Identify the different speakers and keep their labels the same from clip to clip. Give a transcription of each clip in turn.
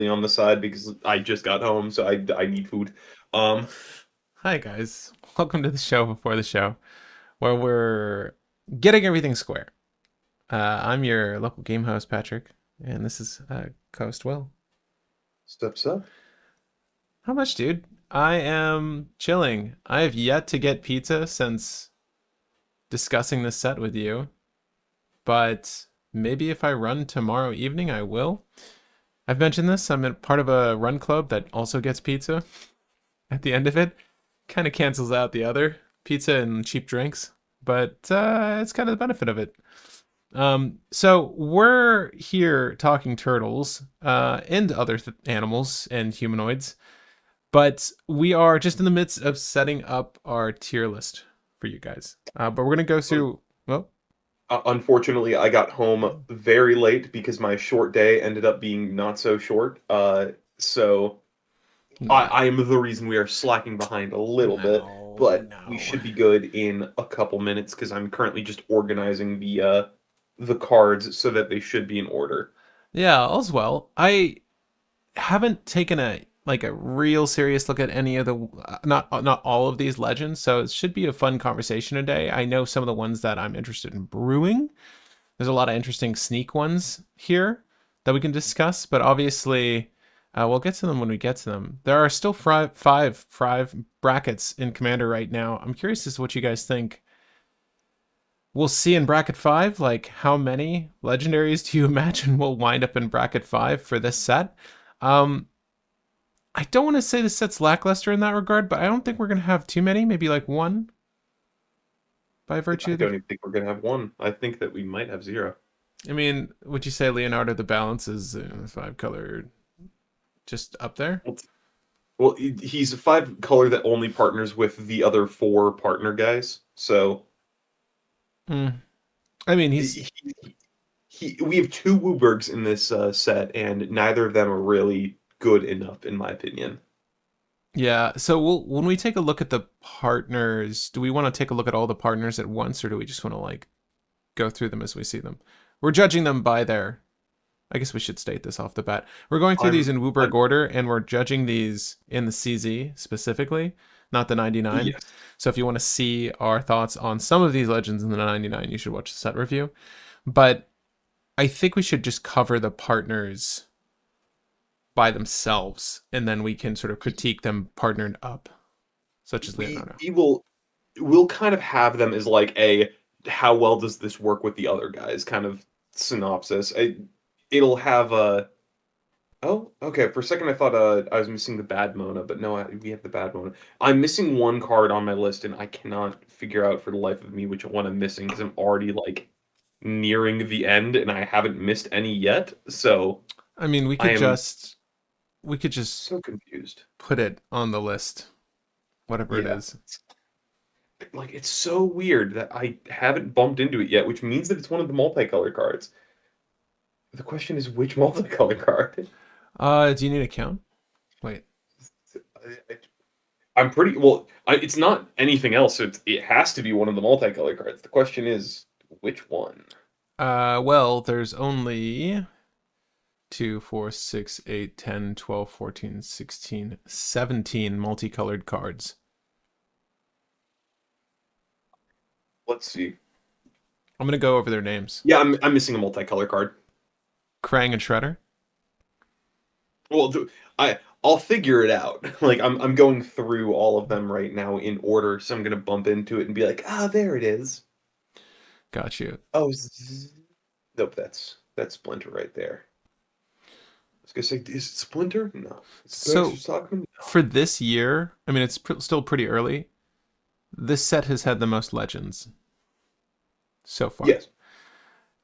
Speaker 1: on the side because I just got home, so I need food. Um,
Speaker 2: Hi, guys. Welcome to the show before the show, where we're getting everything square. I'm your local game host, Patrick, and this is Coast Will.
Speaker 1: Steps up.
Speaker 2: How much, dude? I am chilling. I have yet to get pizza since discussing this set with you, but maybe if I run tomorrow evening, I will. I've mentioned this. I'm in part of a run club that also gets pizza at the end of it. Kind of cancels out the other pizza and cheap drinks, but it's kind of the benefit of it. So we're here talking turtles and other animals and humanoids, but we are just in the midst of setting up our tier list for you guys. But we're gonna go
Speaker 1: Un-
Speaker 2: through. Well,
Speaker 1: Unfortunately, I got home very late because my short day ended up being not so short. So I
Speaker 2: no,
Speaker 1: am the reason we are slacking behind a little bit,
Speaker 2: no,
Speaker 1: but we
Speaker 2: no.
Speaker 1: should be good in a couple minutes because I'm currently just organizing the cards so that they should be in order.
Speaker 2: Yeah, all's well. I haven't taken a real serious look at any of the not all of these legends, so it should be a fun conversation today. I know some of the ones that I'm interested in brewing. There's a lot of interesting sneak ones here that we can discuss, but obviously we'll get to them when we get to them. There are still five brackets in Commander right now. I'm curious as to what you guys think. We'll see in bracket five, like how many legendaries do you imagine will wind up in bracket five for this set? Um, I don't want to say the set's lackluster in that regard, but I don't think we're gonna have too many. Maybe like one by virtue
Speaker 1: I
Speaker 2: of the.
Speaker 1: don't even think we're gonna have one. I think that we might have zero.
Speaker 2: I mean, would you say Leonardo the Balance is five color just up there?
Speaker 1: Well, he's a five color that only partners with the other four partner guys. So
Speaker 2: Mm. I mean, he's
Speaker 1: he, we have two Woobergs in this set, and neither of them are really good enough, in my opinion.
Speaker 2: yeah. So when we take a look at the partners, do we want to take a look at all the partners at once, or do we just want to like go through them as we see them? We're judging them by their. I guess we should state this off the bat. We're going through these
Speaker 1: I'm,
Speaker 2: in Wooberg
Speaker 1: I'm
Speaker 2: order, and we're judging these in the CZ specifically, not the 99.
Speaker 1: yes.
Speaker 2: So if you want to see our thoughts on some of these legends in the 99, you should watch the set review. But I think we should just cover the partners by themselves, and then we can sort of critique them partnered up, such as Leonardo.
Speaker 1: We will we'll kind of have them as like a how well does this work with the other guys kind of synopsis. It'll have a oh, okay. For a second, I thought I was missing the bad Mona, but no, we have the bad Mona. I'm missing one card on my list, and I cannot figure out for the life of me which one I'm missing because I'm already like nearing the end, and I haven't missed any yet. So
Speaker 2: I mean, we
Speaker 1: I
Speaker 2: could
Speaker 1: am
Speaker 2: just we could just
Speaker 1: so confused.
Speaker 2: put it on the list, whatever it
Speaker 1: Yeah,
Speaker 2: is.
Speaker 1: like it's so weird that I haven't bumped into it yet, which means that it's one of the multicolor cards. The question is which multicolor card?
Speaker 2: Do you need a count? Wait.
Speaker 1: I, I'm pretty well. It's not anything else. So it has to be one of the multicolor cards. The question is which one.
Speaker 2: Well, there's only 2, 4, 6, 8, 10, 12, 14, 16, 17 multicolored cards.
Speaker 1: Let's see.
Speaker 2: I'm gonna go over their names.
Speaker 1: Yeah, I'm missing a multicolor card.
Speaker 2: Krang and Shredder.
Speaker 1: Well, I I'll figure it out. Like I'm going through all of them right now in order, so I'm gonna bump into it and be like, ah, there it is.
Speaker 2: Got you.
Speaker 1: Oh, nope, that's Splinter right there. I was gonna say, is it Splinter? No. Is it Baxter
Speaker 2: So
Speaker 1: Stockman? No.
Speaker 2: for this year, I mean, it's still pretty early. This set has had the most legends so far.
Speaker 1: Yes.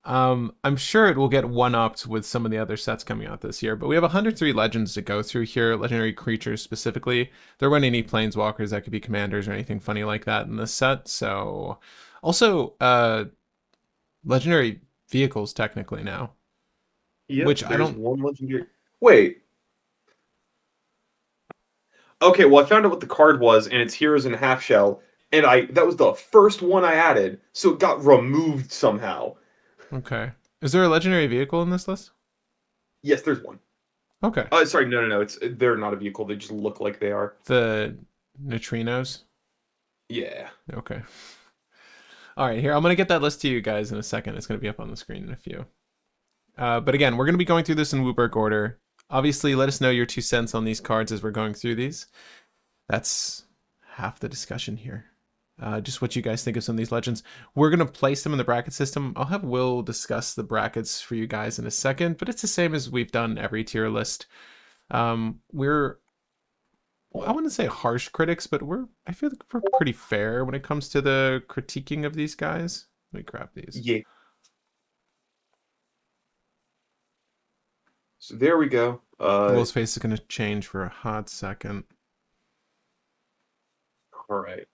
Speaker 2: I'm sure it will get one upped with some of the other sets coming out this year, but we have 103 legends to go through here, legendary creatures specifically. There weren't any planeswalkers that could be commanders or anything funny like that in this set. So, also, legendary vehicles technically now,
Speaker 1: Yep,
Speaker 2: which I
Speaker 1: there's
Speaker 2: don't.
Speaker 1: one legendary. Wait. Okay, well, I found out what the card was, and it's Heroes in Half Shell, and I that was the first one I added, so it got removed somehow.
Speaker 2: Okay. Is there a legendary vehicle in this list?
Speaker 1: Yes, there's one.
Speaker 2: Okay.
Speaker 1: Sorry, no. They're not a vehicle. They just look like they are.
Speaker 2: The neutrinos.
Speaker 1: Yeah.
Speaker 2: Okay. All right, here, I'm going to get that list to you guys in a second. It's going to be up on the screen in a few. But again, we're going to be going through this in Wooberg order. Obviously, let us know your 2 cents on these cards as we're going through these. That's half the discussion here. Just what you guys think of some of these legends. We're going to place them in the bracket system. I'll have Will discuss the brackets for you guys in a second, but it's the same as we've done every tier list. We're, I wouldn't say harsh critics, but I feel like we're pretty fair when it comes to the critiquing of these guys. Let me grab these.
Speaker 1: Yeah. So there we go.
Speaker 2: Will's face is going to change for a hot second.
Speaker 1: All right.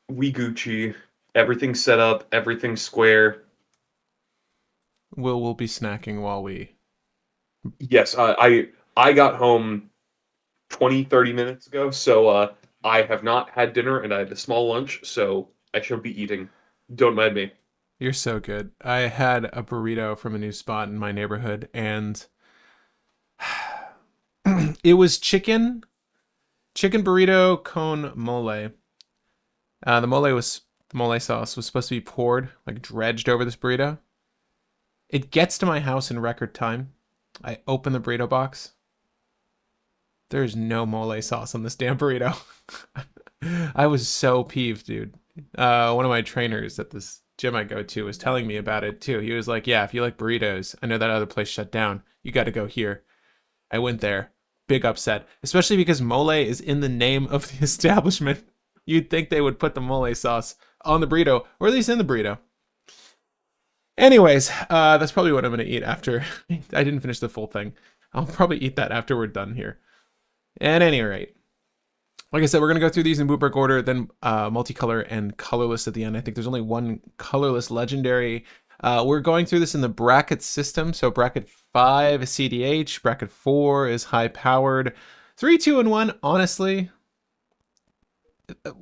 Speaker 1: We Gucci. Everything's set up. Everything's square.
Speaker 2: Will be snacking while we...
Speaker 1: Yes, I got home 20-30 minutes ago, so I have not had dinner and I had a small lunch, so I should be eating. Don't mind me.
Speaker 2: You're so good. I had a burrito from a new spot in my neighborhood, and it was chicken burrito con mole. The mole sauce was supposed to be poured, like dredged over this burrito. It gets to my house in record time. I open the burrito box. There's no mole sauce on this damn burrito. I was so peeved, dude. One of my trainers at this gym I go to was telling me about it too. He was like, yeah, if you like burritos, I know that other place shut down. You got to go here. I went there. Big upset, especially because mole is in the name of the establishment. You'd think they would put the mole sauce on the burrito, or at least in the burrito. Anyways, that's probably what I'm going to eat after. I didn't finish the full thing. I'll probably eat that after we're done here. At any rate, like I said, we're going to go through these in Bootberg order, then multicolor and colorless at the end. I think there's only one colorless legendary. We're going through this in the bracket system. So bracket 5 is cEDH, bracket 4 is high powered. 3, 2, and 1, honestly,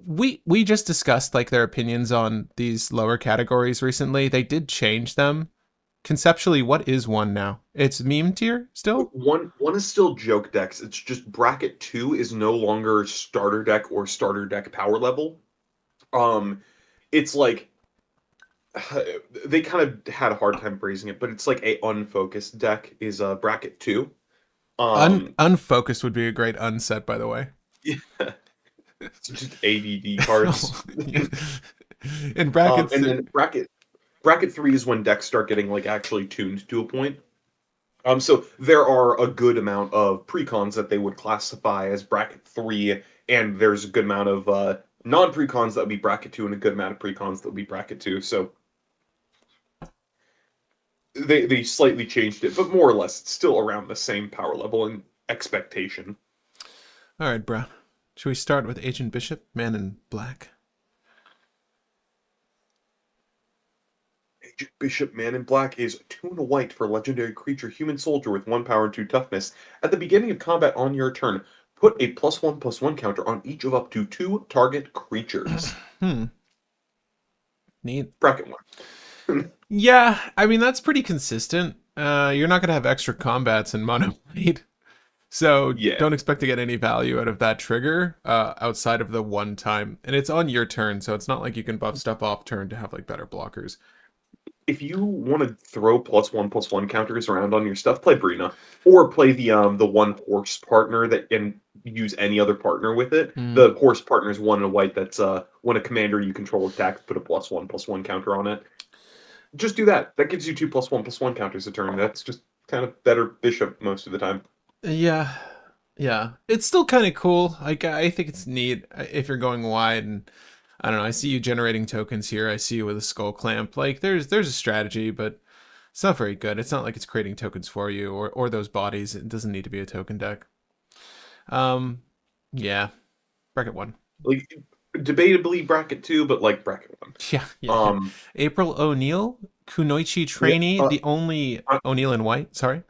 Speaker 2: we just discussed like their opinions on these lower categories recently. They did change them. Conceptually, what is 1 now? It's meme tier still?
Speaker 1: One is still joke decks. It's just bracket 2 is no longer starter deck or starter deck power level. It's like they kind of had a hard time phrasing it, but it's like a unfocused deck is bracket 2.
Speaker 2: Unfocused would be a great unset, by the way.
Speaker 1: Yeah. It's just ADD cards.
Speaker 2: In brackets,
Speaker 1: and then bracket 3 is when decks start getting like actually tuned to a point. So there are a good amount of precons that they would classify as bracket 3, and there's a good amount of non-precons that would be bracket 2, and a good amount of precons that would be bracket 2. So they slightly changed it, but more or less it's still around the same power level and expectation.
Speaker 2: All right, bro. Should we start with Agent Bishop, Man in Black?
Speaker 1: Agent Bishop Man in Black is 2 and a white for legendary creature human soldier with 1 power and 2 toughness. At the beginning of combat on your turn, put a +1/+1 counter on each of up to 2 target creatures.
Speaker 2: Neat.
Speaker 1: Bracket 1.
Speaker 2: Yeah, I mean, that's pretty consistent. You're not going to have extra combats in mono white. So
Speaker 1: Yeah.
Speaker 2: don't expect to get any value out of that trigger outside of the one time. And it's on your turn, so it's not like you can buff stuff off turn to have like better blockers.
Speaker 1: If you want to throw +1/+1 counters around on your stuff, play Brina. Or play the 1 horse partner that can use any other partner with it. The horse partner is 1 and a white that's when a commander you control attacks, put a +1/+1 counter on it. Just do that. That gives you 2 +1/+1 counters a turn. That's just kind of better bishop most of the time.
Speaker 2: Yeah. It's still kind of cool. Like, I think it's neat if you're going wide, and I don't know, I see you generating tokens here. I see you with a skull clamp. Like, there's a strategy, but it's not very good. It's not like it's creating tokens for you or those bodies. It doesn't need to be a token deck. Yeah. Bracket 1.
Speaker 1: Like, debatably bracket 2, but like bracket 1.
Speaker 2: Yeah. April O'Neil, Kunoichi Trainee, the only O'Neil in white. Sorry.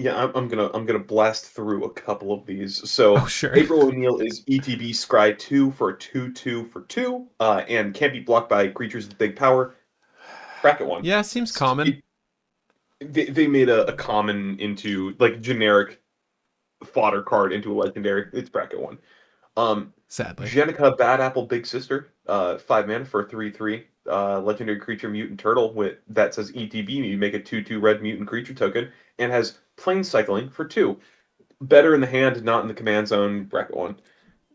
Speaker 1: Yeah, I'm gonna blast through a couple of these. So
Speaker 2: Sure.
Speaker 1: April O'Neil is ETB Scry 2 for a 2/2 for 2, and can't be blocked by creatures with big power. Bracket 1.
Speaker 2: Yeah, seems common.
Speaker 1: they made a common into like generic fodder card into a legendary. It's bracket one. Um,
Speaker 2: Sadly.
Speaker 1: Jenica Bad Apple Big Sister, 5 mana for a 3/3 legendary creature mutant turtle with that says ETB. You make a 2/2 red mutant creature token and has plane cycling for 2. Better in the hand, not in the command zone. Bracket one.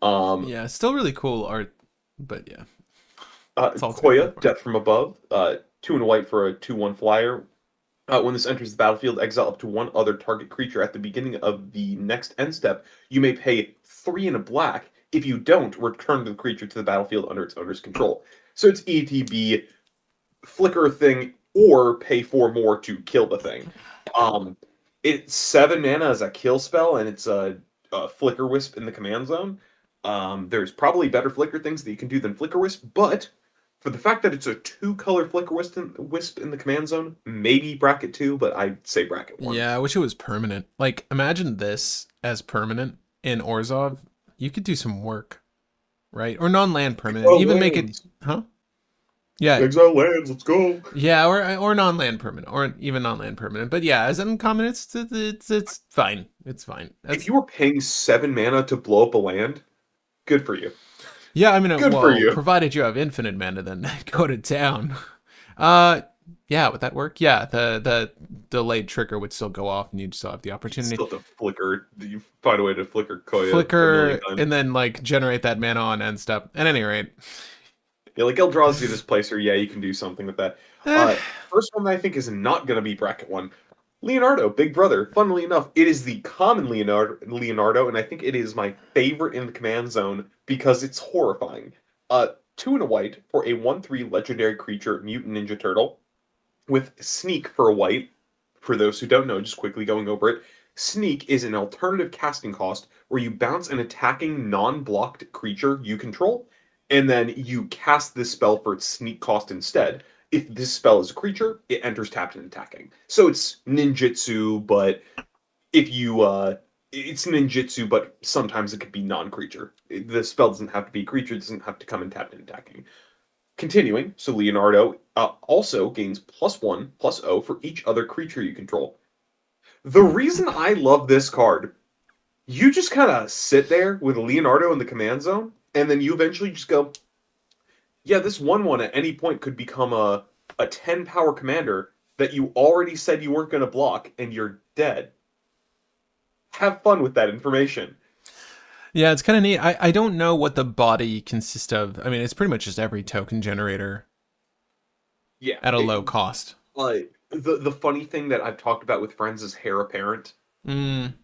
Speaker 1: Um,
Speaker 2: Yeah, still really cool art, but yeah, it's all too
Speaker 1: Koya,
Speaker 2: far.
Speaker 1: Death from Above, 2 and a white for a 2/1 flyer. When this enters the battlefield, exile up to one other target creature at the beginning of the next end step. You may pay 3 and a black. If you don't, return the creature to the battlefield under its owner's control. So it's ETB, flicker a thing, or pay 4 more to kill the thing. Um, it's 7 mana as a kill spell, and it's a Flicker Wisp in the command zone. There's probably better Flicker things that you can do than Flicker Wisp, but for the fact that it's a 2-color Flicker Wisp in the command zone, maybe bracket 2, but I'd say bracket 1.
Speaker 2: Yeah, I wish it was permanent. Like, imagine this as permanent in Orzhov. You could do some work, right? Or non-land permanent.
Speaker 1: Exile
Speaker 2: Even make it,
Speaker 1: lands!
Speaker 2: huh? Yeah,
Speaker 1: Exile lands, let's go!
Speaker 2: yeah, or non-land permanent, or even non-land permanent. But yeah, as uncommon, it's fine. It's fine.
Speaker 1: If
Speaker 2: That's
Speaker 1: you were paying 7 mana to blow up a land, good for you.
Speaker 2: yeah. I mean,
Speaker 1: Good for
Speaker 2: well,
Speaker 1: you.
Speaker 2: provided you have infinite mana, then go to town. Uh, yeah, would that work? Yeah, the delayed trigger would still go off, and you'd still have the opportunity.
Speaker 1: Still have to flicker. You find a way to flicker Koya a million
Speaker 2: Flicker
Speaker 1: times.
Speaker 2: and then like generate that mana on end step. At any rate,
Speaker 1: Yeah, like Eldrazi Displacer, yeah, you can do something with that.
Speaker 2: eh,
Speaker 1: First one that I think is not going to be bracket one. Leonardo, Big Brother. Funnily enough, it is the common Leonardo, and I think it is my favorite in the command zone because it's horrifying. 2 and a white for a 1/3 legendary creature, Mutant Ninja Turtle, with Sneak for a white. For those who don't know, just quickly going over it, Sneak is an alternative casting cost where you bounce an attacking non-blocked creature you control, and then you cast this spell for its Sneak cost instead. If this spell is a creature, it enters tapped and attacking. So it's ninjutsu, but if you it's ninjutsu, but sometimes it could be non-creature. The spell doesn't have to be a creature, it doesn't have to come in tapped and attacking. Continuing, so Leonardo also gains +1/+0 for each other creature you control. The reason I love this card, you just kind of sit there with Leonardo in the command zone, and then you eventually just go, yeah, this 1/1 at any point could become a 10 power commander that you already said you weren't going to block, and you're dead. Have fun with that information.
Speaker 2: yeah, it's kind of neat. I don't know what the body consists of. I mean, it's pretty much just every token generator
Speaker 1: Yeah.
Speaker 2: at a low cost.
Speaker 1: Uh, the funny thing that I've talked about with friends is Heir Apparent.
Speaker 2: Mm,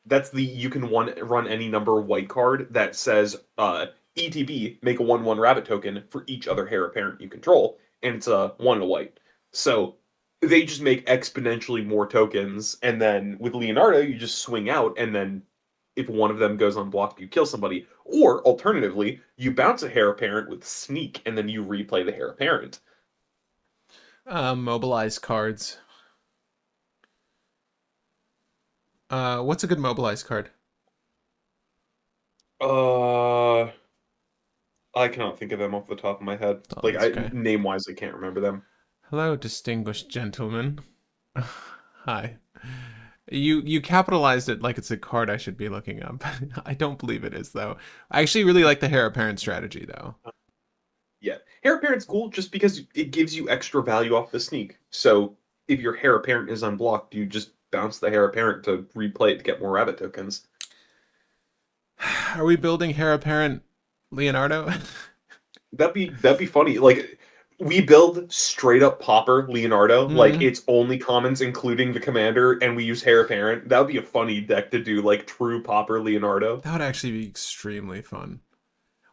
Speaker 1: That's the you can run any number white card that says ETB, make a 1/1 rabbit token for each other Heir Apparent you control, and it's a 1 and a white. So they just make exponentially more tokens, and then with Leonardo, you just swing out, and then if one of them goes unblocked, you kill somebody. Or alternatively, you bounce a Heir Apparent with Sneak, and then you replay the Heir Apparent.
Speaker 2: mobilize cards. What's a good mobilize card?
Speaker 1: Uh, I cannot think of them off the top of my head.
Speaker 2: Oh,
Speaker 1: Like
Speaker 2: that's okay.
Speaker 1: name wise, I can't remember them.
Speaker 2: Hello, distinguished gentleman. Hi. You capitalized it like it's a card I should be looking up. I don't believe it is though. I actually really like the heir apparent strategy though.
Speaker 1: Yeah, Heir Apparent's cool just because it gives you extra value off the Sneak. So if your Heir Apparent is unblocked, you just bounce the Heir Apparent to replay it to get more rabbit tokens.
Speaker 2: Are we building heir apparent Leonardo?
Speaker 1: That'd be funny. Like we build straight up Popper Leonardo, like
Speaker 2: Hmm.
Speaker 1: it's only commons including the commander, and we use Heir Apparent. That would be a funny deck to do, like true Popper Leonardo.
Speaker 2: That would actually be extremely fun.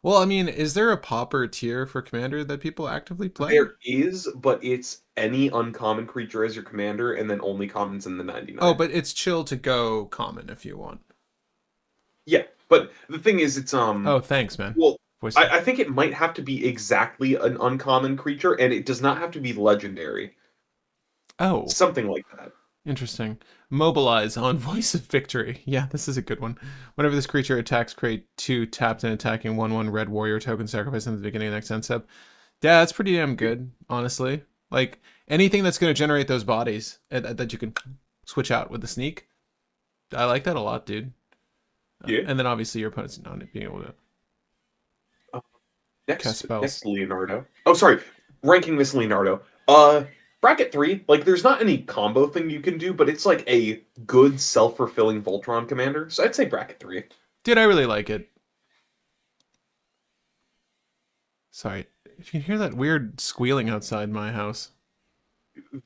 Speaker 2: Well, I mean, is there a pauper tier for commander that people actively play?
Speaker 1: There is, but it's any uncommon creature as your commander, and then only commons in the
Speaker 2: Oh,
Speaker 1: 99.
Speaker 2: but it's chill to go common if you want.
Speaker 1: Yeah, but the thing is, it's
Speaker 2: Oh, thanks, man.
Speaker 1: well,
Speaker 2: Voice
Speaker 1: I think it might have to be exactly an uncommon creature, and it does not have to be legendary.
Speaker 2: Oh,
Speaker 1: Something like that.
Speaker 2: interesting. Mobilize on Voice of Victory. Yeah, this is a good one. Whenever this creature attacks, create 2 tapped and attacking 1/1 red warrior token sacrifice in the beginning of the next end step. Yeah, that's pretty damn good, honestly. Like anything that's going to generate those bodies that you can switch out with the sneak. I like that a lot, dude.
Speaker 1: Yeah.
Speaker 2: And then obviously your opponent's not being able to
Speaker 1: Uh,
Speaker 2: cast
Speaker 1: next
Speaker 2: spells.
Speaker 1: Leonardo. Oh, sorry. Ranking this Leonardo. Bracket 3, like there's not any combo thing you can do, but it's like a good self-fulfilling Voltron commander. So I'd say bracket 3.
Speaker 2: Dude, I really like it. Sorry, if you can hear that weird squealing outside my house.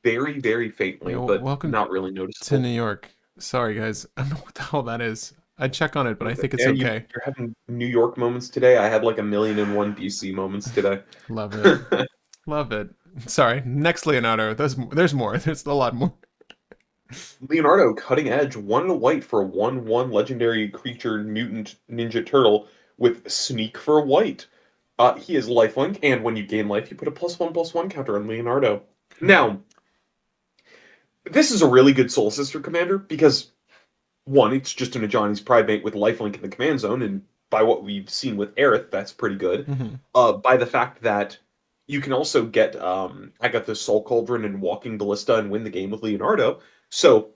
Speaker 1: Very, very faintly,
Speaker 2: Yeah,
Speaker 1: but
Speaker 2: welcome
Speaker 1: not really
Speaker 2: to
Speaker 1: noticeable.
Speaker 2: New York. Sorry, guys. I don't know what the hell that is. I'd check on it, but I think it's
Speaker 1: Yeah,
Speaker 2: okay.
Speaker 1: you're having New York moments today. I had like a million and one DC moments today.
Speaker 2: Love it. Love it. Sorry. Next Leonardo. There's more. There's a lot more.
Speaker 1: Leonardo, cutting edge, 1 and a white for a 1/1 legendary creature mutant ninja turtle with sneak for a white. He is lifelink, and when you gain life, you put a +1/+1 counter on Leonardo. Now, this is a really good Soul Sister commander because one, it's just an Ajani's Pride Mate with lifelink in the command zone, and by what we've seen with Aerith, that's pretty good.
Speaker 2: Mm-hmm.
Speaker 1: By the fact that you can also get I got the Soul Cauldron and Walking Ballista and win the game with Leonardo. So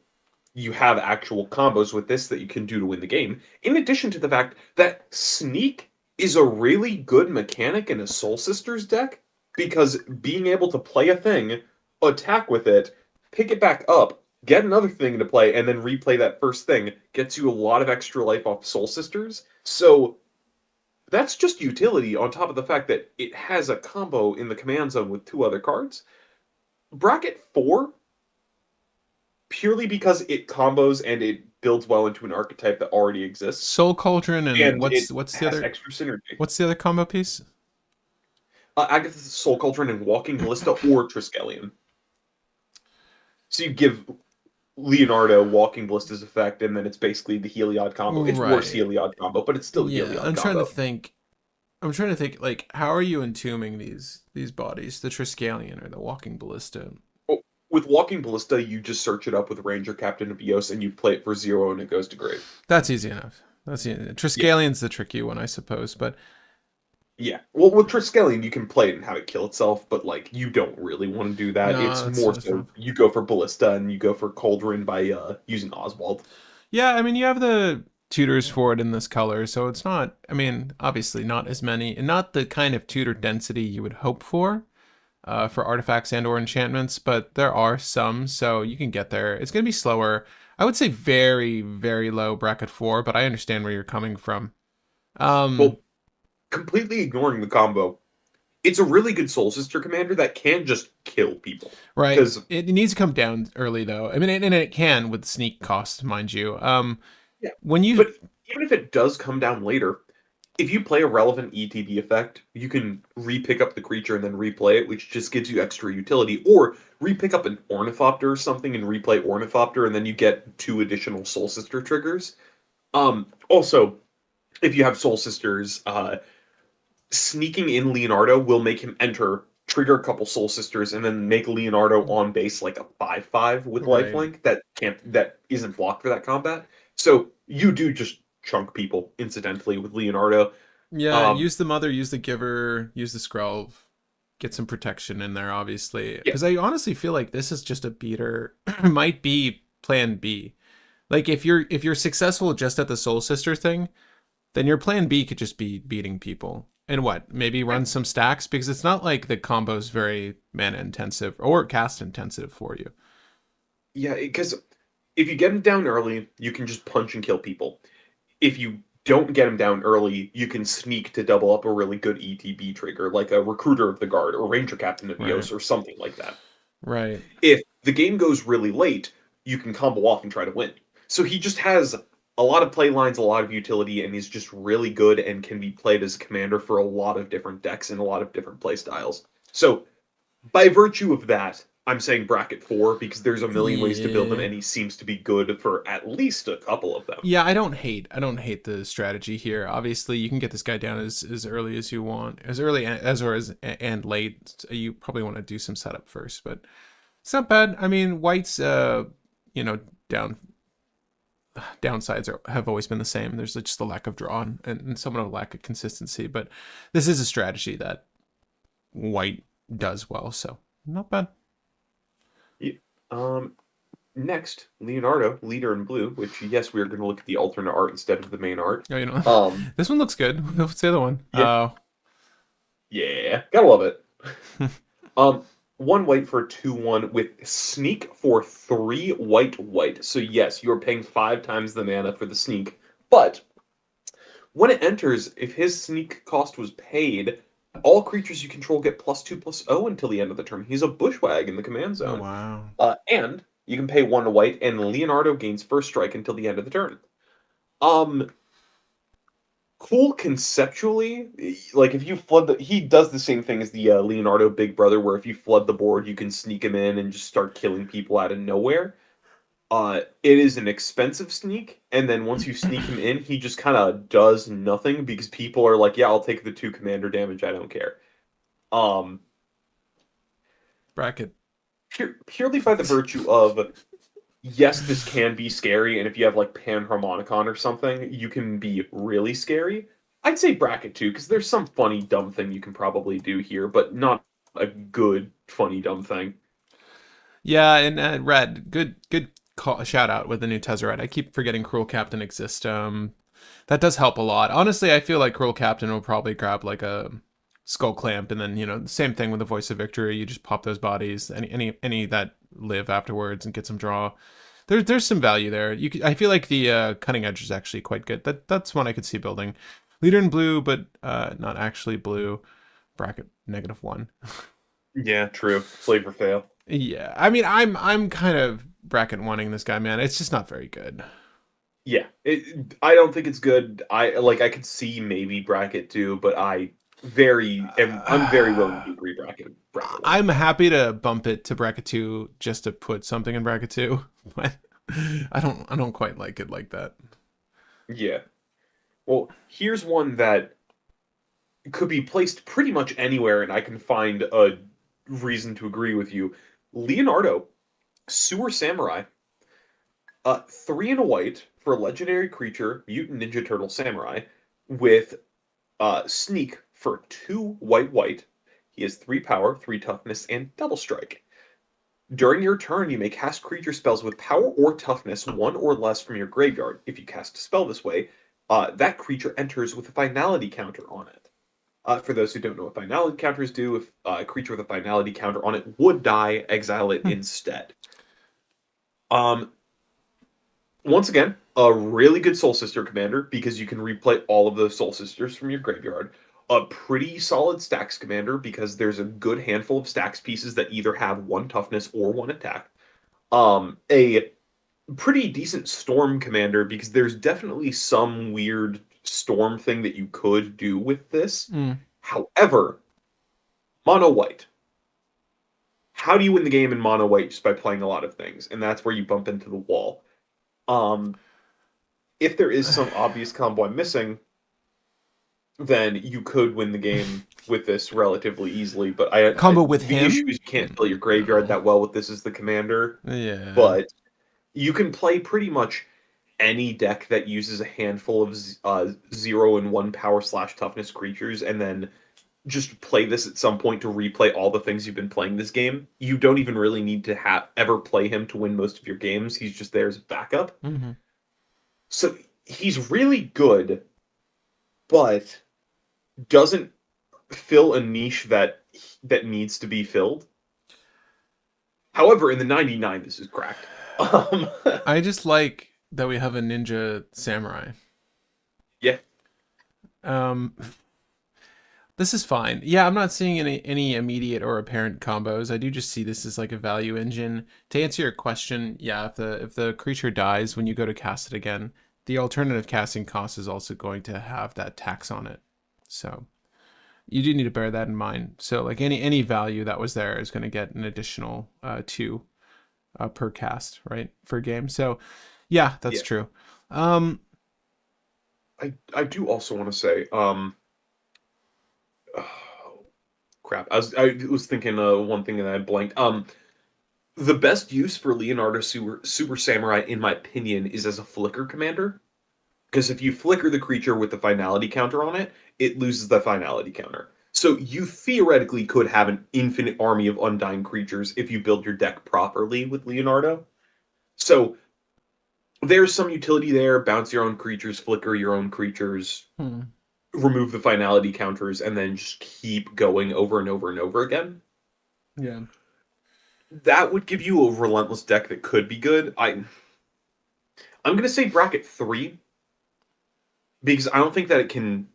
Speaker 1: you have actual combos with this that you can do to win the game. In addition to the fact that Sneak is a really good mechanic in a Soul Sisters deck because being able to play a thing, attack with it, pick it back up, get another thing to play, and then replay that first thing gets you a lot of extra life off Soul Sisters. So that's just utility on top of the fact that it has a combo in the command zone with 2 other cards. Bracket 4, purely because it combos and it builds well into an archetype that already exists,
Speaker 2: Soul Cauldron and
Speaker 1: and it
Speaker 2: what's the
Speaker 1: has
Speaker 2: other
Speaker 1: extra synergy.
Speaker 2: combo piece?
Speaker 1: Agatha's Soul Cauldron and Walking Ballista or Triskelion. So you give Leonardo Walking Ballista's effect, and then it's basically the Heliod combo. It's worse
Speaker 2: Right.
Speaker 1: Heliod combo, but it's still
Speaker 2: Yeah,
Speaker 1: Heliod
Speaker 2: I'm trying to
Speaker 1: combo.
Speaker 2: think. I'm trying to think. Like, how are you entombing these bodies? The Triskelion or the Walking Ballista?
Speaker 1: Oh, with Walking Ballista, you just search it up with Ranger Captain of Eos, and you play it for 0, and it goes to grave.
Speaker 2: That's easy enough. That's easy.
Speaker 1: Yeah.
Speaker 2: Triskelion's the tricky one, I suppose. But
Speaker 1: Yeah. Well, with Triskelion, you can play it and have it kill itself, but like you don't really want to do that.
Speaker 2: no,
Speaker 1: It's
Speaker 2: that's
Speaker 1: more
Speaker 2: that's
Speaker 1: so
Speaker 2: rough.
Speaker 1: you go for Ballista and you go for Cauldron by using Oswald.
Speaker 2: Yeah, I mean, you have the tutors for it in this color, so it's not. I mean, obviously not as many, and not the kind of tutor density you would hope for artifacts and or enchantments, but there are some, so you can get there. It's gonna be slower. I would say very, very low bracket 4, but I understand where you're coming from. Um,
Speaker 1: Well, completely ignoring the combo, it's a really good Soul Sister commander that can just kill people.
Speaker 2: right.
Speaker 1: Because
Speaker 2: It needs to come down early though. I mean, and it can with sneak cost, mind you.
Speaker 1: yeah,
Speaker 2: When you
Speaker 1: but even if it does come down later, if you play a relevant ETB effect, you can re-pick up the creature and then replay it, which just gives you extra utility. Or re-pick up an Ornithopter or something and replay Ornithopter, and then you get 2 additional Soul Sister triggers. Also, if you have Soul Sisters, sneaking in Leonardo will make him enter, trigger a couple Soul Sisters, and then make Leonardo on base like a 5/5 with
Speaker 2: right.
Speaker 1: lifelink that isn't blocked for that combat. So you do just chunk people incidentally with Leonardo.
Speaker 2: Yeah,
Speaker 1: Um,
Speaker 2: use the mother, use the giver, use the scroll, get some protection in there, obviously.
Speaker 1: yeah,
Speaker 2: Because I honestly feel like this is just a beater. Might be Plan B. Like if you're successful just at the Soul Sister thing, then your Plan B could just be beating people. And what? Maybe
Speaker 1: yeah,
Speaker 2: run some stacks because it's not like the combo's very mana intensive or cast intensive for you.
Speaker 1: yeah. Because if you get him down early, you can just punch and kill people. If you don't get him down early, you can sneak to double up a really good ETB trigger, like a Recruiter of the Guard or Ranger Captain of
Speaker 2: Right.
Speaker 1: Eos or something like that.
Speaker 2: Right.
Speaker 1: If the game goes really late, you can combo off and try to win. So he just has a lot of play lines, a lot of utility, and he's just really good and can be played as a commander for a lot of different decks and a lot of different play styles. So by virtue of that, I'm saying bracket 4 because there's a million ways to build him,
Speaker 2: Yeah.
Speaker 1: and he seems to be good for at least a couple of them.
Speaker 2: Yeah, I don't hate the strategy here. Obviously, you can get this guy down as early as you want, as early as or as and late. You probably want to do some setup first, but it's not bad. I mean, white's you know, down downsides have always been the same. There's just a lack of draw and somewhat of a lack of consistency, but this is a strategy that white does well, so not bad.
Speaker 1: Um, Next, Leonardo, leader in blue. Which yes, we are going to look at the alternate art instead of the main art.
Speaker 2: Oh, you know,
Speaker 1: Um,
Speaker 2: this one looks good. What's the other one?
Speaker 1: yeah,
Speaker 2: Oh,
Speaker 1: yeah, gotta love it. Um, One white for a 2/1 with sneak for 3 white. So yes, you're paying 5 times the mana for the sneak. But when it enters, if his sneak cost was paid, all creatures you control get +2/+0 until the end of the turn. He's a bushwag in the command
Speaker 2: oh
Speaker 1: zone.
Speaker 2: wow.
Speaker 1: And you can pay 1 white, and Leonardo gains first strike until the end of the turn. Um, cool conceptually. Like if you flood he does the same thing as the Leonardo Big Brother, where if you flood the board, you can sneak him in and just start killing people out of nowhere. It is an expensive sneak, and then once you sneak him in, he just kind of does nothing because people are like, "Yeah, I'll take the 2 commander damage. I don't care." Um,
Speaker 2: Bracket.
Speaker 1: Purely by the virtue of yes, this can be scary, and if you have like Panharmonicon or something, you can be really scary. I'd say bracket two because there's some funny dumb thing you can probably do here, but not a good funny dumb thing.
Speaker 2: Yeah, and Red, good call, shout out with the new Tezzeret. I keep forgetting Cruel Captain exists. That does help a lot. Honestly, I feel like Cruel Captain will probably grab like a skull clamp, and then same thing with the Voice of Victory. You just pop those bodies, any that live afterwards, and get some draw. There's some value there. I feel like the cutting edge is actually quite good. That's one I could see building. Leader in blue, but not actually blue. Bracket -1.
Speaker 1: Yeah, true. Flavor fail.
Speaker 2: Yeah, I mean, I'm kind of bracket wanting this guy, man. It's just not very good.
Speaker 1: Yeah, I don't think it's good. I could see maybe bracket two, but I'm very willing to agree bracket one.
Speaker 2: I'm happy to bump it to bracket 2 just to put something in bracket 2, but I don't quite like it like that.
Speaker 1: Yeah. Well, here's one that could be placed pretty much anywhere, and I can find a reason to agree with you. Leonardo, Sewer Samurai, 3 and a white for a legendary creature, Mutant Ninja Turtle Samurai, with Sneak for 2 white. He has 3 power, 3 toughness, and double strike. During your turn, you may cast creature spells with power or toughness 1 or less from your graveyard. If you cast a spell this way, that creature enters with a finality counter on it. For those who don't know what finality counters do, if a creature with a finality counter on it would die, exile it
Speaker 2: Hmm.
Speaker 1: instead. Um, Once again, a really good Soul Sister commander because you can replay all of those Soul Sisters from your graveyard. A pretty solid Stacks commander because there's a good handful of Stacks pieces that either have 1 toughness or 1 attack. A pretty decent Storm commander because there's definitely some weird Storm thing that you could do with this.
Speaker 2: Mm.
Speaker 1: However, mono white. How do you win the game in mono white just by playing a lot of things? And that's where you bump into the wall. Um, if there is some obvious combo I'm missing, then you could win the game with this relatively easily. But
Speaker 2: Combo with
Speaker 1: the issue is
Speaker 2: him?
Speaker 1: you can't fill your graveyard
Speaker 2: No.
Speaker 1: that well with this as the commander.
Speaker 2: Yeah.
Speaker 1: But you can play pretty much any deck that uses a handful of 0 and 1 power/toughness creatures, and then just play this at some point to replay all the things you've been playing this game. You don't even really need to ever play him to win most of your games. He's just there as backup.
Speaker 2: Hmm.
Speaker 1: So he's really good, but doesn't fill a niche that needs to be filled. However, in the 99, this is cracked. Um,
Speaker 2: I just like that we have a ninja samurai.
Speaker 1: yeah,
Speaker 2: Um, this is fine. Yeah, I'm not seeing any immediate or apparent combos. I do just see this as like a value engine. To answer your question, yeah, if the creature dies when you go to cast it again, the alternative casting cost is also going to have that tax on it. So you do need to bear that in mind. So like any value that was there is going to get an additional 2 per cast, right, for a game. So yeah, that's
Speaker 1: yeah.
Speaker 2: true. Um,
Speaker 1: I do also want to say, crap. I was thinking one thing and I blanked. The best use for Leonardo Super Samurai, in my opinion, is as a flicker commander. Because if you flicker the creature with the finality counter on it, it loses the finality counter. So you theoretically could have an infinite army of undying creatures if you build your deck properly with Leonardo. So there's some utility there. Bounce your own creatures, flicker your own creatures,
Speaker 2: Hmm.
Speaker 1: remove the finality counters, and then just keep going over and over and over again.
Speaker 2: Yeah.
Speaker 1: That would give you a relentless deck that could be good. I'm gonna say bracket 3 because I don't think that it can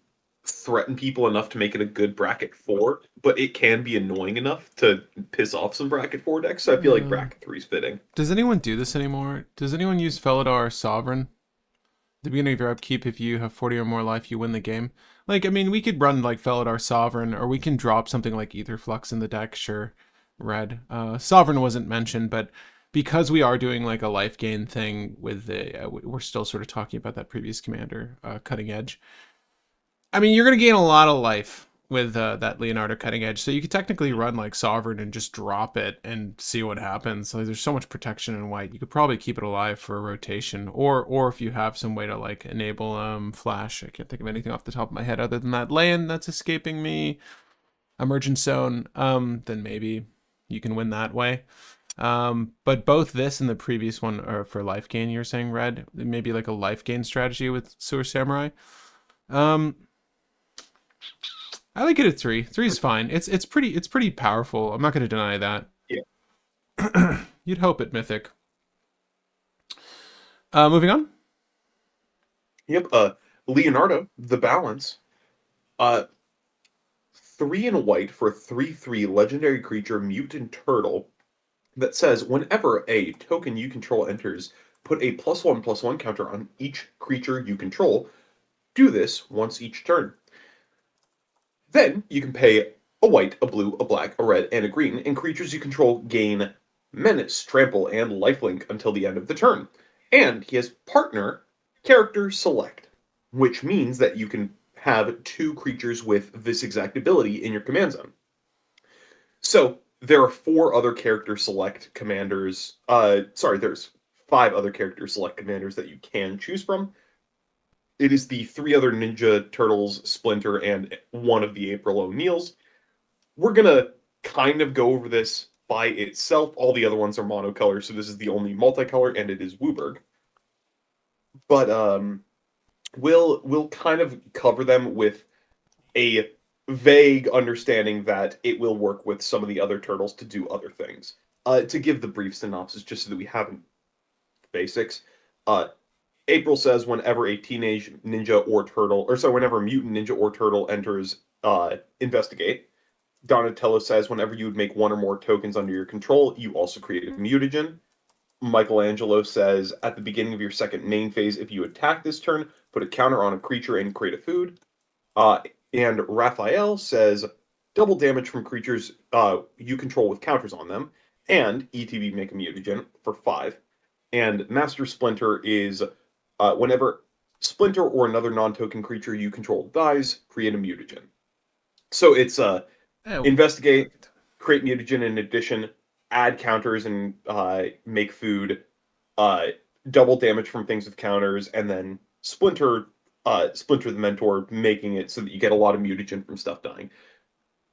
Speaker 1: threaten people enough to make it a good bracket 4, but it can be annoying enough to piss off some bracket 4 decks. So I feel like
Speaker 2: Yeah.
Speaker 1: bracket 3 is fitting.
Speaker 2: Does anyone do this anymore? Does anyone use Felidar Sovereign? At the beginning of your upkeep, if you have 40 or more life, you win the game. Like, I mean, we could run like Felidar Sovereign, or we can drop something like Etherflux in the deck, sure. Red. Sovereign wasn't mentioned, but because we are doing like a life gain thing with the, we're still sort of talking about that previous commander, Cutting Edge. I mean, you're going to gain a lot of life with that Leonardo Cutting Edge. So you could technically run like Sovereign and just drop it and see what happens. Like, there's so much protection in white. You could probably keep it alive for a rotation, or if you have some way to like enable Flash. I can't think of anything off the top of my head other than that land that's escaping me. Emergent Zone. Then maybe you can win that way. But both this and the previous one are for life gain. You're saying red, maybe like a life gain strategy with Sewer Samurai. Um, I like it at 3. 3 is fine. It's pretty powerful. I'm not going to deny that.
Speaker 1: Yeah.
Speaker 2: You'd hope it, Mythic. Moving on.
Speaker 1: Yep. Leonardo, the balance. Uh, 3 in white for 3/3 legendary creature mutant turtle that says whenever a token you control enters, put a +1/+1 counter on each creature you control. Do this once each turn. Then you can pay a white, a blue, a black, a red, and a green, and creatures you control gain menace, trample, and lifelink until the end of the turn. And he has partner character select, which means that you can have 2 creatures with this exact ability in your command zone. So there are 4 other character select commanders. Sorry, there's 5 other character select commanders that you can choose from. It is the 3 other Ninja Turtles, Splinter, and one of the April O'Neils. We're gonna kind of go over this by itself. All the other ones are monocolor, so this is the only multicolor, and it is Wooburg. But we'll kind of cover them with a vague understanding that it will work with some of the other turtles to do other things. To give the brief synopsis, just so that we have basics. Uh, April says whenever a teenage ninja or turtle, or so whenever a mutant ninja or turtle enters investigate. Donatello says whenever you would make 1 or more tokens under your control, you also create a mutagen. Michelangelo says at the beginning of your second main phase, if you attack this turn, put a counter on a creature and create a food. Uh, and Raphael says double damage from creatures you control with counters on them, and ETB make a mutagen for 5. And Master Splinter is whenever Splinter or another non-token creature you control dies, create a mutagen. So it's
Speaker 2: Oh,
Speaker 1: investigate,
Speaker 2: perfect.
Speaker 1: create mutagen in addition, add counters and make food, uh, double damage from things with counters, and then Splinter the Mentor, making it so that you get a lot of mutagen from stuff dying.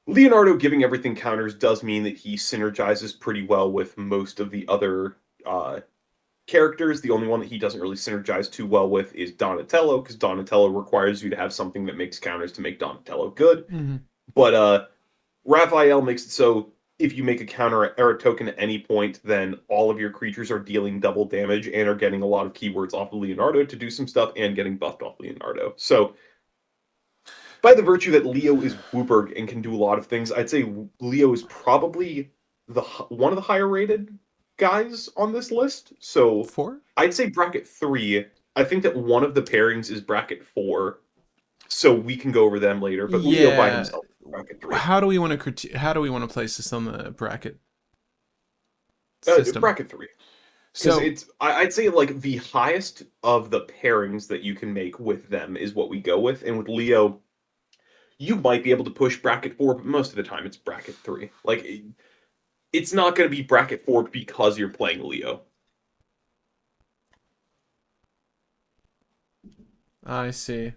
Speaker 1: Leonardo giving everything counters does mean that he synergizes pretty well with most of the other characters. The only one that he doesn't really synergize too well with is Donatello, because Donatello requires you to have something that makes counters to make Donatello good.
Speaker 2: Mm-hmm.
Speaker 1: But Raphael makes it so if you make a counter or a token at any point, then all of your creatures are dealing double damage and are getting a lot of keywords off of Leonardo to do some stuff and getting buffed off Leonardo. So, by the virtue that Leo is Wooburg and can do a lot of things, I'd say Leo is probably one of the higher rated guys on this list. So,
Speaker 2: 4?
Speaker 1: I'd say bracket 3. I think that one of the pairings is bracket 4, so we can go over them later. But Leo by
Speaker 2: Yeah.
Speaker 1: himself, bracket 3.
Speaker 2: How do we want to place this on the bracket system?
Speaker 1: Bracket 3. Because
Speaker 2: So
Speaker 1: I'd say like the highest of the pairings that you can make with them is what we go with. And with Leo, you might be able to push bracket 4, but most of the time it's bracket 3. Like, it's not going to be bracket 4 because you're playing Leo.
Speaker 2: I see.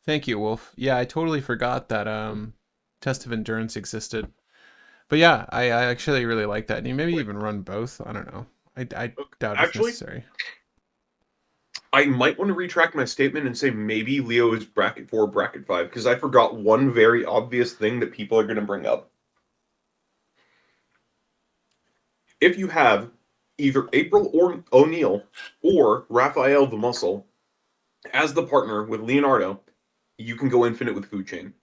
Speaker 2: Thank you, Wolf. Yeah, I totally forgot that Test of Endurance existed. But yeah, I actually really like that. And you maybe
Speaker 1: Wait,
Speaker 2: even run both. I don't know. I
Speaker 1: okay.
Speaker 2: doubt it's
Speaker 1: Actually,
Speaker 2: necessary.
Speaker 1: I might want to retract my statement and say maybe Leo is bracket 4, bracket 5, because I forgot one very obvious thing that people are going to bring up. If you have either April or O'Neil or Raphael the Muscle as the partner with Leonardo, you can go infinite with Food Chain.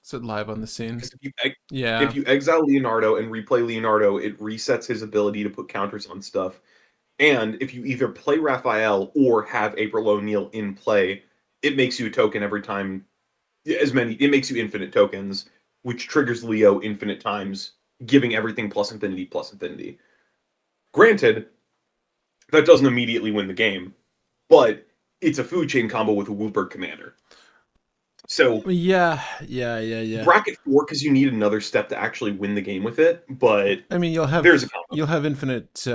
Speaker 2: So live on the scene.
Speaker 1: Because
Speaker 2: Yeah.
Speaker 1: if you exile Leonardo and replay Leonardo, it resets his ability to put counters on stuff. And if you either play Raphael or have April O'Neil in play, it makes you a token every time. It makes you infinite tokens, which triggers Leo infinite times, giving everything plus infinity plus infinity. Granted, that doesn't immediately win the game, but it's a food chain combo with a Wooper commander. So
Speaker 2: Yeah.
Speaker 1: bracket 4 because you need another step to actually win the game with it, but
Speaker 2: I mean,
Speaker 1: there's a combo.
Speaker 2: you'll have infinite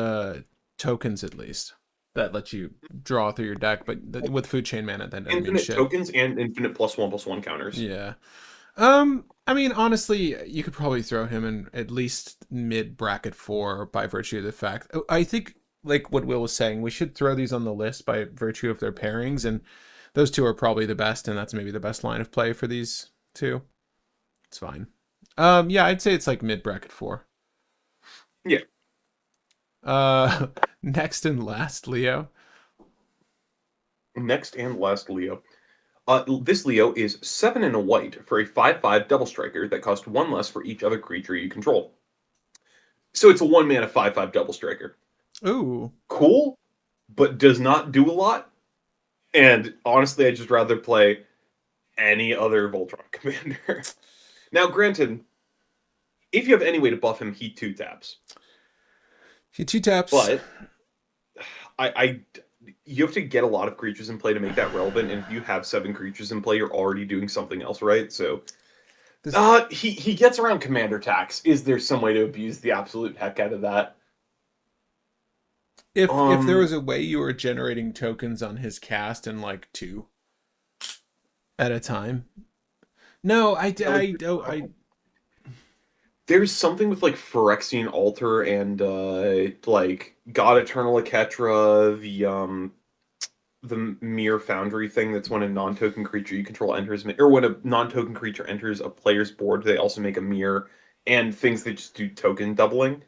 Speaker 2: tokens at least that let you draw through your deck. But with Food Chain Mana, that doesn't mean
Speaker 1: Infinite
Speaker 2: shit.
Speaker 1: tokens and infinite +1/+1 counters.
Speaker 2: Yeah. I mean, honestly, you could probably throw him in at least mid bracket 4 by virtue of the fact. I think, like what Will was saying, we should throw these on the list by virtue of their pairings, and those two are probably the best, and that's maybe the best line of play for these two. It's fine. Yeah, I'd say it's like mid bracket 4.
Speaker 1: Yeah.
Speaker 2: Next and last, Leo.
Speaker 1: Next and last Leo. This Leo is 7 and a white for a 5/5 double striker that costs 1 less for each other creature you control. So it's a 1 mana 5/5 double striker.
Speaker 2: Ooh.
Speaker 1: Cool, but does not do a lot. And honestly, I'd just rather play any other Voltron commander. Now, granted, if you have any way to buff him, he 2-taps.
Speaker 2: He 2-taps.
Speaker 1: But I you have to get a lot of creatures in play to make that relevant, and if you have 7 creatures in play, you're already doing something else right. So he gets around commander tax. Is there some way to abuse the absolute heck out of that?
Speaker 2: If there was a way you were generating tokens on his cast in like 2 at a time. No, I don't.
Speaker 1: There's something with like Phyrexian Altar and like God Eternal Aketra, the Mere Foundry thing. That's when a non-token creature you control enters, or when a non-token creature enters a player's board, they also make a mirror, and things that just do token doubling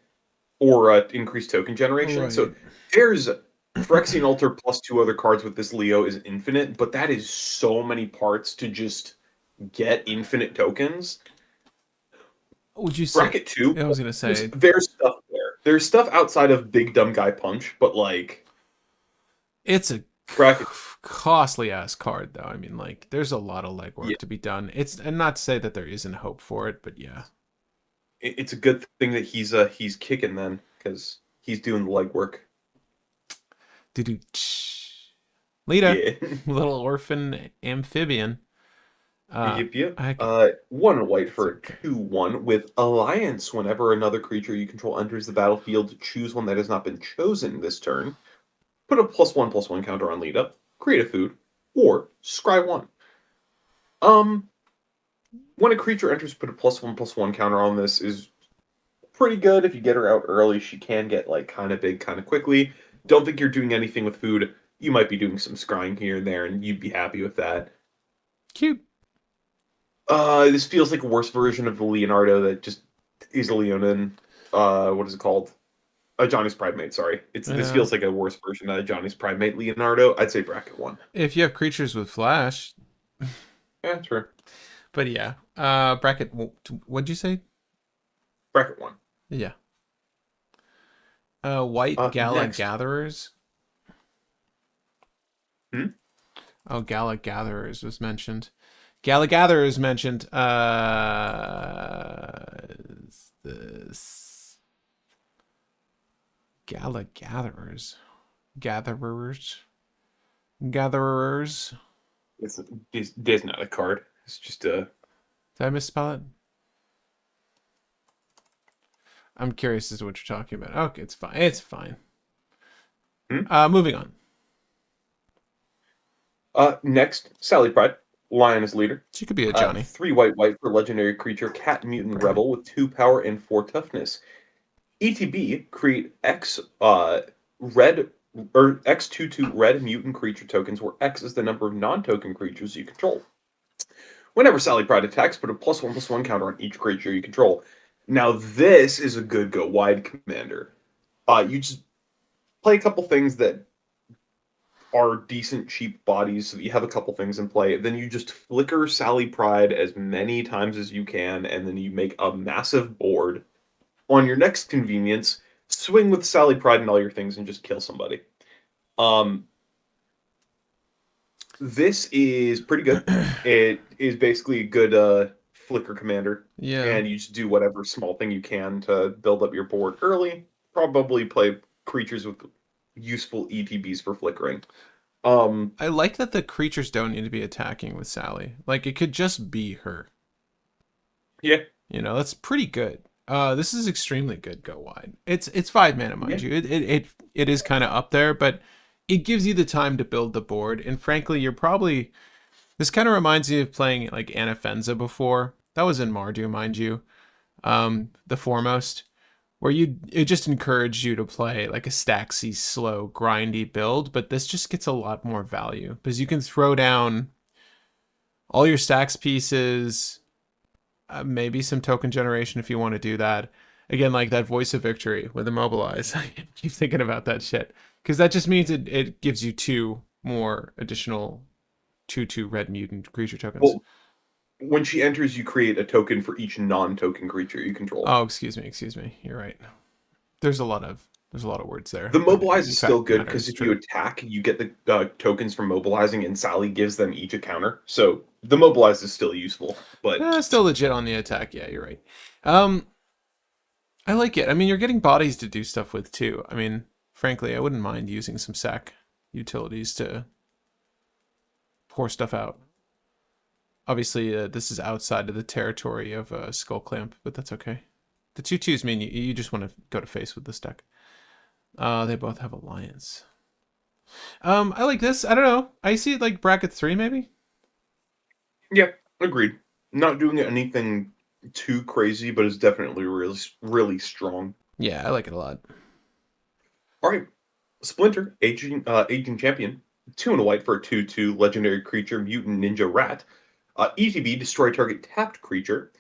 Speaker 1: or increased token generation.
Speaker 2: Right.
Speaker 1: So there's Phyrexian Altar plus 2 other cards with this Leo is infinite, but that is so many parts to just get infinite tokens.
Speaker 2: Would you say
Speaker 1: Bracket 2?
Speaker 2: I was gonna say
Speaker 1: There's stuff there. There's stuff outside of Big Dumb Guy Punch, but like
Speaker 2: it's a
Speaker 1: bracket.
Speaker 2: costly ass card though. I mean, like there's a lot of legwork
Speaker 1: Yeah.
Speaker 2: to be done. It's and not to say that there isn't hope for it, but yeah.
Speaker 1: It's a good thing that he's kicking then, because he's doing the legwork.
Speaker 2: Do Lita,
Speaker 1: Yeah.
Speaker 2: little orphan amphibian.
Speaker 1: Yep.
Speaker 2: I,
Speaker 1: 1 white for a 2/1 with Alliance. Whenever another creature you control enters the battlefield, choose one that has not been chosen this turn. Put a +1/+1 counter on Lita. Create a food, or scry 1. When a creature enters, put a +1/+1 counter on this is pretty good. If you get her out early, she can get like kind of big kind of quickly. Don't think you're doing anything with food. You might be doing some scrying here and there, and you'd be happy with that.
Speaker 2: cute.
Speaker 1: This feels like a worse version of the Leonardo that just is a Leonin. What is it called? Johnny's Primate, sorry. This feels like a worse version of Johnny's Primate Leonardo. I'd say bracket 1.
Speaker 2: If you have creatures with flash.
Speaker 1: Yeah, sure.
Speaker 2: But yeah. Bracket what'd you say?
Speaker 1: Bracket 1.
Speaker 2: Yeah. White Gala
Speaker 1: next.
Speaker 2: Gatherers. Oh, Gala Gatherers was mentioned. Gala Gatherers mentioned. This Gala Gatherers. Gatherers.
Speaker 1: There's not a card. It's just a.
Speaker 2: Did I misspell it? I'm curious as to what you're talking about. Okay, it's fine. It's fine. Moving on.
Speaker 1: Next, Sally Pride. Lioness Leader.
Speaker 2: She could be a Johnny.
Speaker 1: 3 white white for legendary creature Cat Mutant
Speaker 2: Right.
Speaker 1: Rebel with 2 power and 4 toughness. ETB create X red or X 2/2 red mutant creature tokens where X is the number of non-token creatures you control. Whenever Sally Pride attacks, put a +1/+1 counter on each creature you control. Now this is a good go wide commander. You just play a couple things that are decent cheap bodies so that you have a couple things in play. Then you just flicker Sally Pride as many times as you can, and then you make a massive board. On your next convenience, swing with Sally Pride and all your things and just kill somebody. Um, this is pretty good. It is basically a good flicker commander,
Speaker 2: Yeah.
Speaker 1: and you just do whatever small thing you can to build up your board early. Probably play creatures with useful ETBs for flickering.
Speaker 2: I like that the creatures don't need to be attacking with Sally. Like it could just be her.
Speaker 1: Yeah,
Speaker 2: You know, that's pretty good. This is extremely good. Go wide. It's 5 mana,
Speaker 1: yeah,
Speaker 2: mind you. It is kind of up there, but it gives you the time to build the board. And frankly, you're probably this kind of reminds me of playing like Anafenza before. That was in Mardu, mind you. The foremost, where it just encouraged you to play like a stacksy, slow, grindy build. But this just gets a lot more value because you can throw down all your stacks pieces, maybe some token generation if you want to do that. Again, like that voice of victory with immobilize. I keep thinking about that shit because that just means it gives you 2 more additional 2/2 red mutant creature tokens.
Speaker 1: well, when she enters, you create a token for each non-token creature you control.
Speaker 2: Oh, excuse me. You're right. There's a lot of words there,
Speaker 1: The
Speaker 2: but
Speaker 1: mobilize
Speaker 2: the
Speaker 1: is still
Speaker 2: fact of the
Speaker 1: good
Speaker 2: matter
Speaker 1: because
Speaker 2: is
Speaker 1: if you
Speaker 2: true.
Speaker 1: attack, you get the tokens from mobilizing, and Sally gives them each a counter. So the mobilize is still useful, but
Speaker 2: Still legit on the attack. Yeah, you're right. Um, I like it. I mean, you're getting bodies to do stuff with too. I mean, frankly, I wouldn't mind using some sack utilities to pour stuff out. Obviously, this is outside of the territory of Skull Clamp, but that's okay. The 2/2s mean you just want to go to face with this deck. They both have Alliance. I like this. I don't know. I see it like bracket 3 maybe.
Speaker 1: yeah, agreed. Not doing anything too crazy, but it's definitely really really strong.
Speaker 2: Yeah, I like it a lot.
Speaker 1: All right, Splinter, aging champion, 2 and a white for a 2/2 legendary creature, mutant ninja rat. ETB, destroy target tapped creature.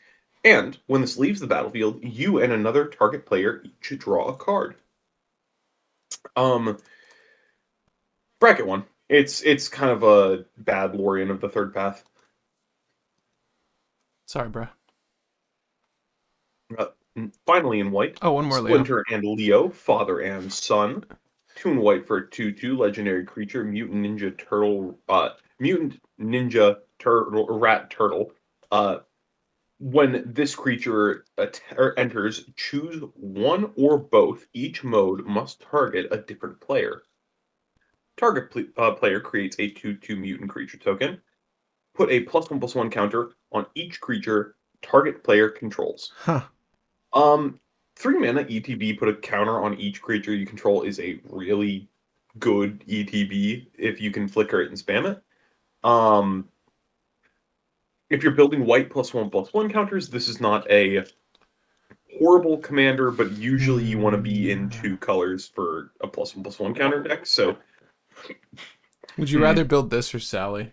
Speaker 1: And when this leaves the battlefield, you and another target player each draw a card. Um, Bracket one. It's kind of a bad Lorien of the third path.
Speaker 2: Sorry, bro.
Speaker 1: Uh, Finally, in white,
Speaker 2: Oh, one more Leo.
Speaker 1: Splinter and Leo, father and son. 2 and a white for a 2/2 legendary creature, mutant ninja turtle, rat turtle. When this creature enters, choose one or both. Each mode must target a different player. Target player creates a 2/2 mutant creature token. Put a +1/+1 counter on each creature target player controls.
Speaker 2: Huh.
Speaker 1: Um, 3 mana ETB, put a counter on each creature you control is a really good ETB if you can flicker it and spam it. If you're building white +1/+1 counters, this is not a horrible commander, but usually you want to be in 2 colors for a +1/+1 counter deck. So,
Speaker 2: Would you rather build this or Sally?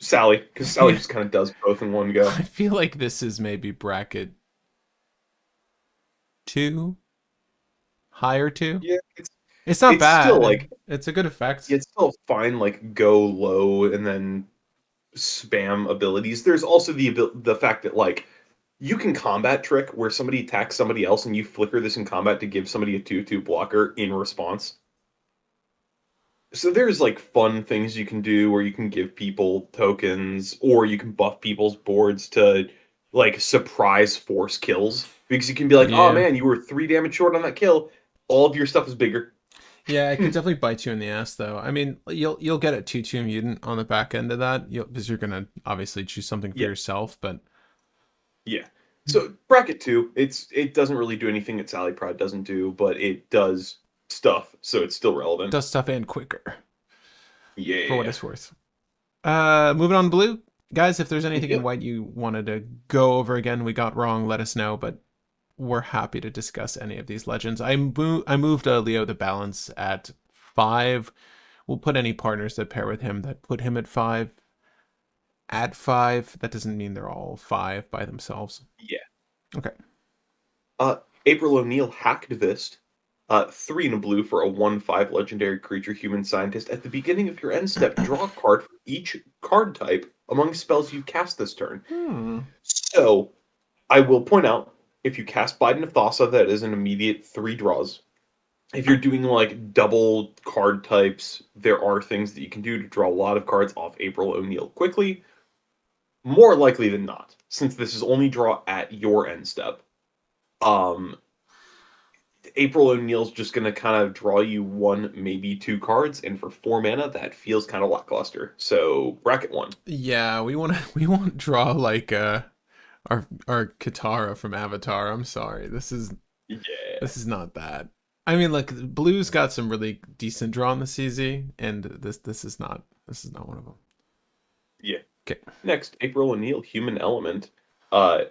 Speaker 1: Sally, because Sally
Speaker 2: Yeah.
Speaker 1: just kind of does both in one go.
Speaker 2: I feel like this is maybe bracket 2, higher 2.
Speaker 1: Yeah,
Speaker 2: It's not
Speaker 1: it's still
Speaker 2: bad.
Speaker 1: like
Speaker 2: It's a good effect.
Speaker 1: it's still fine. Like go low and then spam abilities. There's also the fact that like you can combat trick where somebody attacks somebody else and you flicker this in combat to give somebody a 2/2 blocker in response. So there's like fun things you can do where you can give people tokens or you can buff people's boards to like surprise force kills because you can be like, "Oh
Speaker 2: Yeah.
Speaker 1: man, you were 3 damage short on that kill. All of your stuff is bigger."
Speaker 2: Yeah, it could definitely bite you in the ass though. I mean, you'll get a 2/2 mutant on the back end of that, because you're gonna obviously choose something for
Speaker 1: Yeah.
Speaker 2: yourself, but
Speaker 1: Yeah. So bracket 2, it doesn't really do anything that Sally Pride doesn't do, but it does stuff, so it's still relevant.
Speaker 2: does stuff and quicker for what
Speaker 1: Yeah.
Speaker 2: it's worth. Moving on to blue. Guys, if there's anything in
Speaker 1: Yep.
Speaker 2: white you wanted to go over again, we got wrong, let us know. But we're happy to discuss any of these legends. I moved Leo the Balance at 5. We'll put any partners that pair with him that put him at 5 at 5. That doesn't mean they're all 5 by themselves.
Speaker 1: Yeah.
Speaker 2: Okay.
Speaker 1: Uh, April O'Neil Hacktivist. 3 in a blue for a 1/5 legendary creature human scientist. At the beginning of your end step, draw a card for each card type among spells you cast this turn.
Speaker 2: Hmm.
Speaker 1: So, I will point out, if you cast Biden of Thassa, that is an immediate 3 draws. If you're doing like double card types, there are things that you can do to draw a lot of cards off April O'Neil quickly. More likely than not, since this is only draw at your end step. Um, April O'Neil's just gonna kind of draw you 1, maybe 2 cards, and for 4 mana, that feels kind of lackluster. So bracket 1.
Speaker 2: Yeah, we want draw like our Katara from Avatar. I'm sorry.
Speaker 1: Yeah,
Speaker 2: This is not that. I mean, like Blue's got some really decent draw in the CZ, and this is not one of them.
Speaker 1: yeah.
Speaker 2: Okay.
Speaker 1: Next, April O'Neil, Human Element. 4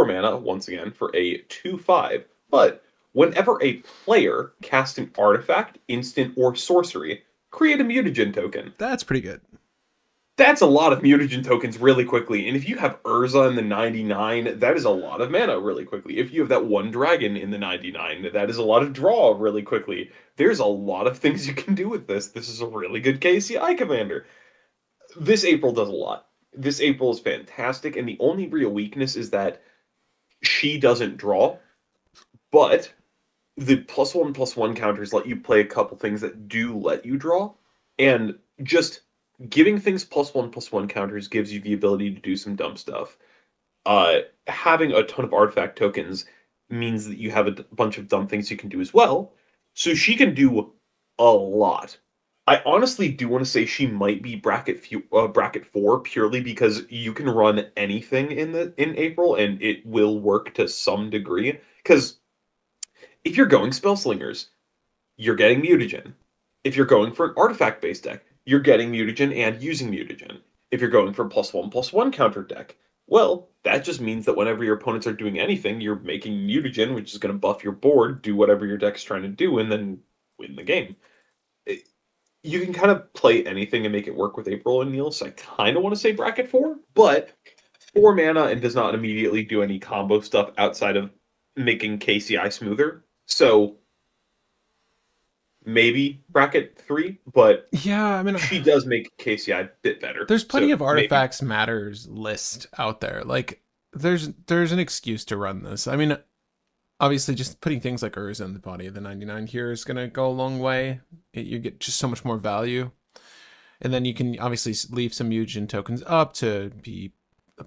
Speaker 1: mana, once again, for a 2/5. But whenever a player casts an artifact, instant, or sorcery, create a mutagen token.
Speaker 2: That's pretty good.
Speaker 1: That's a lot of mutagen tokens really quickly. And if you have Urza in the 99, that is a lot of mana really quickly. If you have that one dragon in the 99, that is a lot of draw really quickly. There's a lot of things you can do with this. This is a really good KCI commander. This April does a lot. This April is fantastic, and the only real weakness is that she doesn't draw, but the +1/+1 counters let you play a couple things that do let you draw, and just giving things +1/+1 counters gives you the ability to do some dumb stuff. Having a ton of artifact tokens means that you have a bunch of dumb things you can do as well. So she can do a lot. I honestly do want to say she might be bracket 4 purely because you can run anything in April and it will work to some degree. Because if you're going spell slingers, you're getting mutagen. If you're going for an artifact based deck, you're getting mutagen and using mutagen. If you're going for a +1/+1 counter deck, well, that just means that whenever your opponents are doing anything, you're making mutagen, which is going to buff your board, do whatever your deck's trying to do, and then win the game. You can kind of play anything and make it work with April O'Neil, so I kind of want to say bracket 4, but 4 mana and does not immediately do any combo stuff outside of making KCI smoother. So maybe bracket 3, but
Speaker 2: Yeah, I mean,
Speaker 1: she does make KCI a bit better.
Speaker 2: there's plenty
Speaker 1: So
Speaker 2: of
Speaker 1: maybe.
Speaker 2: artifacts matters list out there. Like, there's an excuse to run this. I mean, obviously, just putting things like Urza in the body of the 99 here is gonna go a long way. You get just so much more value, and then you can obviously leave some Mugen tokens up to be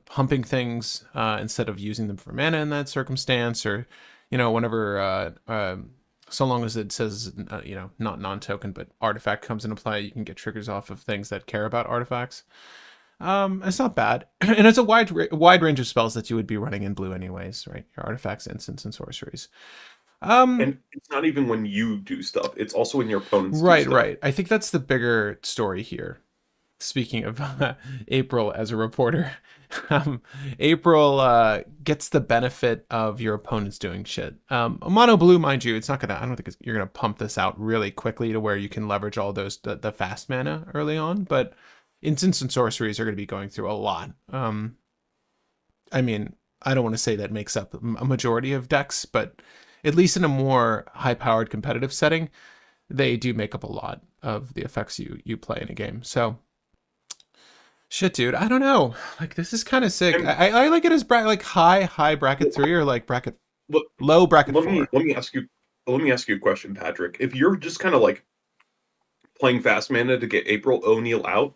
Speaker 2: pumping things instead of using them for mana in that circumstance, or whenever so long as it says not non-token but artifact comes into play, you can get triggers off of things that care about artifacts. It's not bad, and it's a wide range of spells that you would be running in blue anyways, right? Your artifacts, instants, and sorceries. um
Speaker 1: And it's not even when you do stuff, it's also when your opponents do
Speaker 2: right,
Speaker 1: stuff.
Speaker 2: right, I think that's the bigger story here. Speaking of April as a reporter, April gets the benefit of your opponents doing shit. Mono blue, mind you, it's not gonna. I don't think you're gonna pump this out really quickly to where you can leverage all those the fast mana early on. But instants and sorceries are gonna be going through a lot. I mean, I don't want to say that makes up a majority of decks, but at least in a more high-powered competitive setting, they do make up a lot of the effects you play in a game. So shit, dude. I don't know. Like, this is kind of sick.
Speaker 1: And
Speaker 2: I like it as like high bracket 3 or like bracket
Speaker 1: look,
Speaker 2: low bracket
Speaker 1: let me
Speaker 2: 4.
Speaker 1: let me ask you let me ask you a question, Patrick. If you're just kind of like playing fast mana to get April O'Neil out,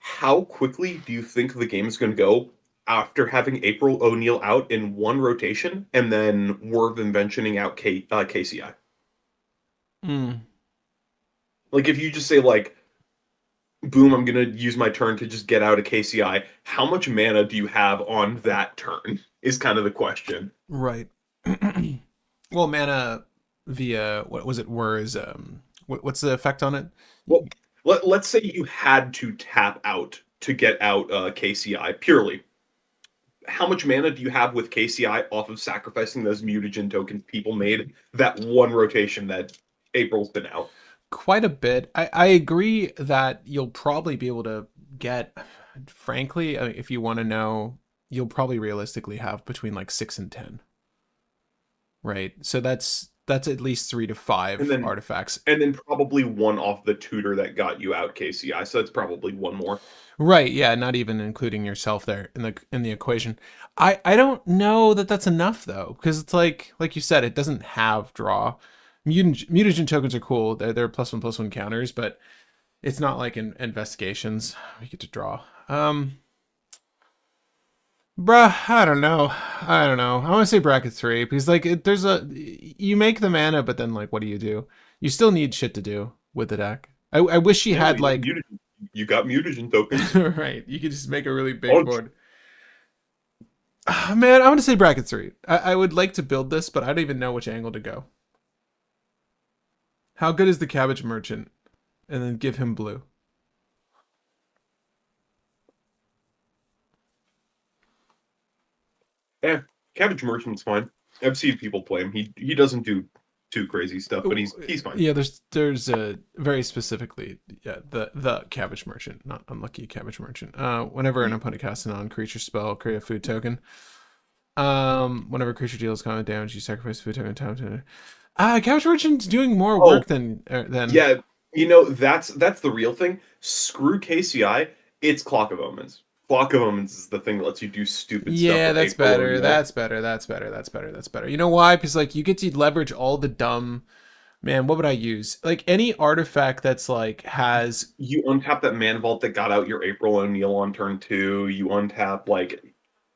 Speaker 1: how quickly do you think the game is going to go after having April O'Neil out in one rotation and then Worth inventioning out KCI?
Speaker 2: Mm,
Speaker 1: Like, if you just say, like, boom, I'm going to use my turn to just get out a KCI, how much mana do you have on that turn? Is kind of the question.
Speaker 2: right. Well, mana via what was it? Where's what's the effect on it?
Speaker 1: Well, let's say you had to tap out to get out KCI purely. How much mana do you have with KCI off of sacrificing those mutagen tokens people made that one rotation that April's been out?
Speaker 2: Quite a bit. I agree that you'll probably be able to get, frankly, if you want to know, you'll probably realistically have between like 6 and 10, right? So that's at least 3 to
Speaker 1: And
Speaker 2: 5
Speaker 1: then
Speaker 2: artifacts.
Speaker 1: and then probably one off the tutor that got you out KCI. So that's probably one more.
Speaker 2: Right, yeah, not even including yourself there in the equation. I don't know that that's enough though, because it's like you said, it doesn't have draw. Mutagen tokens are cool. They're +1/+1 counters, but it's not like in investigations we get to draw. Bruh, I don't know. I don't know. I want to say bracket 3 because like there's you make the mana, but then like what do? You still need shit to do with the deck. I wish you
Speaker 1: Yeah, well,
Speaker 2: had like
Speaker 1: you got mutagen tokens.
Speaker 2: right. You could just make a really big
Speaker 1: Oh,
Speaker 2: board. Man, I want to say bracket 3. I would like to build this, but I don't even know which angle to go. How good is the cabbage merchant? And then give him blue.
Speaker 1: yeah, Cabbage Merchant's fine. I've seen people play him. He doesn't do too crazy stuff, but he's fine.
Speaker 2: Yeah, there's a very specifically the cabbage merchant, not unlucky cabbage merchant. Whenever an opponent casts a non-creature spell, create a food token. Whenever a creature deals combat damage, you sacrifice a food token time to. Cabbage merchant's doing more
Speaker 1: Oh,
Speaker 2: work than
Speaker 1: yeah, that's the real thing. Screw KCI. It's Clock of Omens. Clock of Omens is the thing that lets you do stupid stuff
Speaker 2: Yeah,
Speaker 1: with
Speaker 2: that's
Speaker 1: April
Speaker 2: better.
Speaker 1: O'Neil.
Speaker 2: That's better. That's better. That's better. That's better. You know why? Because like you get to leverage all the dumb. Man, what would I use? Like any artifact that's like has.
Speaker 1: You untap that Mana Vault that got out your April O'Neil on turn 2. You untap like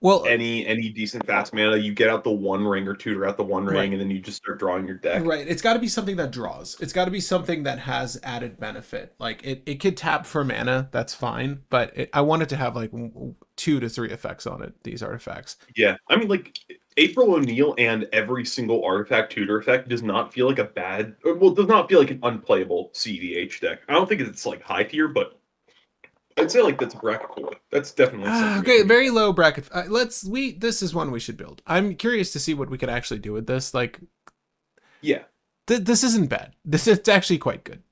Speaker 2: Well,
Speaker 1: any decent fast mana. You get out the One Ring or tutor out the One Ring,
Speaker 2: right.
Speaker 1: and then you just start drawing your deck.
Speaker 2: Right. It's got to be something that draws. It's got to be something that has added benefit. Like it could tap for mana. That's fine. But I want it to have like 2 to 3 effects on it. These artifacts.
Speaker 1: Yeah, I mean, like April O'Neil and every single artifact tutor effect does not feel like a bad, well, does not feel like an unplayable cEDH deck. I don't think it's like high tier, but I'd say like that's bracket 4. That's definitely something.
Speaker 2: Okay, very low bracket. This is one we should build. I'm curious to see what we could actually do with this. Like,
Speaker 1: Yeah,
Speaker 2: this isn't bad. This is actually quite good.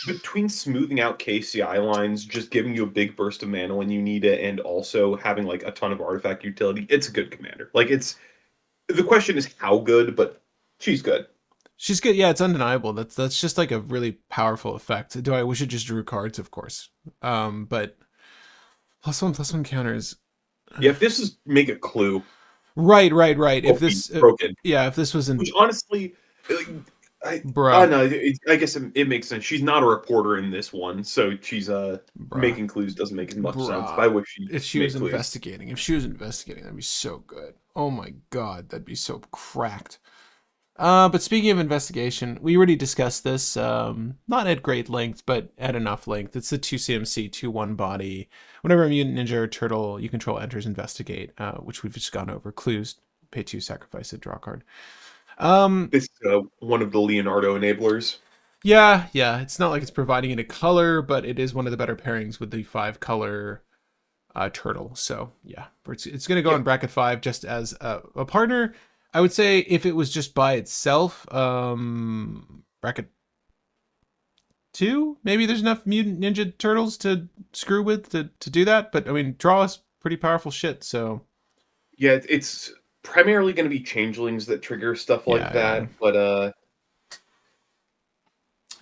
Speaker 1: between smoothing out KCI lines, just giving you a big burst of mana when you need it, and also having like a ton of artifact utility, it's a good commander. Like it's the question is how good, but she's good.
Speaker 2: She's good. Yeah, it's undeniable. That's just like a really powerful effect. Do I wish it just drew cards, of course. But +1/+1 counters.
Speaker 1: Yeah, if this is make a clue,
Speaker 2: Right. If this,
Speaker 1: broken.
Speaker 2: yeah, if this was in,
Speaker 1: Which honestly, I
Speaker 2: bruh,
Speaker 1: no, I guess it makes sense. She's not a reporter in this one, so she's
Speaker 2: bruh,
Speaker 1: making clues doesn't make as much sense. But I
Speaker 2: bruh.
Speaker 1: wish she
Speaker 2: If she
Speaker 1: made
Speaker 2: was
Speaker 1: clues.
Speaker 2: investigating, that'd be so good. Oh my god, that'd be so cracked. But speaking of investigation, we already discussed this, not at great length, but at enough length. It's the 2 CMC, 2/1 body. Whenever a mutant ninja or turtle you control enters investigate, which we've just gone over. Clues, pay 2, sacrifice it, draw a card.
Speaker 1: This is one of the Leonardo enablers.
Speaker 2: Yeah, it's not like it's providing it a color, but it is one of the better pairings with the 5-color turtle. So yeah, it's going to go
Speaker 1: Yeah.
Speaker 2: in bracket 5 just as a partner. I would say if it was just by itself, bracket 2, maybe there's enough mutant ninja turtles to screw with to do that. But I mean, draw is pretty powerful shit. So
Speaker 1: Yeah, it's primarily going to be changelings that trigger stuff like
Speaker 2: yeah.
Speaker 1: that. But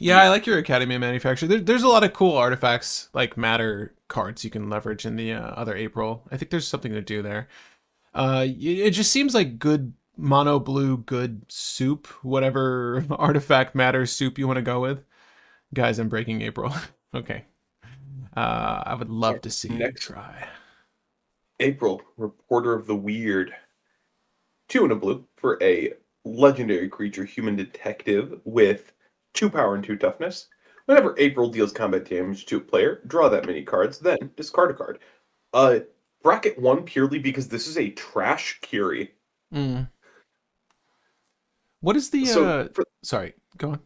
Speaker 2: Yeah, I like your Academy manufacturer. There's a lot of cool artifacts like matter cards you can leverage in the other April. I think there's something to do there. It just seems like good mono blue, good soup, whatever artifact matter soup you want to go with. Guys, I'm breaking April. Okay. I would love to see you
Speaker 1: next,
Speaker 2: try.
Speaker 1: April, reporter of the weird. 2 and a blue for a legendary creature, human detective with 2 power and 2 toughness. Whenever April deals combat damage to a player, draw that many cards, then discard a card. Bracket 1 purely because this is a trash Curie.
Speaker 2: Mm. What is the
Speaker 1: So
Speaker 2: sorry, go on.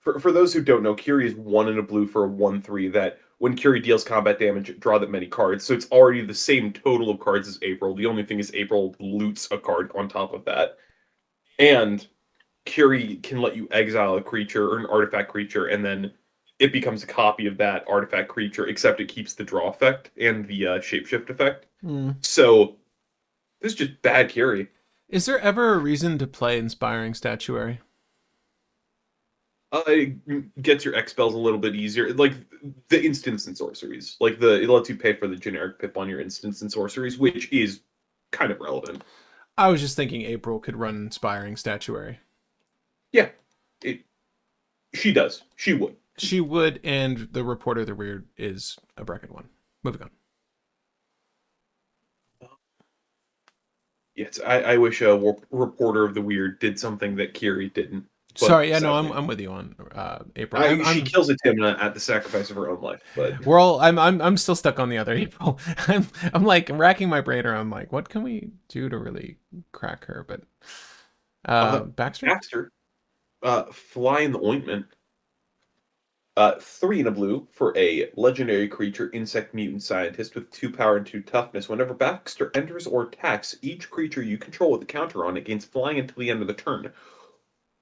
Speaker 1: For those who don't know, Curie is 1 and a blue for a 1/3 that when Curie deals combat damage, draw that many cards. So it's already the same total of cards as April. The only thing is April loots a card on top of that. And Curie can let you exile a creature or an artifact creature, and then it becomes a copy of that artifact creature, except it keeps the draw effect and the shapeshift effect.
Speaker 2: Hmm.
Speaker 1: So this is just bad Curie.
Speaker 2: Is there ever a reason to play Inspiring Statuary?
Speaker 1: It gets your X spells a little bit easier, like the instants and sorceries. Like it lets you pay for the generic pip on your instants and sorceries, which is kind of relevant.
Speaker 2: I was just thinking April could run Inspiring Statuary.
Speaker 1: Yeah, it. She does. She would.
Speaker 2: She would, and the Reporter of the Weird is a bracket one. Moving on.
Speaker 1: Yes, I wish a reporter of the weird did something that Kiri didn't. But
Speaker 2: Sorry, yeah, no,
Speaker 1: sadly,
Speaker 2: I'm with you on April. I'm,
Speaker 1: she
Speaker 2: I'm
Speaker 1: kills a Timna at the sacrifice of her own life. But
Speaker 2: we're all I'm still stuck on the other April. I'm like racking my brain around like what can we do to really crack her? But Baxter?
Speaker 1: Baxter, fly in the ointment. 3 and a blue for a legendary creature, insect mutant scientist with 2 power and 2 toughness. Whenever Baxter enters or attacks, each creature you control with a counter on it gains flying until the end of the turn.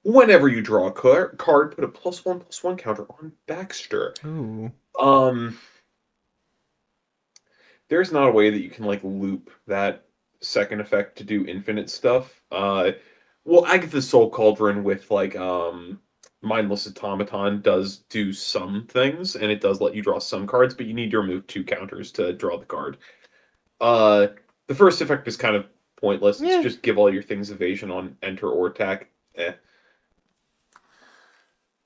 Speaker 1: Whenever you draw a card, put a +1/+1 counter on Baxter.
Speaker 2: Ooh.
Speaker 1: There's not a way that you can like loop that second effect to do infinite stuff. Well, Agatha's Soul Cauldron with like Mindless Automaton does do some things, and it does let you draw some cards, but you need to remove 2 counters to draw the card. Uh, the first effect is kind of pointless. It's
Speaker 2: Yeah.
Speaker 1: just give all your things evasion on enter or attack.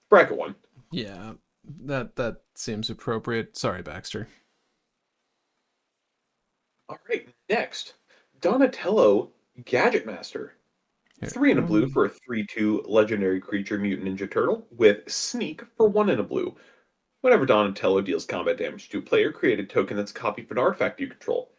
Speaker 1: Bracket 1.
Speaker 2: Yeah. That seems appropriate. Sorry, Baxter.
Speaker 1: All right, next, Donatello Gadget Master.
Speaker 2: Here.
Speaker 1: 3 and a blue for a 3/2 legendary creature mutant ninja turtle with sneak for 1 and a blue. Whenever Donatello deals combat damage to a player, create a token that's copied from an artifact you control.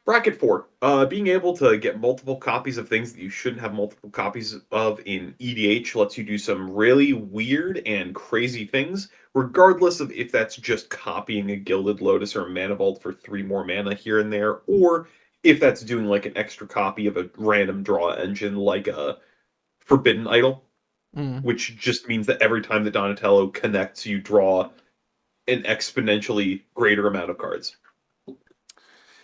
Speaker 1: Bracket 4. Being able to get multiple copies of things that you shouldn't have multiple copies of in EDH lets you do some really weird and crazy things, regardless of if that's just copying a Gilded Lotus or a Mana Vault for 3 more mana here and there, or if that's doing like an extra copy of a random draw engine like a Forbidden Idol,
Speaker 2: Mm.
Speaker 1: which just means that every time that Donatello connects, you draw an exponentially greater amount of cards.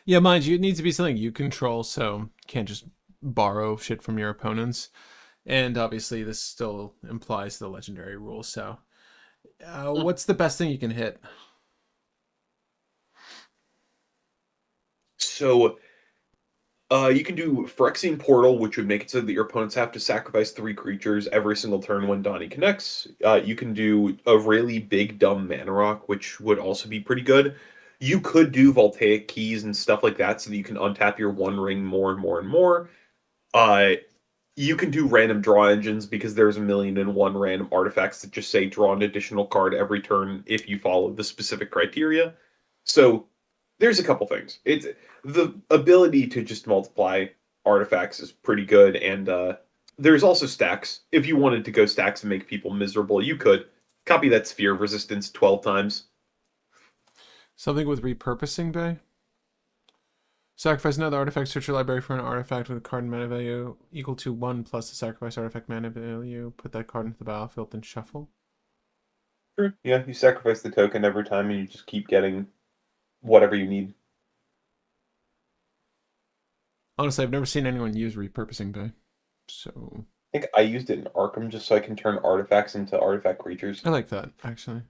Speaker 2: Yeah, mind you, it needs to be something you control, so you can't just borrow shit from your opponents. And obviously, this still implies the legendary rule. So, what's the best thing you can hit?
Speaker 1: So you can do Phyrexian Portal, which would make it so that your opponents have to sacrifice 3 creatures every single turn when Donnie connects. You can do a really big dumb Mana Rock, which would also be pretty good. You could do Voltaic Keys and stuff like that so that you can untap your One Ring more and more and more. Uh, you can do random draw engines because there's a million and one random artifacts that just say draw an additional card every turn if you follow the specific criteria. So there's a couple things. It's the ability to just multiply artifacts is pretty good, and there's also stacks. If you wanted to go stacks and make people miserable, you could copy that sphere of resistance 12 times.
Speaker 2: Something with repurposing bay? Sacrifice another artifact, search your library for an artifact with a card and mana value equal to 1 plus the sacrifice artifact mana value. Put that card into the battlefield and shuffle.
Speaker 1: Sure. Yeah, you sacrifice the token every time, and you just keep getting whatever you need.
Speaker 2: Honestly, I've never seen anyone use repurposing bay. So
Speaker 1: I think I used it in Arkham just so I can turn artifacts into artifact creatures.
Speaker 2: I like that, actually.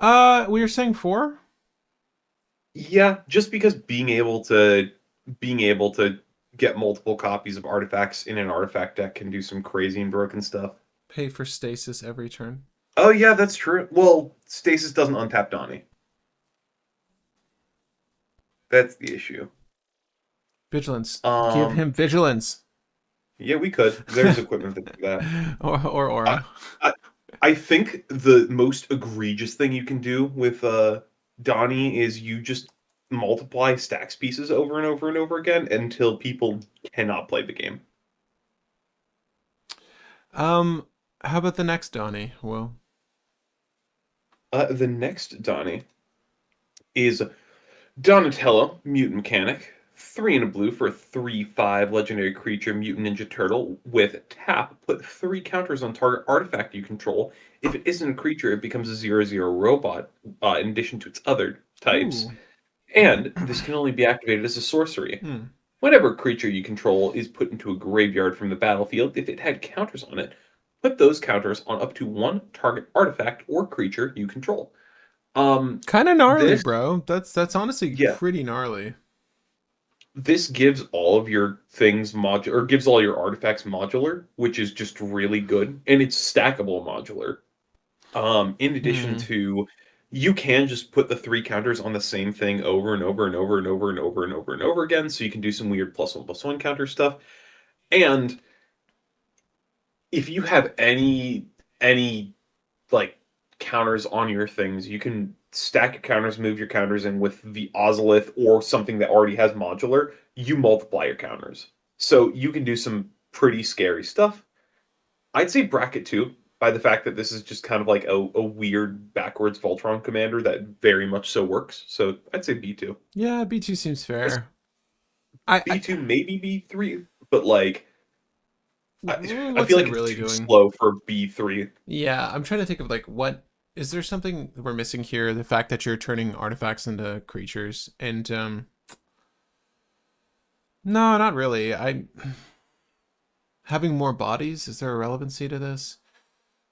Speaker 2: We were saying 4?
Speaker 1: Yeah, just because being able to get multiple copies of artifacts in an artifact deck can do some crazy and broken stuff.
Speaker 2: Pay for stasis every turn.
Speaker 1: Oh yeah, that's true. Well, Stasis doesn't untap Donnie. That's the issue.
Speaker 2: Vigilance. Give
Speaker 1: Um,
Speaker 2: him vigilance.
Speaker 1: yeah, we could. There's equipment that do that.
Speaker 2: or
Speaker 1: I,
Speaker 2: aura.
Speaker 1: I, I think the most egregious thing you can do with Donnie is you just multiply stacks pieces over and over and over again until people cannot play the game.
Speaker 2: How about the next Donnie? Well,
Speaker 1: The next Donnie is Donatello, Mutant Mechanic. 3 and a blue for a 3/5 legendary creature, Mutant Ninja Turtle. With tap, put 3 counters on target artifact you control. If it isn't a creature, it becomes a 0/0 robot, in addition to its other types.
Speaker 2: ooh,
Speaker 1: And this can only be activated as a sorcery.
Speaker 2: hmm.
Speaker 1: Whenever a creature you control is put into a graveyard from the battlefield, if it had counters on it, put those counters on up to 1 target artifact or creature you control.
Speaker 2: Kind of gnarly,
Speaker 1: This,
Speaker 2: bro. That's honestly
Speaker 1: yeah,
Speaker 2: pretty gnarly.
Speaker 1: this gives all of your things modular, or gives all your artifacts modular, which is just really good, and it's stackable modular. In addition
Speaker 2: Hmm.
Speaker 1: to, you can just put the 3 counters on the same thing over and over and over and over and over and over and over again, so you can do some weird +1/+1 counter stuff. And if you have any like counters on your things, you can stack your counters, move your counters, and with the Ozolith or something that already has modular, you multiply your counters. So you can do some pretty scary stuff. I'd say bracket two by the fact that this is just kind of like a weird backwards Voltron commander that very much so works. So I'd say B2.
Speaker 2: Yeah, B2 seems
Speaker 1: Just
Speaker 2: fair. I
Speaker 1: B2, maybe B3, but like I
Speaker 2: what's
Speaker 1: feel
Speaker 2: it
Speaker 1: like it's
Speaker 2: really
Speaker 1: too
Speaker 2: doing?
Speaker 1: slow for B3.
Speaker 2: Yeah, I'm trying to think of like what is there something we're missing here? The fact that you're turning artifacts into creatures, and no, not really. I having more bodies. Is there a relevancy to this?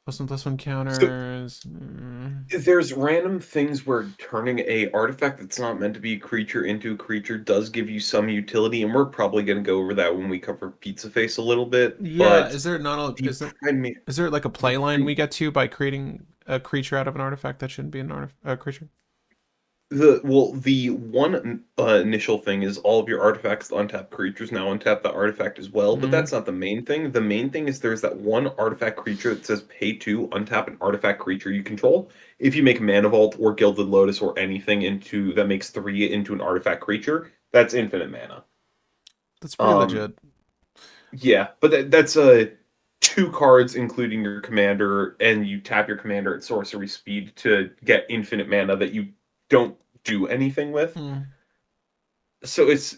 Speaker 2: +1/+1
Speaker 1: So
Speaker 2: counters. Mm.
Speaker 1: there's random things where turning a artifact that's not meant to be a creature into a creature does give you some utility, and we're probably going to go over that when we cover Pizza Face a little bit.
Speaker 2: Yeah,
Speaker 1: But
Speaker 2: is there not a
Speaker 1: the primary,
Speaker 2: is there like a play line we get to by creating a creature out of an artifact that shouldn't be a creature?
Speaker 1: the one initial thing is all of your artifacts untap creatures now untap the artifact as well, but
Speaker 2: Mm.
Speaker 1: that's not the main thing. The main thing is there's that one artifact creature that says pay to untap an artifact creature you control. If you make Mana Vault or Gilded Lotus or anything into that makes 3 into an artifact creature, that's infinite mana.
Speaker 2: That's pretty
Speaker 1: Um,
Speaker 2: legit.
Speaker 1: yeah, but that's 2 cards including your commander, and you tap your commander at sorcery speed to get infinite mana that you don't do anything with.
Speaker 2: Hmm.
Speaker 1: So it's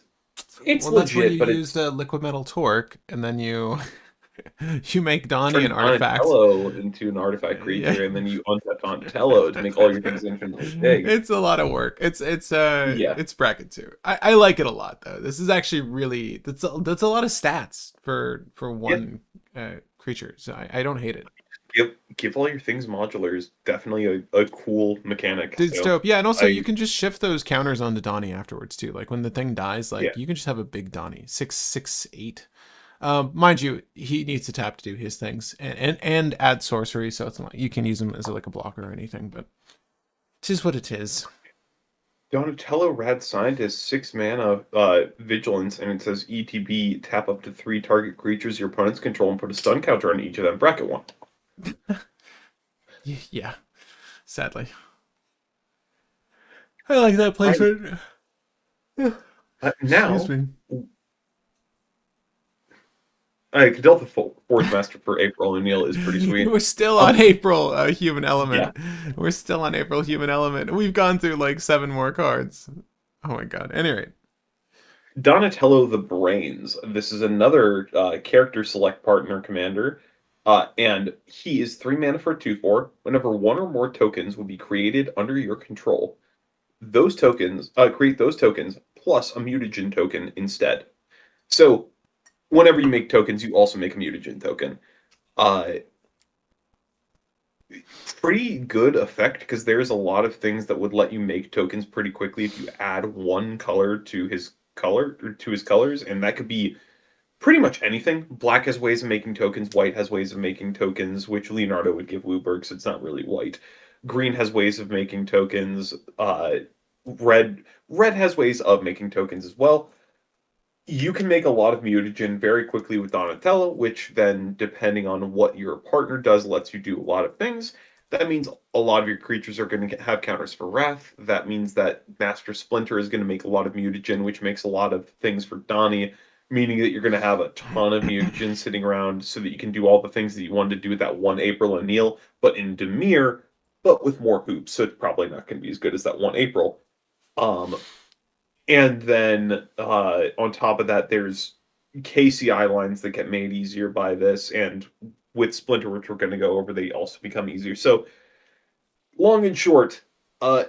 Speaker 2: Well, that's where you
Speaker 1: legit, but
Speaker 2: use
Speaker 1: it's
Speaker 2: the liquid metal torque, and then you you make Donnie
Speaker 1: turn
Speaker 2: an artifact.
Speaker 1: Donatello into an artifact
Speaker 2: Yeah,
Speaker 1: creature, and then you untap Donatello to make all your things infinitely big.
Speaker 2: it's a lot of work.
Speaker 1: Yeah.
Speaker 2: It's bracket two. I like it a lot though. This is actually really that's a lot of stats for
Speaker 1: Yeah.
Speaker 2: one creature. So I don't hate it.
Speaker 1: Give all your things modular is definitely a cool mechanic.
Speaker 2: It's
Speaker 1: So
Speaker 2: dope. Yeah, and also
Speaker 1: I
Speaker 2: you can just shift those counters onto Donnie afterwards too. Like when the thing dies,
Speaker 1: yeah.
Speaker 2: like you can just have a big Donnie, 6/6/8. Mind you, he needs to tap to do his things and add sorcery, so it's not you can use him as like a blocker or anything, but it is what it is.
Speaker 1: Donatello Rad Scientist, 6 mana, vigilance, and it says ETB, tap up to 3 target creatures your opponents control and put a stun counter on each of them. Bracket one.
Speaker 2: Yeah, sadly. I like that
Speaker 1: I
Speaker 2: placement. Excuse
Speaker 1: now
Speaker 2: me.
Speaker 1: Cadelta Forge Master for April O'Neil is pretty sweet.
Speaker 2: We're still
Speaker 1: Um,
Speaker 2: on April Human
Speaker 1: yeah.
Speaker 2: Element. We're still on April Human Element. We've gone through like 7 more cards. Oh my god. Anyway.
Speaker 1: Donatello the Brains. This is another character select partner commander. And he is 3 mana for a 2/4. Whenever one or more tokens will be created under your control, those tokens create those tokens plus a mutagen token instead. So whenever you make tokens, you also make a mutagen token. Uh, Pretty good effect because there's a lot of things that would let you make tokens pretty quickly if you add one color to his color or to his colors, and that could be pretty much anything. Black has ways of making tokens, white has ways of making tokens, which Leonardo would give Wooburg, so it's not really white. Green has ways of making tokens. Red has ways of making tokens as well. You can make a lot of mutagen very quickly with Donatello, which then, depending on what your partner does, lets you do a lot of things. That means a lot of your creatures are going to have counters for Wrath. That means that Master Splinter is going to make a lot of mutagen, which makes a lot of things for Donnie. meaning that you're going to have a ton of mutagens sitting around so that you can do all the things that you wanted to do with that one April O'Neil, but in Demir, but with more hoops. So it's probably not going to be as good as that one April. Um, and then on top of that, there's KCI lines that get made easier by this, and with Splinter, which we're going to go over, they also become easier. So long and short,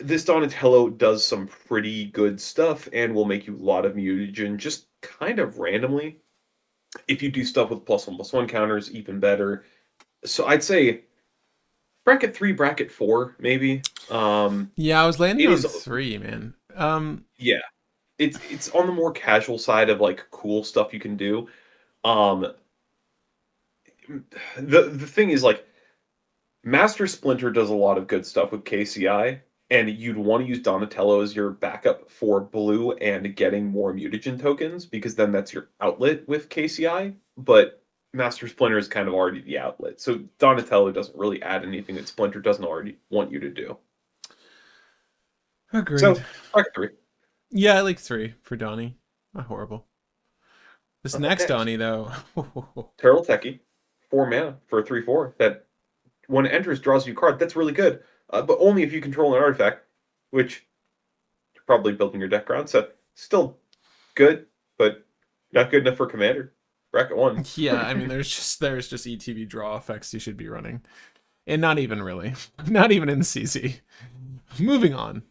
Speaker 1: this Donatello does some pretty good stuff and will make you a lot of mutagen just kind of randomly. If you do stuff with +1/+1 counters, even better. So I'd say bracket 3, bracket 4, maybe.
Speaker 2: Yeah, I was landing
Speaker 1: It
Speaker 2: on
Speaker 1: is,
Speaker 2: 3, man.
Speaker 1: yeah. It's on the more casual side of like cool stuff you can do. Um, the thing is like Master Splinter does a lot of good stuff with KCI, and you'd want to use Donatello as your backup for blue and getting more mutagen tokens, because then that's your outlet with KCI. But Master Splinter is kind of already the outlet, so Donatello doesn't really add anything that Splinter doesn't already want you to do.
Speaker 2: Agreed.
Speaker 1: So, bracket 3.
Speaker 2: Yeah, I like 3 for Donnie. Not horrible. This next
Speaker 1: Next,
Speaker 2: Donnie, though.
Speaker 1: Terrell Techie, 4 mana for a 3/4 that when it enters draws you a card. That's really good, but only if you control an artifact, which you're probably building your deck around. So still good, but not good enough for Commander. Bracket 1.
Speaker 2: Yeah, I mean, there's just ETB draw effects you should be running, and not even really, not even in CC. Moving on.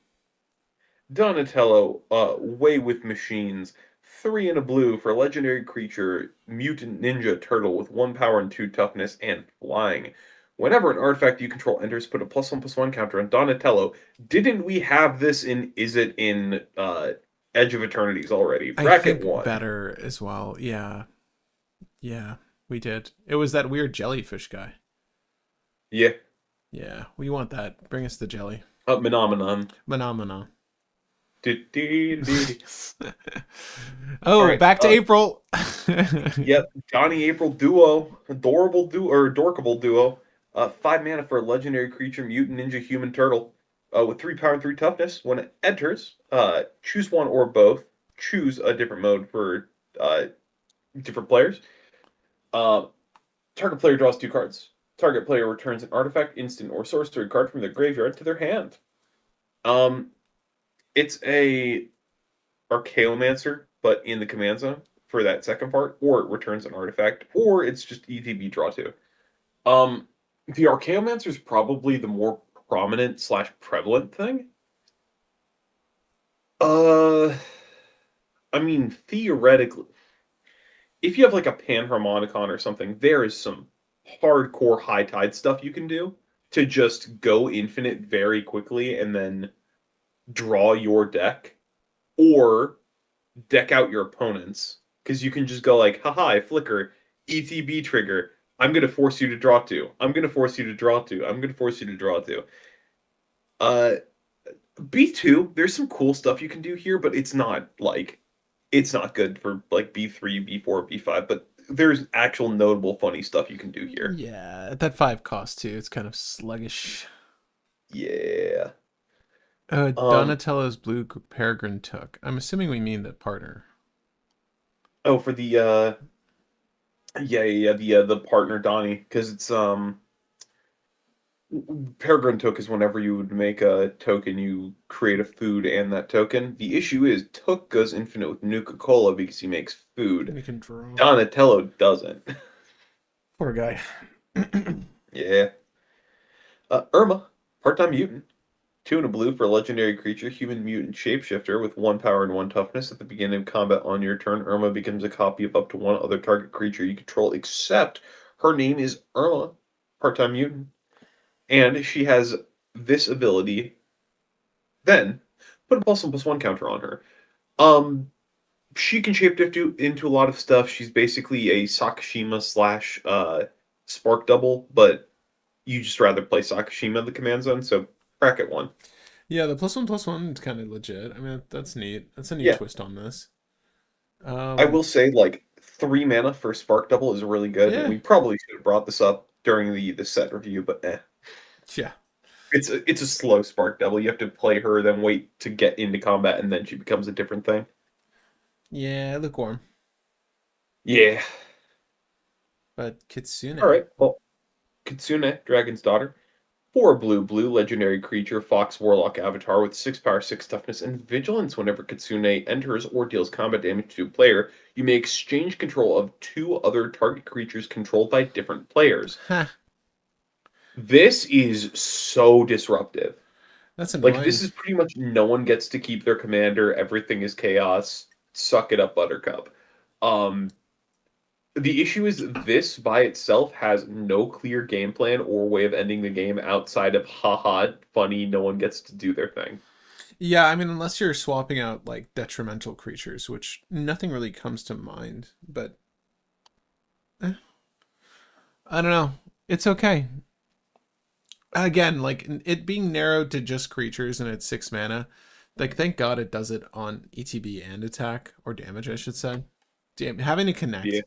Speaker 1: Donatello, Way with Machines. 3 and a blue for a legendary creature, Mutant Ninja Turtle with 1 power and 2 toughness and flying. Whenever an artifact you control enters, put a +1/+1 counter on Donatello. Didn't we have this in Is It in Edge of Eternities already?
Speaker 2: I
Speaker 1: Bracket
Speaker 2: think
Speaker 1: 1.
Speaker 2: better as well. Yeah, yeah, we did. It was that weird jellyfish guy.
Speaker 1: Yeah.
Speaker 2: Yeah, we want that. Bring us the jelly.
Speaker 1: Phenomenon.
Speaker 2: Phenomena.
Speaker 1: Do. All
Speaker 2: Oh,
Speaker 1: right.
Speaker 2: back to April.
Speaker 1: Yep. Johnny April duo, adorable duo or dorkable duo. 5 mana for a legendary creature, mutant ninja human turtle, with 3 power and 3 toughness. When it enters, choose one or both. Choose a different mode for different players. Uh, Target player draws 2 cards. Target player returns an artifact, instant, or sorcery card from their graveyard to their hand. Um, it's a Archaeomancer, but in the command zone for that second part, or it returns an artifact, or it's just ETB draw 2. The Archaeomancer is probably the more prominent slash prevalent thing. Uh, I mean, theoretically, if you have like a Panharmonicon or something, there is some hardcore high tide stuff you can do to just go infinite very quickly and then draw your deck, or deck out your opponents, because you can just go like, haha, I flicker, ETB trigger. I'm gonna force you to draw 2. I'm gonna force you to draw 2. I'm gonna force you to draw 2. Uh, B2, there's some cool stuff you can do here, but it's not good for like B3, B4, B5. But there's actual notable funny stuff you can do here.
Speaker 2: Yeah, at that 5 cost too. It's kind of sluggish.
Speaker 1: Yeah. Um.
Speaker 2: Donatello's blue peregrine took. I'm assuming we mean the partner.
Speaker 1: Oh, for the the partner Donnie, because it's Peregrine Took is whenever you would make a token, you create a food and that token. The issue is Took goes infinite with Nuka-Cola because he makes food.
Speaker 2: We can draw.
Speaker 1: Donatello doesn't.
Speaker 2: Poor guy.
Speaker 1: Yeah. Irma, part-time mutant. 2 and a blue for a legendary creature, human mutant shapeshifter with 1 power and 1 toughness. At the beginning of combat on your turn, Irma becomes a copy of up to one other target creature you control, except her name is Irma, part-time mutant. And she has this ability. Then put a +1/+1 counter on her. Um, she can shapeshift into a lot of stuff. She's basically a Sakashima slash Spark Double, but you just rather play Sakashima in the command zone. So bracket 1.
Speaker 2: Yeah, the +1/+1 is kind of legit. I mean, that's neat. That's a neat
Speaker 1: Yeah,
Speaker 2: twist on this.
Speaker 1: I will say like 3 mana for Spark Double is really good, and
Speaker 2: Yeah,
Speaker 1: we probably should have brought this up during the set review, but
Speaker 2: yeah,
Speaker 1: it's a slow Spark Double. You have to play her, then wait to get into combat, and then she becomes a different thing.
Speaker 2: yeah. Lukewarm.
Speaker 1: Yeah.
Speaker 2: But Kitsune.
Speaker 1: All right. Well, Kitsune, Dragon's Daughter. 4 blue legendary creature, Fox Warlock Avatar with 6 power, 6 toughness, and vigilance. Whenever Kitsune enters or deals combat damage to a player, you may exchange control of 2 other target creatures controlled by different players.
Speaker 2: Ha,
Speaker 1: This is so disruptive.
Speaker 2: that's
Speaker 1: Like,
Speaker 2: annoying.
Speaker 1: this is pretty much no one gets to keep their commander, everything is chaos. Suck it up, Buttercup. Um, the issue is this by itself has no clear game plan or way of ending the game outside of haha, funny, no one gets to do their thing.
Speaker 2: Yeah, I mean, unless you're swapping out like detrimental creatures, which nothing really comes to mind. But eh, I don't know. It's okay. Again, like it being narrowed to just creatures and it's 6 mana. Like, thank God it does it on ETB and attack or damage, I should say. Damn,
Speaker 1: Yeah.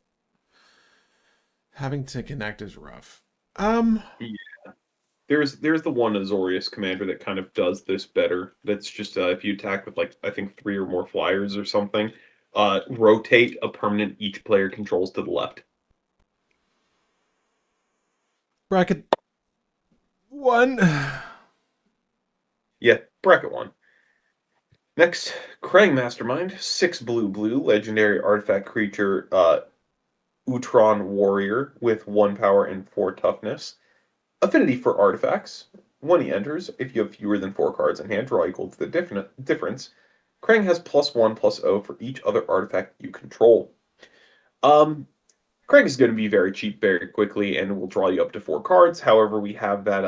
Speaker 2: having to connect is rough.
Speaker 1: Yeah. There's the one Azorius commander that kind of does this better. That's just if you attack with like I think 3 or more flyers or something, rotate a permanent each player controls to the left.
Speaker 2: Bracket one.
Speaker 1: Yeah, bracket one. Next, Krang Mastermind, 6 blue legendary artifact creature, Utron Warrior with 1 power and 4 toughness. Affinity for artifacts. When he enters, if you have fewer than 4 cards in hand, draw equal to the difference. Krang has +1/+0 for each other artifact you control. Um, Krang is going to be very cheap very quickly and will draw you up to 4 cards. However, we have that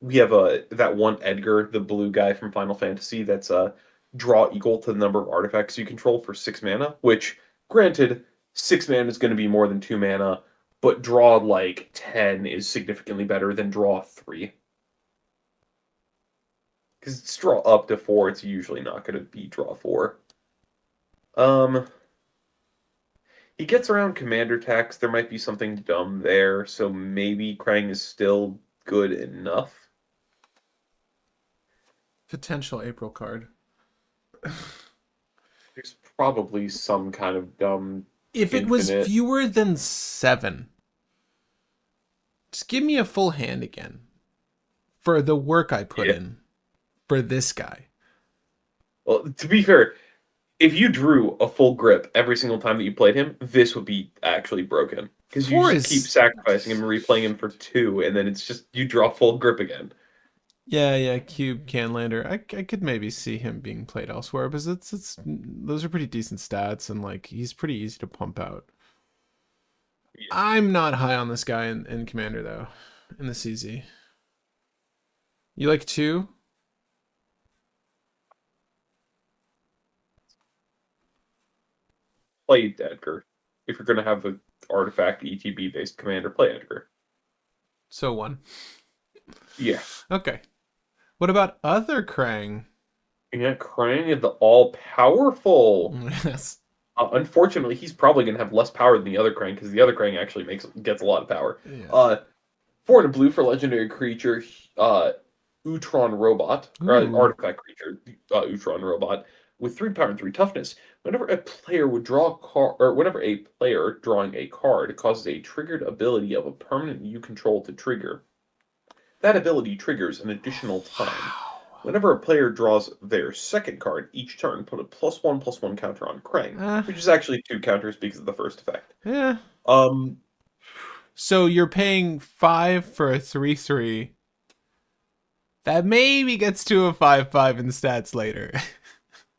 Speaker 1: one Edgar, the blue guy from Final Fantasy, that's draw equal to the number of artifacts you control for 6 mana. Which, granted, 6 mana is going to be more than 2 mana, but draw like 10 is significantly better than draw 3. Because it's draw up to 4, it's usually not going to be draw 4. Um, he gets around commander tax. There might be something dumb there, so maybe Krang is still good enough.
Speaker 2: Potential April card.
Speaker 1: There's probably some kind of dumb
Speaker 2: If it was
Speaker 1: infinite.
Speaker 2: fewer than 7, just give me a full hand again for the work I put
Speaker 1: Yeah.
Speaker 2: in for this guy.
Speaker 1: Well, to be fair, if you drew a full grip every single time that you played him, this would be actually broken. Because you
Speaker 2: 4
Speaker 1: just keep
Speaker 2: is
Speaker 1: sacrificing him and replaying him for 2, and then it's just you draw full grip again.
Speaker 2: yeah, Cube Canlander. I could maybe see him being played elsewhere, because it's those are pretty decent stats, and like he's pretty easy to pump out.
Speaker 1: Yeah.
Speaker 2: I'm not high on this guy in Commander though, in the CZ. You like 2?
Speaker 1: Play Edgar. If you're going to have an artifact ETB based commander, play Edgar.
Speaker 2: So 1.
Speaker 1: Yeah.
Speaker 2: Okay. What about other Krang?
Speaker 1: Yeah, Krang is the all powerful.
Speaker 2: Yes.
Speaker 1: Unfortunately, he's probably going to have less power than the other Krang because the other Krang actually gets a lot of power.
Speaker 2: Yeah.
Speaker 1: 4 and a blue for legendary creature, Utron Robot, or
Speaker 2: Ooh.
Speaker 1: artifact creature, Utron Robot, with 3 power and 3 toughness. Whenever a player would draw a card, or whenever a player drawing a card causes a triggered ability of a permanent you control to trigger, that ability triggers an additional time. Whenever a player draws their second card each turn, put a +1/+1 counter on Krang, which is actually 2 counters because of the first effect.
Speaker 2: Yeah.
Speaker 1: Um,
Speaker 2: So you're paying 5 for a 3/3. That maybe gets to a 5/5 in stats later.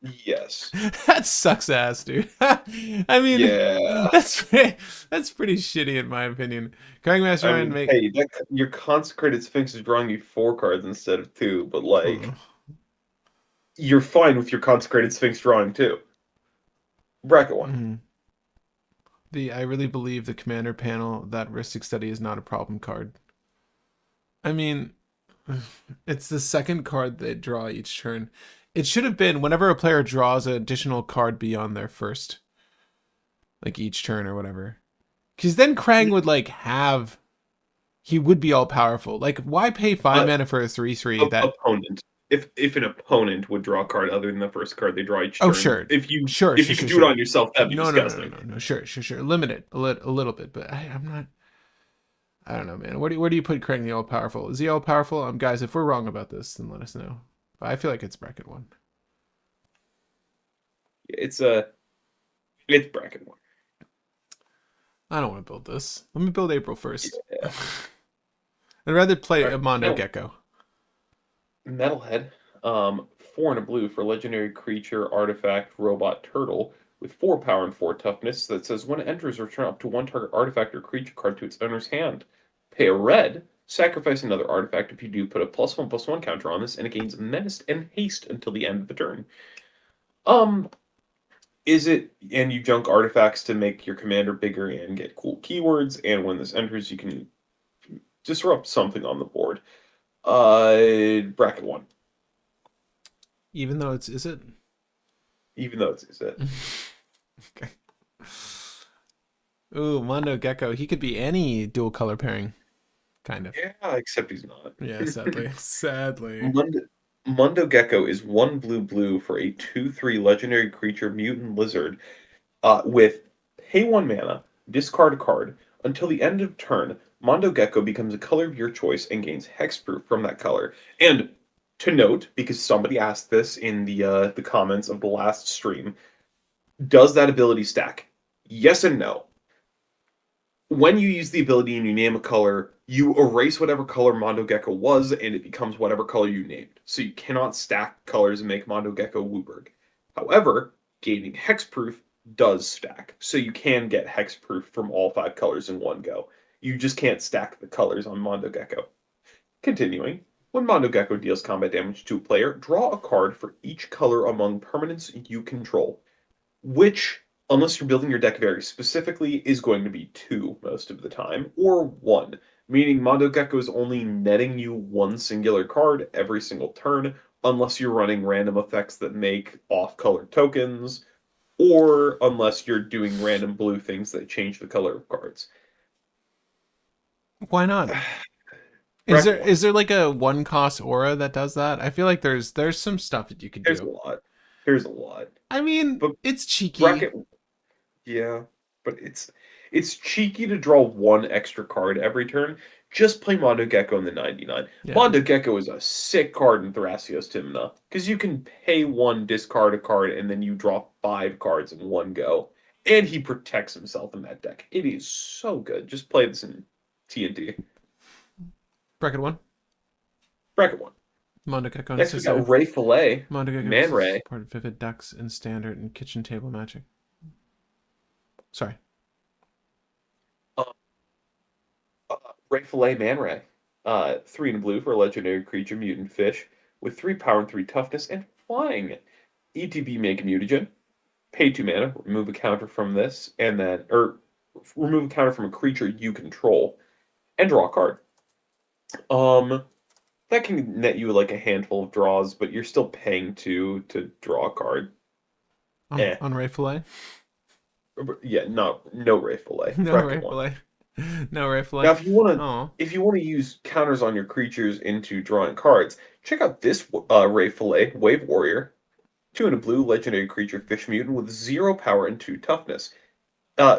Speaker 1: yes.
Speaker 2: That sucks ass, dude. I mean,
Speaker 1: Yeah.
Speaker 2: that's pretty shitty in my opinion. Krang
Speaker 1: I
Speaker 2: Mastermind
Speaker 1: mean,
Speaker 2: make
Speaker 1: hey, your Consecrated Sphinx is drawing you 4 cards instead of 2, but like, you're fine with your Consecrated Sphinx drawing 2. Bracket 1.
Speaker 2: Mhm. I really believe the commander panel that Ristic Study is not a problem card. I mean, it's the second card they draw each turn. It should have been whenever a player draws an additional card beyond their first, like each turn or whatever. Because then Krang would like he would be all powerful. Like, why pay 5 mana for a 3/3 that
Speaker 1: Opponent. if an opponent would draw a card other than the first card they draw each
Speaker 2: Oh,
Speaker 1: turn.
Speaker 2: sure.
Speaker 1: If you
Speaker 2: Sure,
Speaker 1: if
Speaker 2: sure,
Speaker 1: you
Speaker 2: sure,
Speaker 1: could do it
Speaker 2: sure.
Speaker 1: on yourself, that'd be
Speaker 2: No, no, no, no,
Speaker 1: disgusting.
Speaker 2: no, no. Sure, sure, sure. Limit it a little bit, but I'm not. I don't know, man. Where do you put Krang the all powerful? Is he all powerful? Guys, if we're wrong about this, then let us know. But I feel like it's bracket one.
Speaker 1: It's a it's bracket one.
Speaker 2: I don't want to build this. Let me build April first.
Speaker 1: Yeah.
Speaker 2: I'd rather play
Speaker 1: All right.
Speaker 2: a Mondo
Speaker 1: Now,
Speaker 2: Gecko.
Speaker 1: Metalhead, 4 and a blue for legendary creature, artifact, robot, turtle with 4 power and 4 toughness that says when it enters, return up to one target artifact or creature card to its owner's hand. Pay a red, sacrifice another artifact. If you do, put a +1/+1 counter on this, and it gains menace and haste until the end of the turn. Um, is it and you junk artifacts to make your commander bigger and get cool keywords, and when this enters, you can disrupt something on the board. Bracket one.
Speaker 2: Even though is it?
Speaker 1: Even though it's it.
Speaker 2: Okay. Ooh, Mondo Gecko. He could be any dual color pairing, kind of.
Speaker 1: Yeah, except he's not.
Speaker 2: Yeah, sadly. Sadly.
Speaker 1: Mundo Gecko is 1 blue for a 2/3 legendary creature mutant lizard with pay 1 mana, discard a card. Until the end of turn, Mondo Gecko becomes a color of your choice and gains hexproof from that color. And to note, because somebody asked this in the comments of the last stream, does that ability stack? Yes and no. When you use the ability and you name a color, you erase whatever color Mondo Gecko was, and it becomes whatever color you named. So you cannot stack colors and make Mondo Gecko Wooburg. However, gaining hexproof does stack, so you can get hexproof from all 5 colors in one go. You just can't stack the colors on Mondo Gecko. Continuing, when Mondo Gecko deals combat damage to a player, draw a card for each color among permanents you control, which, unless you're building your deck very specifically, is going to be 2 most of the time, or 1, meaning Mondo Gecko is only netting you 1 singular card every single turn, unless you're running random effects that make off-color tokens, or unless you're doing random blue things that change the color of cards.
Speaker 2: Why not?
Speaker 1: Bracket 1.
Speaker 2: Is there like a one cost aura that does that? I feel like there's some stuff that you could
Speaker 1: There's a
Speaker 2: do.
Speaker 1: lot. There's a lot.
Speaker 2: I mean,
Speaker 1: But
Speaker 2: it's cheeky.
Speaker 1: bracket Yeah, but it's cheeky to draw 1 extra card every turn. Just play Mondo Gecko in the 99.
Speaker 2: Yeah.
Speaker 1: Mondo Gecko is a sick card in Thrasios Tymna, because you can pay 1, discard a card, and then you draw 5 cards in one go. And he protects himself in that deck. It is so good. Just play this in TNT.
Speaker 2: Bracket one.
Speaker 1: Bracket 1.
Speaker 2: Mondo Gecko.
Speaker 1: Next we got Ray Fillet,
Speaker 2: Mondo Gecko.
Speaker 1: Man Ray.
Speaker 2: Part of Vivid Decks in Standard and Kitchen Table Magic. Sorry.
Speaker 1: Ray Fillet Man Ray. 3 and a blue for a legendary creature, mutant fish, with 3 power and 3 toughness and flying. ETB make a mutagen. Pay 2 mana, remove a counter from this, and then remove a counter from a creature you control, and draw a card. That can net you like a handful of draws, but you're still paying 2 to draw a card.
Speaker 2: On Ray Fillet?
Speaker 1: Yeah, no Ray Fillet.
Speaker 2: No Ray Fillet. No Ray Fillet.
Speaker 1: Now, if you want to use counters on your creatures into drawing cards, check out this Ray Fillet, Wave Warrior. 2 and a blue, legendary creature, fish mutant with 0 power and 2 toughness.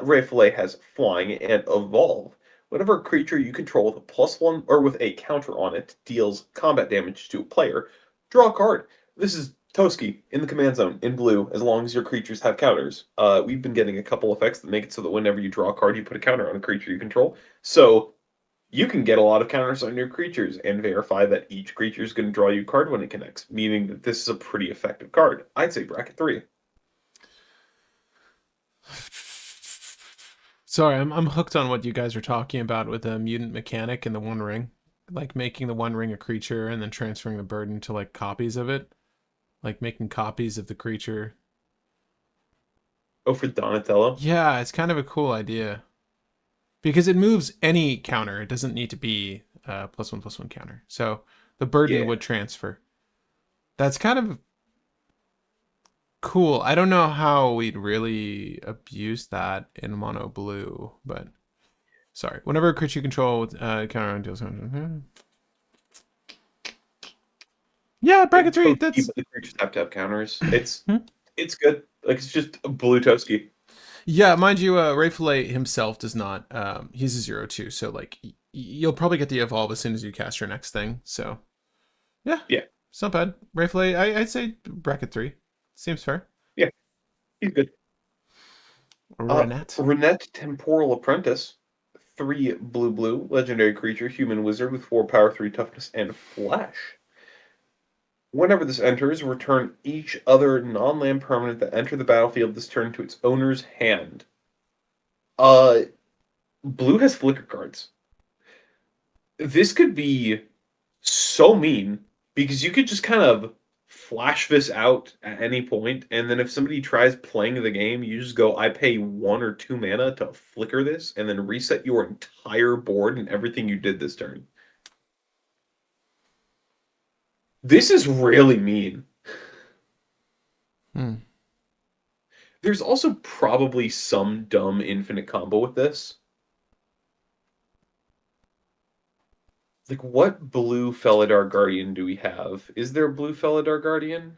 Speaker 1: Ray Fillet has flying and evolve. Whenever a creature you control with a +1 or with a counter on it deals combat damage to a player, draw a card. This is Toski in the command zone in blue, as long as your creatures have counters. We've been getting a couple effects that make it so that whenever you draw a card, you put a counter on a creature you control. So you can get a lot of counters on your creatures and verify that each creature is going to draw you a card when it connects, meaning that this is a pretty effective card. I'd say bracket 3.
Speaker 2: Sorry, I'm hooked on what you guys are talking about with the mutant mechanic and the One Ring. Like making the One Ring a creature and then transferring the burden to like copies of it. Like making copies of the creature.
Speaker 1: Oh, for Donatello?
Speaker 2: Yeah, it's kind of a cool idea. Because it moves any counter. It doesn't need to be a +1/+1 counter. So the burden would transfer. That's kind of cool. I don't know how we'd really abuse that in mono blue, but sorry. Whenever a creature you control with counter on deals. Yeah, yeah, bracket 3.
Speaker 1: OT,
Speaker 2: That's
Speaker 1: but the creatures have to have counters.
Speaker 2: Hmm?
Speaker 1: It's good. Like it's just a blue Toski.
Speaker 2: Yeah, mind you, Rayfulay himself does not. He's a 0/2, so like you'll probably get the evolve as soon as you cast your next thing. So yeah,
Speaker 1: Yeah,
Speaker 2: it's not bad. Rayfulay, I'd say bracket 3. Seems fair.
Speaker 1: yeah, he's good.
Speaker 2: Renette.
Speaker 1: Renette Temporal Apprentice, 3 blue blue, legendary creature, human wizard with 4 power, 3 toughness, and flash. Whenever this enters, return each other non-land permanent that enter the battlefield this turn to its owner's hand. Uh, Blue has flicker cards. This could be so mean because you could just kind of flash this out at any point, and then if somebody tries playing the game, you just go, I pay 1 or 2 mana to flicker this, and then reset your entire board and everything you did this turn. This is really mean.
Speaker 2: Hmm.
Speaker 1: There's also probably some dumb infinite combo with this. Like, what blue Felidar Guardian do we have? Is there a blue Felidar Guardian?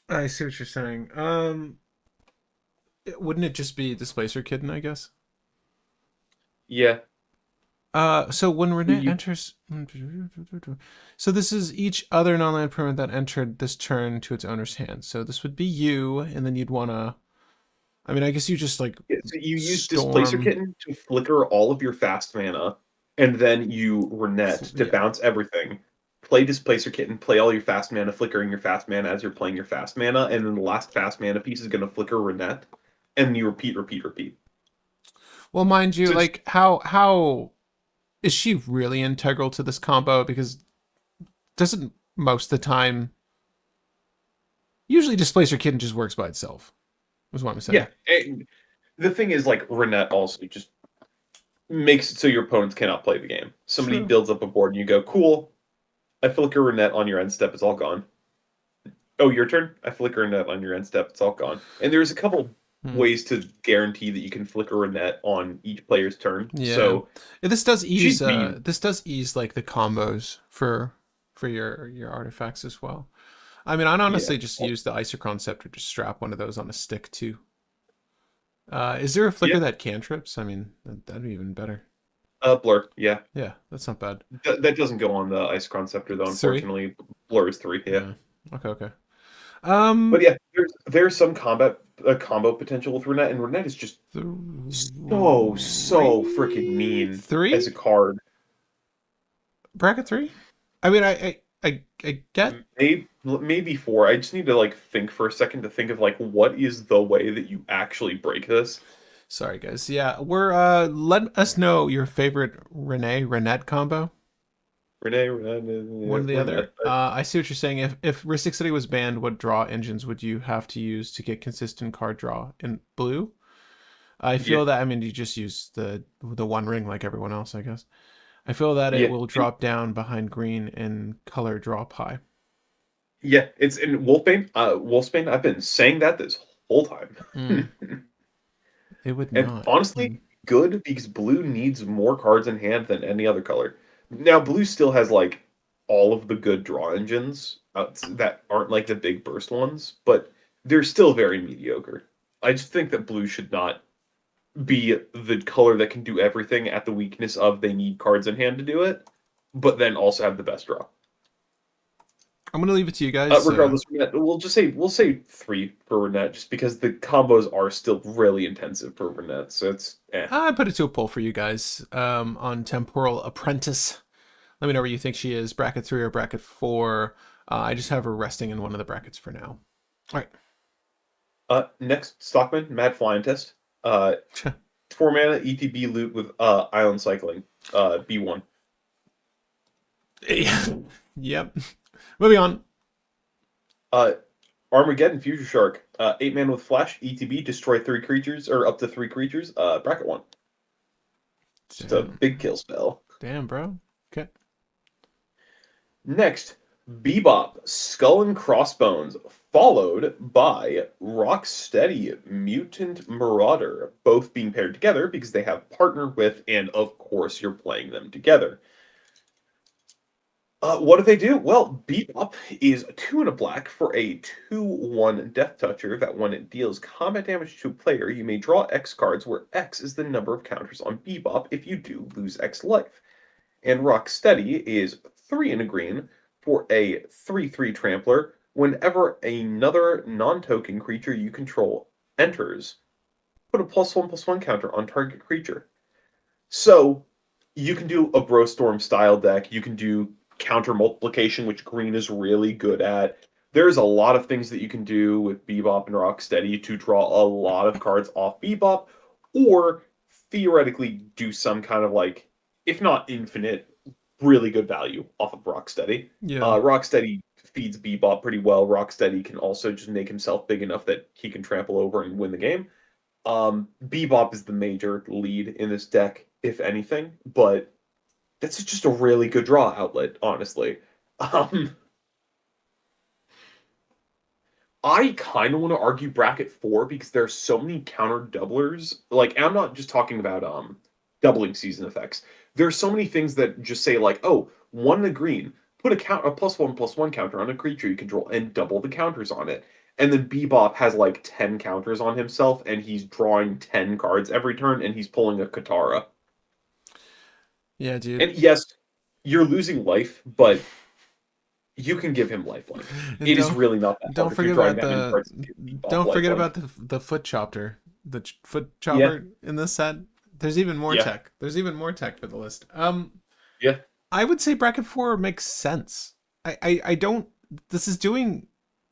Speaker 2: I see what you're saying. Wouldn't it just be Displacer Kitten, I guess?
Speaker 1: Yeah.
Speaker 2: So when Renette
Speaker 1: You,
Speaker 2: enters, so this is each other non-land permanent that entered this turn to its owner's hand. So this would be you, and then you'd want to. I mean, I guess you just like
Speaker 1: yeah, so you use Displacer
Speaker 2: storm.
Speaker 1: Kitten to flicker all of your fast mana, and then you Renette to
Speaker 2: Yeah.
Speaker 1: bounce everything. Play Displacer Kitten, play all your fast mana, flickering your fast mana as you're playing your fast mana, and then the last fast mana piece is going to flicker Renette, and you repeat, repeat, repeat.
Speaker 2: Well, mind you,
Speaker 1: So it's,
Speaker 2: like how is she really integral to this combo? Because doesn't most of the time usually Displacer Kitten just works by itself. Was what I'm saying.
Speaker 1: yeah. And the thing is, like, Renette also just makes it so your opponents cannot play the game. Somebody
Speaker 2: True.
Speaker 1: builds up a board, and you go, cool, I flicker Renette on your end step, it's all gone. Oh, your turn? I flicker a net on your end step. It's all gone. And there's a couple
Speaker 2: Hmm.
Speaker 1: ways to guarantee that you can flicker a net on each player's turn.
Speaker 2: Yeah.
Speaker 1: So
Speaker 2: This does ease
Speaker 1: she's mean.
Speaker 2: this does ease like the combos for your artifacts as well. I mean, I'd
Speaker 1: Yeah.
Speaker 2: honestly just use the Isochron Scepter to strap one of those on a stick too. Is there a
Speaker 1: Yeah.
Speaker 2: flicker that cantrips? I mean, that'd be even better.
Speaker 1: Blur. Yeah.
Speaker 2: Yeah, that's not bad.
Speaker 1: That doesn't go on the Ice Conceptor though.
Speaker 2: Three.
Speaker 1: Unfortunately, Blur is 3. Yeah.
Speaker 2: Yeah. Okay. Okay.
Speaker 1: But yeah, there's some combat combo potential with Renette, and Renette is just so freaking mean as a
Speaker 2: Three.
Speaker 1: card.
Speaker 2: Bracket 3. I mean, I get.
Speaker 1: Maybe 4. I just need to like think for a second to think of like what is the way that you actually break this.
Speaker 2: Sorry, guys. Yeah, we're let us know your favorite Renette combo. One or the
Speaker 1: Renette.
Speaker 2: other. I see what you're saying. If Ristic City was banned, what draw engines would you have to use to get consistent card draw in blue? I
Speaker 1: Yeah,
Speaker 2: feel that. I mean, you just use the One Ring like everyone else, I guess. I feel that it
Speaker 1: yeah,
Speaker 2: will drop down behind green and color drop high.
Speaker 1: yeah. It's in Wolfbane. Wolfsbane. I've been saying that this whole time.
Speaker 2: Mm, it would
Speaker 1: And
Speaker 2: not.
Speaker 1: honestly, good because blue needs more cards in hand than any other color. Now, blue still has like all of the good draw engines that aren't like the big burst ones, but they're still very mediocre. I just think that blue should not be the color that can do everything at the weakness of they need cards in hand to do it, but then also have the best draw.
Speaker 2: I'm gonna leave it to you guys.
Speaker 1: Regardless, we'll say 3 for Renette, just because the combos are still really intensive for Renette. So it's
Speaker 2: I put it to a poll for you guys on Temporal Apprentice. Let me know where you think she is, bracket 3 or bracket 4. I just have her resting in one of the brackets for now. All right.
Speaker 1: Next Stockman Mad Flying Test. 4 mana ETB loot with Island Cycling. B1.
Speaker 2: Yep. Moving on.
Speaker 1: Armageddon Future Shark. 8 mana with Flash. ETB destroy 3 creatures or up to 3 creatures. Bracket 1. Just a
Speaker 2: Damn.
Speaker 1: big kill spell.
Speaker 2: Damn, bro. Okay.
Speaker 1: Next, Bebop, Skull and Crossbones, followed by Rock Steady, Mutant Marauder, both being paired together because they have partner with, and of course you're playing them together. What do they do? Well, Bebop is 2 and a black for a 2/1 Death Toucher that when it deals combat damage to a player, you may draw X cards where X is the number of counters on Bebop. If you do, lose X life. And Rock Steady is 3 and a green for a 3/3 Trampler. Whenever another non-token creature you control enters, put a +1/+1 counter on target creature. So you can do a Brostorm style deck. You can do counter multiplication, which green is really good at. There's a lot of things that you can do with Bebop and Rocksteady to draw a lot of cards off Bebop, or theoretically do some kind of like, if not infinite, really good value off of Rocksteady.
Speaker 2: Yeah.
Speaker 1: Rocksteady feeds Bebop pretty well. Rocksteady can also just make himself big enough that he can trample over and win the game. Bebop is the major lead in this deck, if anything, but that's just a really good draw outlet, honestly. Um, I kind of want to argue bracket 4 because there are so many counter doublers. Like, I'm not just talking about doubling season effects. There's so many things that just say like, oh, 1 in a green, put a +1/+1 counter on a creature you control and double the counters on it. And then Bebop has like 10 counters on himself, and he's drawing 10 cards every turn, and he's pulling a Katara.
Speaker 2: Yeah, dude.
Speaker 1: And yes, you're losing life, but you can give him lifelink.
Speaker 2: And
Speaker 1: It is really not that
Speaker 2: don't
Speaker 1: hard if you're
Speaker 2: forget
Speaker 1: drawing
Speaker 2: about
Speaker 1: that many
Speaker 2: the
Speaker 1: cards to give Bebop
Speaker 2: don't forget
Speaker 1: lifelink.
Speaker 2: about the foot chopper. The foot
Speaker 1: Yeah,
Speaker 2: chopper in this set. There's even more
Speaker 1: yeah,
Speaker 2: tech. There's even more tech for the list.
Speaker 1: yeah,
Speaker 2: I would say bracket 4 makes sense. I don't. This is doing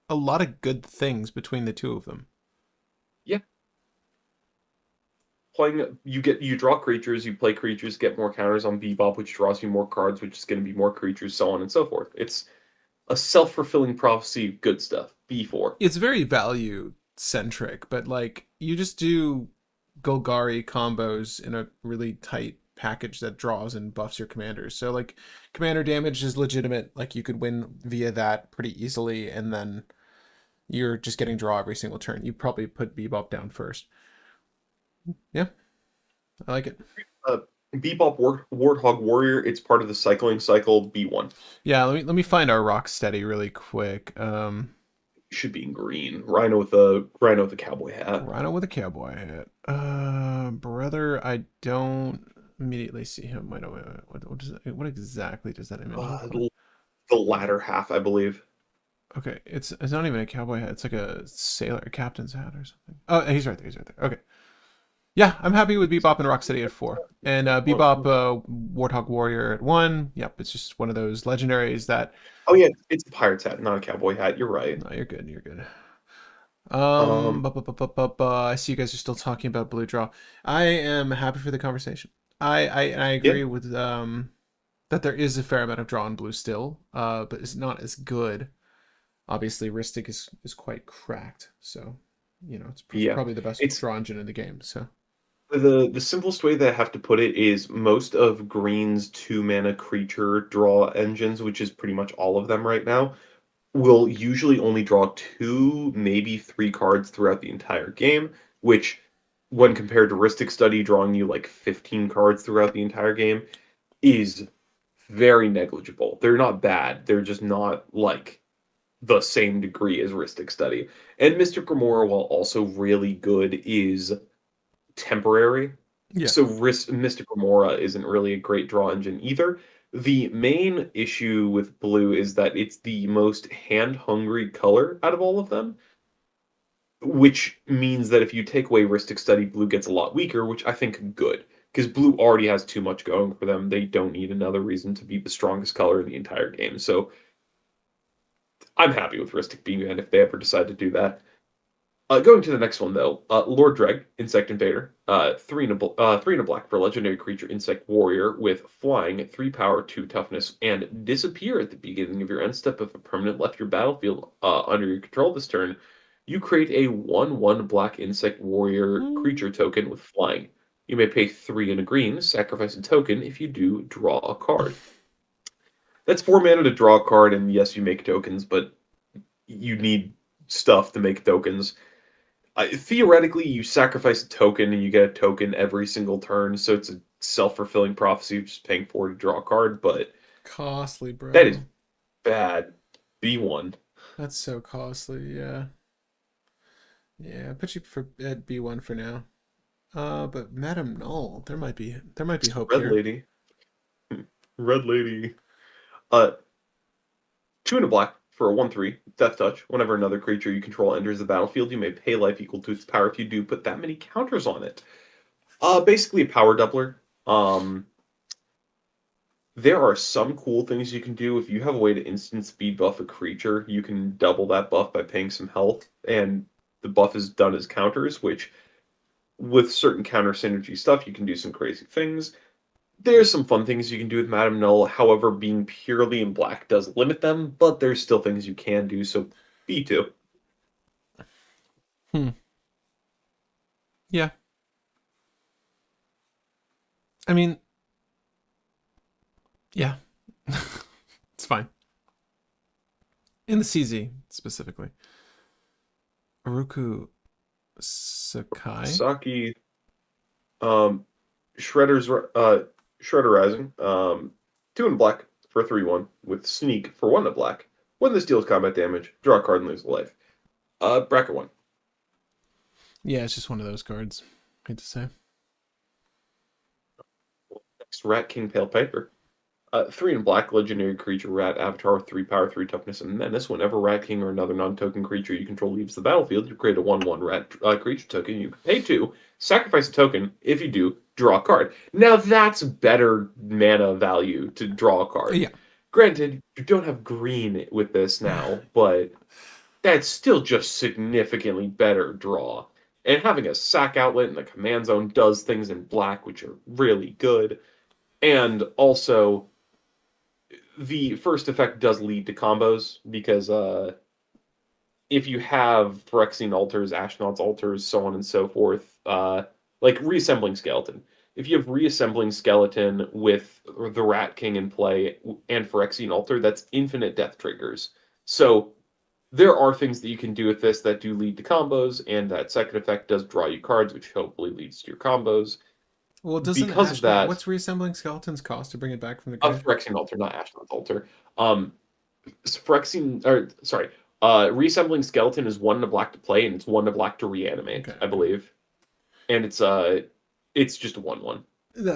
Speaker 2: a lot of good things between the two of them.
Speaker 1: yeah. Playing you draw creatures, you play creatures, get more counters on Bebop, which draws you more cards, which is going to be more creatures, so on and so forth. It's a self-fulfilling prophecy of good stuff. B4.
Speaker 2: It's very value centric, but like you just do Golgari combos in a really tight package that draws and buffs your commanders. So like commander damage is legitimate. Like you could win via that pretty easily, and then you're just getting draw every single turn. You probably put Bebop down first. Yeah, I like it.
Speaker 1: Uh, Bebop Warthog Warrior. It's part of the cycling cycle. B1
Speaker 2: Yeah, let me find our rock steady really quick.
Speaker 1: should be in green. Rhino with a cowboy hat.
Speaker 2: Rhino with a cowboy hat. Brother, I don't immediately see him. Wait, wait, wait. What exactly does that image look like?
Speaker 1: The the latter half, I believe.
Speaker 2: Okay, it's not even a cowboy hat. It's like a sailor, a captain's hat or something. Oh, he's right there. He's right there. Okay. Yeah, I'm happy with Bebop and Rocksteady at 4. And Bebop Warthog Warrior at 1. Yep, it's just one of those legendaries that.
Speaker 1: Oh yeah, it's a pirate's hat, not a cowboy hat. You're right.
Speaker 2: No, you're good. You're good.
Speaker 1: Um,
Speaker 2: I see you guys are still talking about blue draw. I am happy for the conversation. I
Speaker 1: yeah,
Speaker 2: agree with that there is a fair amount of draw in blue still, but it's not as good. Obviously, Ristic is quite cracked, so it's
Speaker 1: yeah.
Speaker 2: probably the best
Speaker 1: It's
Speaker 2: draw engine in the game. So
Speaker 1: the simplest way that I have to put it is most of Green's 2 mana creature draw engines, which is pretty much all of them right now, will usually only draw 2, maybe 3 cards throughout the entire game, which when compared to Ristic Study drawing you like 15 cards throughout the entire game is very negligible. They're not bad. They're just not like the same degree as Ristic Study. And Mystic Remora, while also really good, is temporary.
Speaker 2: yeah,
Speaker 1: So Mystic Remora isn't really a great draw engine either. The main issue with blue is that it's the most hand-hungry color out of all of them, which means that if you take away Ristic Study, blue gets a lot weaker, which I think good. Because blue already has too much going for them. They don't need another reason to be the strongest color in the entire game. So I'm happy with Ristic being banned if they ever decide to do that. Going to the next one though, Lord Dreg, Insect Invader, 3 and a black for legendary creature Insect Warrior with flying, 3 power, 2 toughness, and disappear at the beginning of your end step if a permanent left your battlefield under your control this turn. You create a 1/1 black Insect Warrior creature token with flying. You may pay 3 and a green, sacrifice a token. If you do, draw a card. That's 4 mana to draw a card, and yes, you make tokens, but you need stuff to make tokens. Theoretically, you sacrifice a token and you get a token every single turn, so it's a self-fulfilling prophecy of just paying 4 to draw a card, but
Speaker 2: Costly,
Speaker 1: That is
Speaker 2: bro.
Speaker 1: bad. B1.
Speaker 2: That's so costly. Yeah. Yeah. I put you for at B1 for now. But Madam Null, there might be hope
Speaker 1: Red
Speaker 2: here.
Speaker 1: Lady. Red Lady. Uh, 2 and a black for a 1/3 Death Touch. Whenever another creature you control enters the battlefield, you may pay life equal to its power. If you do, put that many counters on it. Basically a power doubler. Um, there are some cool things you can do. If you have a way to instant speed buff a creature, you can double that buff by paying some health, and the buff is done as counters, which with certain counter synergy stuff, you can do some crazy things. There's some fun things you can do with Madame Null. However, being purely in black does limit them, but there's still things you can do, so B2.
Speaker 2: Hmm. Yeah. I mean, yeah. It's fine. In the CZ specifically. Uruku Sakai.
Speaker 1: Saki, um, Shredder Rising, 2 and a black for a 3/1 with Sneak for 1 and a black. When this deals combat damage, draw a card and lose a life. Bracket 1.
Speaker 2: Yeah, it's just one of those cards. Hate to say.
Speaker 1: Next, Rat King Pale Piper. 3 and a black legendary creature rat avatar with 3 power, 3 toughness, and menace. Whenever Rat King or another non-token creature you control leaves the battlefield, you create a 1/1 rat creature token. You pay 2, sacrifice a token. If you do, draw a card. Now that's better mana value to draw a card.
Speaker 2: Yeah.
Speaker 1: Granted, you don't have green with this now, but that's still just significantly better draw. And having a sack outlet in the command zone does things in black, which are really good. And also, the first effect does lead to combos because if you have Phyrexian altars, Ashnod's altars, so on and so forth, like reassembling skeleton. If you have reassembling skeleton with the Rat King in play and Phyrexian altar, that's infinite death triggers. So there are things that you can do with this that do lead to combos, and that second effect does draw you cards, which hopefully leads to your combos.
Speaker 2: Well, doesn't
Speaker 1: Because of
Speaker 2: Ashnod?
Speaker 1: that,
Speaker 2: What's reassembling skeletons cost to bring it back from the
Speaker 1: a
Speaker 2: grave?
Speaker 1: Phyrexian altar, not Ashnod's altar. Um, Phyrexian, or sorry, reassembling skeleton is 1 and a black to play, and it's 1 and a black to reanimate,
Speaker 2: Okay.
Speaker 1: I
Speaker 2: Okay.
Speaker 1: believe. And it's just a 1/1.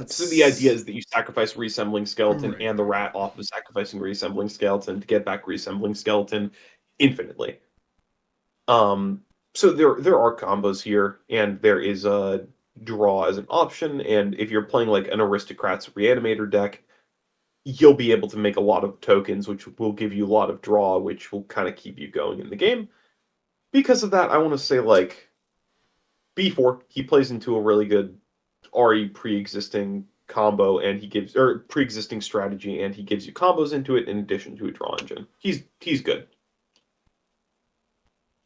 Speaker 1: So the idea
Speaker 2: That's
Speaker 1: is that you sacrifice reassembling skeleton
Speaker 2: right.
Speaker 1: and the rat off of sacrificing reassembling skeleton to get back reassembling skeleton infinitely. Um, so there are combos here, and there is a draw as an option. And if you're playing like an aristocrats reanimator deck, you'll be able to make a lot of tokens, which will give you a lot of draw, which will kind of keep you going in the game. Because of that, I want to say like B4, he plays into a really good already pre-existing combo, and he gives or pre-existing strategy, and he gives you combos into it in addition to a draw engine. He's good.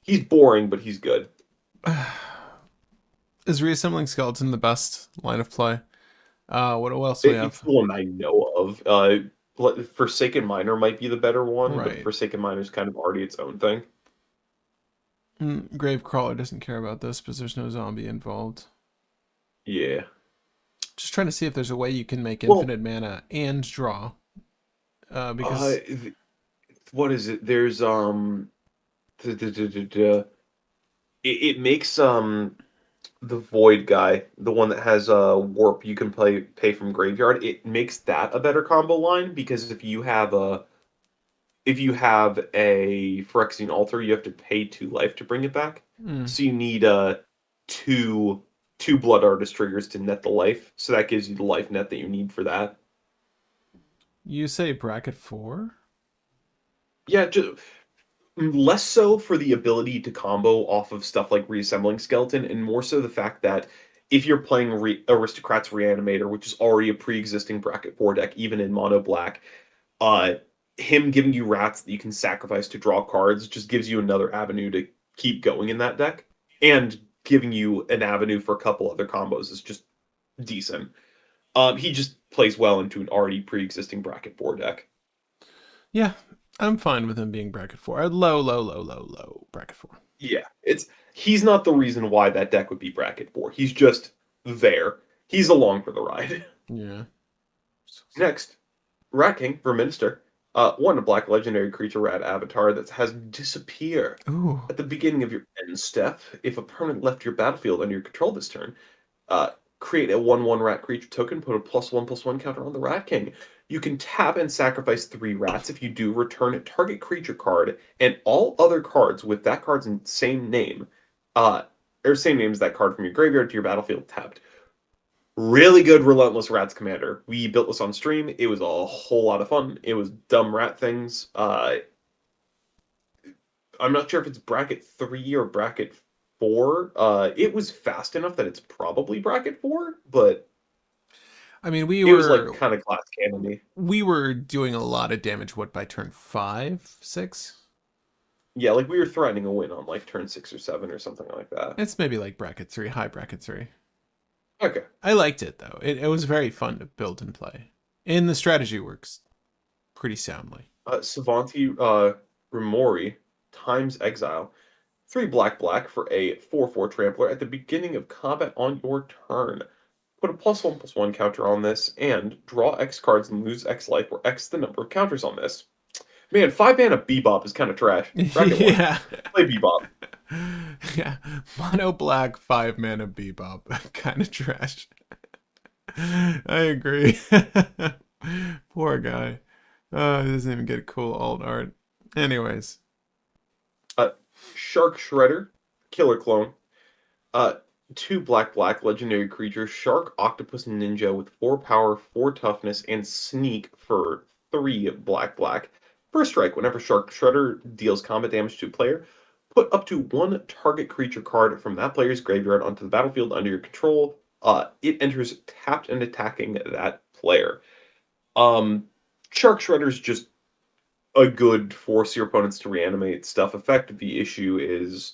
Speaker 1: He's boring, but he's good.
Speaker 2: Is reassembling skeleton the best line of play? What else do we
Speaker 1: It's
Speaker 2: have?
Speaker 1: the one I know of. Forsaken Miner might be the better one, but
Speaker 2: Right.
Speaker 1: Forsaken Miner is kind of already its own thing.
Speaker 2: Gravecrawler doesn't care about this because there's no zombie involved.
Speaker 1: Yeah.
Speaker 2: Just trying to see if there's a way you can make
Speaker 1: Well,
Speaker 2: infinite mana and draw.
Speaker 1: uh,
Speaker 2: Because
Speaker 1: what is it? There's it makes the Void guy, the one that has warp you can pay from graveyard, it makes that a better combo line because if you have a Phyrexian altar, you have to pay 2 life to bring it back.
Speaker 2: mm,
Speaker 1: So you need two two blood artist triggers to net the life. So that gives you the life net that you need for that.
Speaker 2: you say bracket 4?
Speaker 1: Yeah, just less so for the ability to combo off of stuff like reassembling skeleton, and more so the fact that if you're playing Aristocrats Reanimator, which is already a pre-existing bracket 4 deck, even in mono black, uh, him giving you rats that you can sacrifice to draw cards just gives you another avenue to keep going in that deck, and giving you an avenue for a couple other combos is just decent. He just plays well into an already pre-existing bracket 4 deck.
Speaker 2: Yeah, I'm fine with him being bracket 4. Low, low, low, low, low. Bracket 4.
Speaker 1: Yeah, he's not the reason why that deck would be bracket 4. He's just there. He's along for the ride.
Speaker 2: Yeah.
Speaker 1: Next, Rat King, Verminster. One, a black legendary creature rat avatar that has disappear.
Speaker 2: Ooh.
Speaker 1: At the beginning of your end step, if a permanent left your battlefield under your control this turn, uh, create a 1/1 rat creature token, put a +1/+1 counter on the Rat King. You can tap and sacrifice 3 rats. If you do, return a target creature card and all other cards with that card's same name, uh, or same name as that card from your graveyard to your battlefield tapped. Really good Relentless Rats Commander. We built this on stream. It was a whole lot of fun. It was dumb rat things. I'm not sure if it's bracket 3 or bracket 4. It was fast enough that it's probably bracket 4, but
Speaker 2: I mean,
Speaker 1: it was like kind of glass cannon-y.
Speaker 2: we were doing a lot of damage. What, by turn 5, 6?
Speaker 1: Yeah, like we were threatening a win on like turn 6 or 7 or something like that.
Speaker 2: It's maybe like bracket 3, high bracket 3.
Speaker 1: Okay.
Speaker 2: I liked it though. It was very fun to build and play, and the strategy works pretty soundly.
Speaker 1: Savanti Remori times Exile. 3 black black for a 4/4 trampler at the beginning of combat on your turn. Put a +1/+1 counter on this and draw X cards and lose X life, where X the number of counters on this. Man, 5 mana Bebop is kind of trash. Bracket 1.
Speaker 2: Yeah.
Speaker 1: Play Bebop.
Speaker 2: Yeah. Mono black 5 mana Bebop. Kind of trash. I agree. Poor guy. He doesn't even get cool alt art. Anyways.
Speaker 1: Shark Shredder, Killer Clone. 2 black black legendary creatures, Shark Octopus Ninja with 4 power, 4 toughness, and sneak for 3 black black. First strike, whenever Shark Shredder deals combat damage to a player, put up to 1 target creature card from that player's graveyard onto the battlefield under your control. It enters tapped and attacking that player. Shark Shredder's just a good force your opponents to reanimate stuff effect. The issue is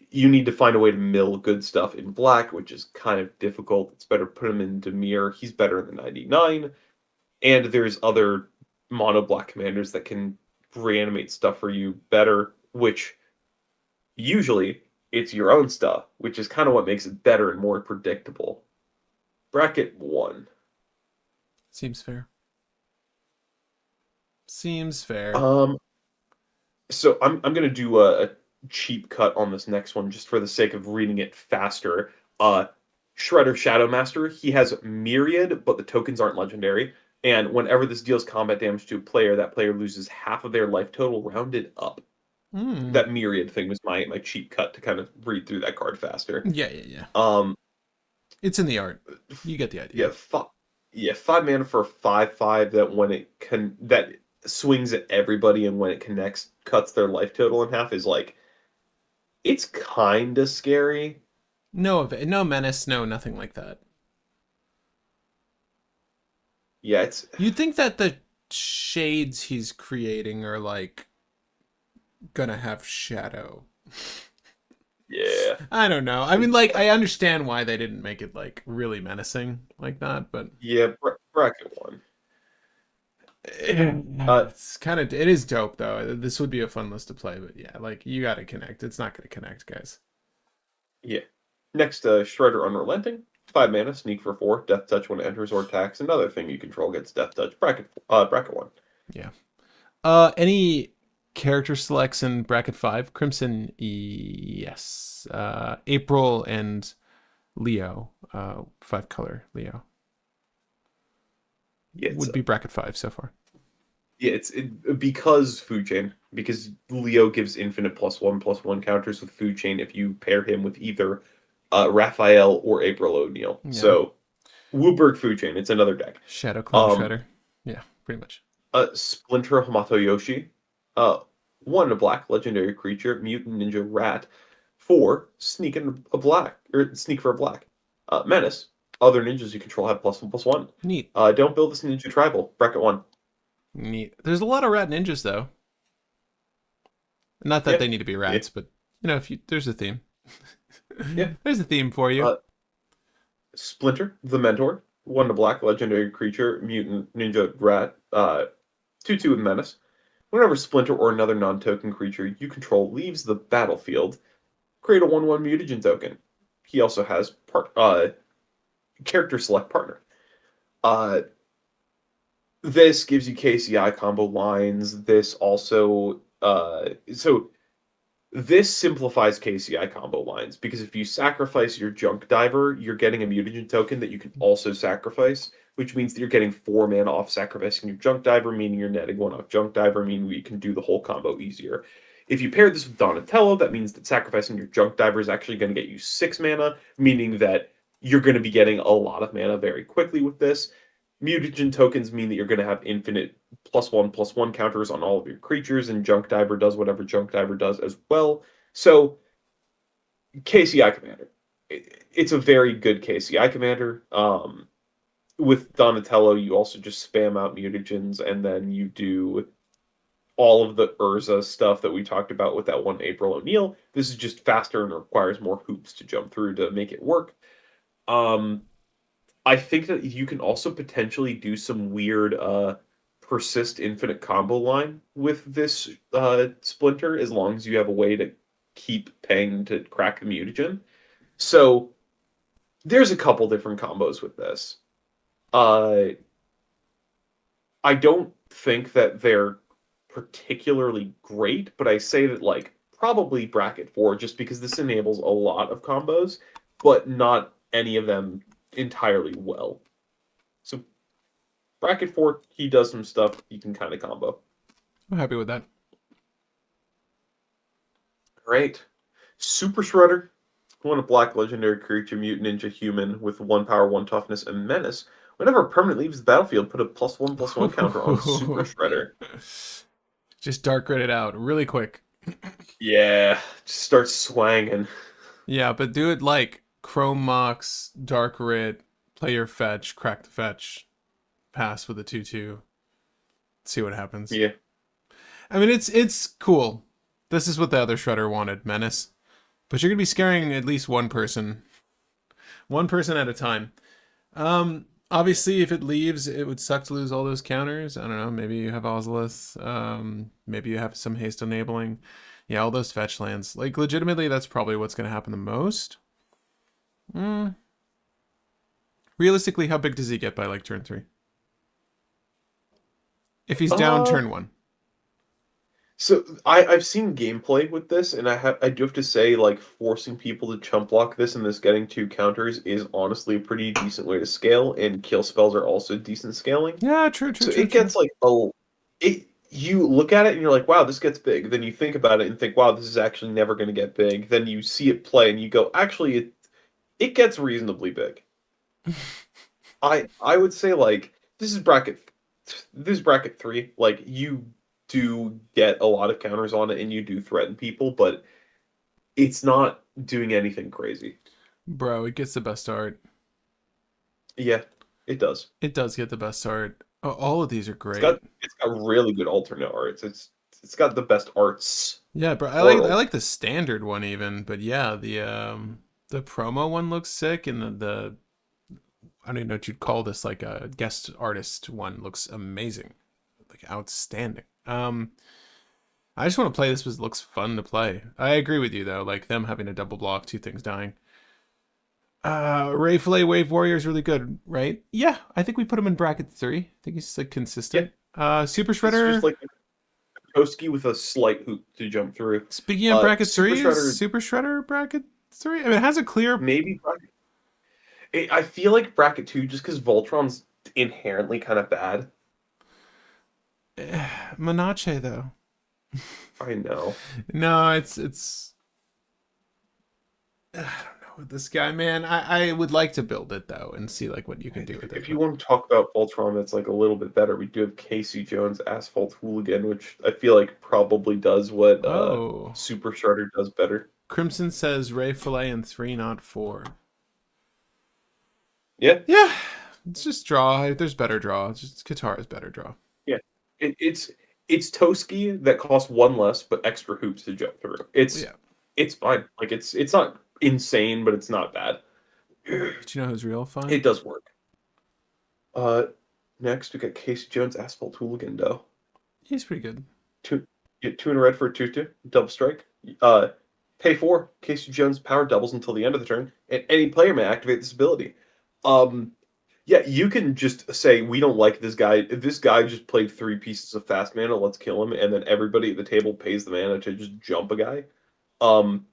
Speaker 1: you need to find a way to mill good stuff in black, which is kind of difficult. It's better to put him in Demir. He's better than 99. And there's other mono black commanders that can reanimate stuff for you better, which usually it's your own stuff, which is kind of what makes it better and more predictable. Bracket 1.
Speaker 2: Seems fair. Seems fair.
Speaker 1: So I'm gonna do a cheap cut on this next one just for the sake of reading it faster. Shredder Shadowmaster, he has Myriad, but the tokens aren't legendary. And whenever this deals combat damage to a player, that player loses half of their life total rounded up. That Myriad thing was my cheap cut to kind of read through that card faster.
Speaker 2: Yeah. It's in the art. You get the idea.
Speaker 1: Yeah, 5 mana for 5/5 that when it that swings at everybody, and when it connects cuts their life total in half is like, it's kind of scary.
Speaker 2: No menace, no nothing like that.
Speaker 1: Yeah, it's
Speaker 2: You'd think that the shades he's creating are like gonna have shadow.
Speaker 1: yeah.
Speaker 2: I don't know. I mean, like, I understand why they didn't make it like really menacing like that, but
Speaker 1: Yeah, bracket 1.
Speaker 2: it's kind of, it is dope though. This would be a fun list to play, but yeah, like, you got to connect. It's not going to connect, guys.
Speaker 1: Yeah. Next, Shredder Unrelenting. 5 mana, sneak for 4, death touch when it enters or attacks. Another thing you control gets death touch. Bracket 1.
Speaker 2: Yeah. Any character selects in bracket 5? Crimson, yes. April and Leo, 5 color Leo.
Speaker 1: Yeah,
Speaker 2: would be bracket 5 so far.
Speaker 1: Yeah, because food chain. Because Leo gives infinite +1/+1 counters with food chain if you pair him with either Raphael or April O'Neil. Yeah. So Wooburg food chain. It's another deck.
Speaker 2: Shadow Clone Shredder. Yeah, pretty much.
Speaker 1: Splinter Hamatoyoshi. 1 black legendary creature, mutant ninja rat. 4 sneak in a black, or sneak for a black. Menace. Other ninjas you control have +1/+1.
Speaker 2: Neat.
Speaker 1: Don't build this ninja tribal. Bracket 1.
Speaker 2: Neat. There's a lot of rat ninjas though. Not that they need to be rats, but you know, there's a theme.
Speaker 1: Yeah,
Speaker 2: there's a theme for you.
Speaker 1: Splinter, the Mentor. 1 black legendary creature, mutant ninja rat. 2/2 with menace. Whenever Splinter or another non-token creature you control leaves the battlefield, create a 1/1 mutagen token. He also has character select partner. This gives you KCI combo lines. This also this simplifies KCI combo lines because if you sacrifice your Junk Diver, you're getting a Mutagen token that you can also sacrifice, which means that you're getting 4 mana off sacrificing your Junk Diver, meaning you're netting 1 off Junk Diver, meaning you can do the whole combo easier. If you pair this with Donatello, that means that sacrificing your Junk Diver is actually going to get you 6 mana, meaning that you're going to be getting a lot of mana very quickly with this. Mutagen tokens mean that you're going to have infinite +1/+1 counters on all of your creatures, and Junk Diver does whatever Junk Diver does as well. So, KCI Commander. It's a very good KCI Commander. With Donatello, you also just spam out mutagens, and then you do all of the Urza stuff that we talked about with that one April O'Neil. This is just faster and requires more hoops to jump through to make it work. I think that you can also potentially do some weird persist infinite combo line with this Splinter as long as you have a way to keep paying to crack the mutagen. So there's a couple different combos with this. I don't think that they're particularly great, but I say that like probably bracket 4 just because this enables a lot of combos, but not any of them entirely well. So bracket 4, he does some stuff you can kind of combo.
Speaker 2: I'm happy with that.
Speaker 1: Great. Super Shredder. When a black legendary creature, mutant, ninja, human with 1 power, 1 toughness, and menace. Whenever a permanent leaves the battlefield, put a +1/+1 counter on Super Shredder.
Speaker 2: Just dark grid it out really quick.
Speaker 1: Yeah, just start swanging.
Speaker 2: Yeah, but do it like Chrome Mox, Dark Rit, play your fetch, crack the fetch, pass with a 2/2. See what happens.
Speaker 1: Yeah.
Speaker 2: I mean, it's cool. This is what the other Shredder wanted, Menace. But you're gonna be scaring at least one person at a time. Obviously, if it leaves, it would suck to lose all those counters. I don't know. Maybe you have Ozolith. Maybe you have some haste enabling. Yeah, all those fetch lands. Like, legitimately, that's probably what's gonna happen the most. Realistically, how big does he get by like turn 3? If he's down turn 1.
Speaker 1: So I've seen gameplay with this, and I do have to say, like, forcing people to chump block this and this getting 2 counters is honestly a pretty decent way to scale, and kill spells are also decent scaling.
Speaker 2: Yeah, true.
Speaker 1: So it gets like you look at it and you're like, wow, this gets big. Then you think about it and think, wow, this is actually never going to get big. Then you see it play and you go, actually, it gets reasonably big. I would say like this is bracket 3. Like you do get a lot of counters on it and you do threaten people, but it's not doing anything crazy.
Speaker 2: Bro, it gets the best art.
Speaker 1: Yeah, it does.
Speaker 2: It does get the best art. Oh, all of these are great.
Speaker 1: It's got really good alternate arts. It's got the best arts.
Speaker 2: Yeah, bro. I like the standard one even, but yeah, the promo one looks sick, and the I don't even know what you'd call this, like a guest artist one looks amazing, like outstanding. I just want to play this because it looks fun to play. I agree with you though, like them having a double block, 2 things dying. Ray Fillet Wave Warrior is really good, right? Yeah, I think we put him in bracket 3. I think he's like consistent. Super Shredder.
Speaker 1: It's just like Toski with a slight hoop to jump through.
Speaker 2: Speaking of bracket
Speaker 1: Super
Speaker 2: 3,
Speaker 1: Shredder,
Speaker 2: is Super Shredder bracket 3? I mean, it has a clear.
Speaker 1: maybe I feel like bracket 2 just because Voltron's inherently kind of bad.
Speaker 2: Menachem though.
Speaker 1: I know.
Speaker 2: No, it's. I don't know with this guy, man. I would like to build it though and see like what you can do with it.
Speaker 1: If you want to talk about Voltron that's like a little bit better, we do have Casey Jones Asphalt Hooligan, which I feel like probably does what Super Shredder does better.
Speaker 2: Crimson says Ray Fillet in 3, not 4.
Speaker 1: Yeah.
Speaker 2: Yeah. It's just draw. There's better draw. It's just Qatar is better draw.
Speaker 1: Yeah. It's Toski that costs 1 less but extra hoops to jump through. It's fine. Like it's not insane, but it's not bad.
Speaker 2: Do you know who's real fun?
Speaker 1: It does work. Next we got Casey Jones Asphalt Hooligan though.
Speaker 2: He's pretty good.
Speaker 1: 2 in a red for a 2/2, double strike. Pay 4. Casey Jones power doubles until the end of the turn, and any player may activate this ability. Yeah, you can just say we don't like this guy. This guy just played 3 pieces of fast mana. Let's kill him, and then everybody at the table pays the mana to just jump a guy. Um,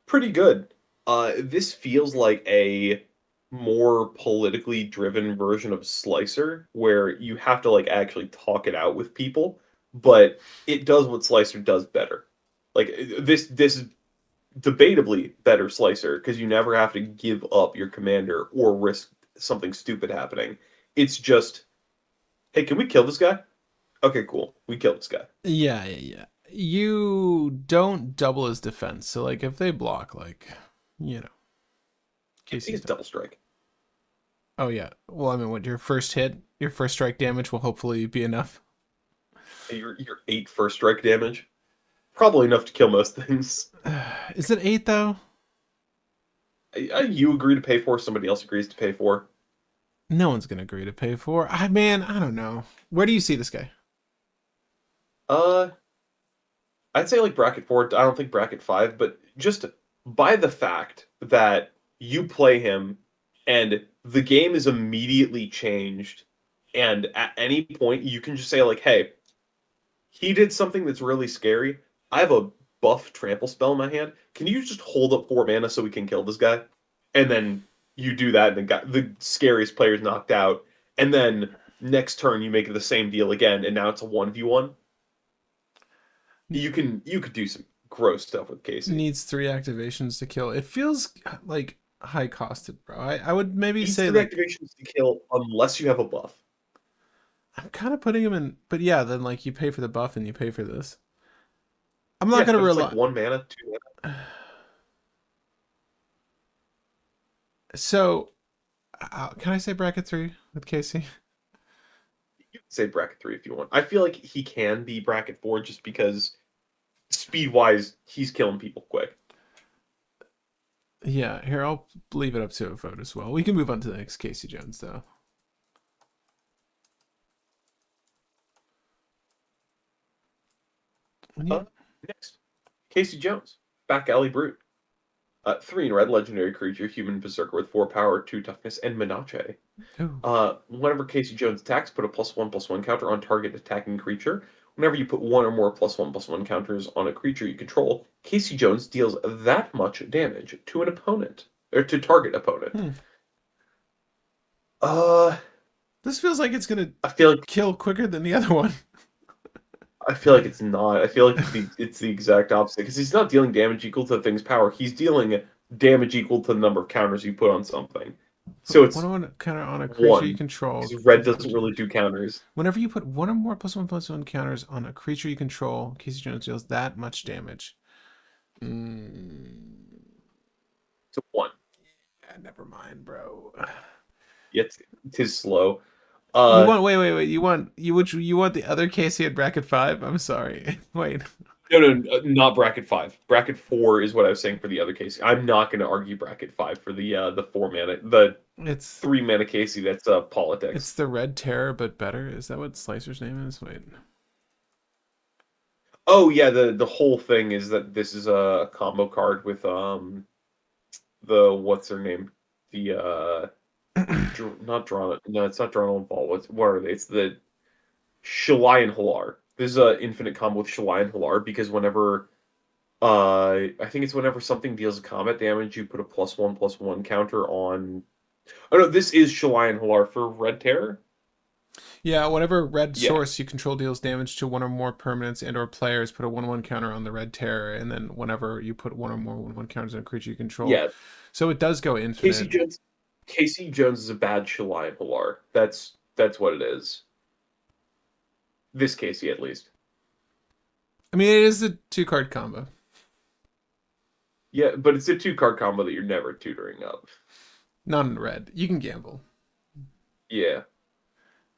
Speaker 1: Pretty good. This feels like a more politically driven version of Slicer, where you have to like actually talk it out with people, but it does what Slicer does better. Like this is debatably better Slicer because you never have to give up your commander or risk something stupid happening. It's just, hey, can we kill this guy? Okay, cool. We killed this guy.
Speaker 2: Yeah, yeah, yeah. You don't double his defense. So like if they block, like, you know,
Speaker 1: I think
Speaker 2: Casey's
Speaker 1: it's
Speaker 2: done.
Speaker 1: double strike.
Speaker 2: Oh yeah. Well, I mean, what your first hit, your first strike damage will hopefully be enough.
Speaker 1: Your 8 first strike damage. Probably enough to kill most things.
Speaker 2: Is it 8 though?
Speaker 1: You agree to pay for, somebody else agrees to pay for.
Speaker 2: No one's gonna agree to pay for. I man, I don't know. Where do you see this guy?
Speaker 1: Uh, I'd say like bracket 4. I don't think bracket 5, but just by the fact that you play him and the game is immediately changed, and at any point you can just say like, "Hey, he did something that's really scary. I have a buff trample spell in my hand. Can you just hold up 4 mana so we can kill this guy?" And then you do that, and the scariest player's knocked out. And then next turn you make it the same deal again, and now it's a 1v1. You could do some gross stuff with Casey.
Speaker 2: Needs 3 activations to kill. It feels like high costed, bro. I would maybe
Speaker 1: Needs
Speaker 2: say
Speaker 1: three
Speaker 2: like
Speaker 1: activations to kill unless you have a buff.
Speaker 2: I'm kind of putting him in, but yeah, then like you pay for the buff and you pay for this. I'm not
Speaker 1: Yeah,
Speaker 2: gonna
Speaker 1: but it's like
Speaker 2: rely.
Speaker 1: 1 mana, 2 mana.
Speaker 2: So, can I say bracket 3 with Casey?
Speaker 1: You can say bracket 3 if you want. I feel like he can be bracket 4 just because speed wise, he's killing people quick.
Speaker 2: Yeah, here I'll leave it up to a vote as well. We can move on to the next Casey Jones though. When you
Speaker 1: Next, Casey Jones, Back Alley Brute. 3 in red, legendary creature, human berserker with 4 power, 2 toughness, and Menache.
Speaker 2: oh
Speaker 1: Whenever Casey Jones attacks, put a +1/+1 counter on target attacking creature. Whenever you put one or more +1/+1 counters on a creature you control, Casey Jones deals that much damage to an opponent, or to target opponent. Uh,
Speaker 2: this feels like it's gonna
Speaker 1: I feel like
Speaker 2: kill quicker than the other one.
Speaker 1: it's not. I feel like it's the exact opposite because he's not dealing damage equal to the thing's power. He's dealing damage equal to the number of counters you put on something. So
Speaker 2: One
Speaker 1: it's
Speaker 2: on one counter on a creature you
Speaker 1: one
Speaker 2: control.
Speaker 1: because red doesn't really do counters.
Speaker 2: Whenever you put one or more +1/+1 counters on a creature you control, Casey Jones deals that much damage.
Speaker 1: It's a 1.
Speaker 2: Yeah, never mind, bro.
Speaker 1: Yet it is slow.
Speaker 2: You
Speaker 1: Uh,
Speaker 2: want wait. You want the other Casey at bracket 5? I'm sorry. Wait.
Speaker 1: no, not bracket 5. Bracket 4 is what I was saying for the other Casey. I'm not going to argue bracket 5 for the 4 mana, the
Speaker 2: It's
Speaker 1: 3 mana Casey. That's politics.
Speaker 2: it's the Red Terror but better. Is that what Slicer's name is? Wait.
Speaker 1: Oh yeah, the whole thing is that this is a combo card with the what's her name, the not drawn. No, it's not drawn on ball. What are they? It's the Shalai and Halar. This is a infinite combo with Shalai and Halar because whenever I think it's whenever something deals combat damage, you put a +1/+1 counter on. Oh no, this is Shalai and Halar for Red Terror.
Speaker 2: Yeah, whenever red
Speaker 1: Yeah,
Speaker 2: source you control deals damage to one or more permanents and or players, put a 1/1 counter on the Red Terror, and then whenever you put one or more 1/1 counters on a creature you control.
Speaker 1: yeah.
Speaker 2: So it does go
Speaker 1: Casey
Speaker 2: infinite.
Speaker 1: Jones. Casey Jones is a bad Shalai and Halar. That's what it is. This Casey, at least.
Speaker 2: I mean, it is a 2-card combo.
Speaker 1: Yeah, but it's a 2 card combo that you're never tutoring up.
Speaker 2: Not in red. You can gamble.
Speaker 1: Yeah.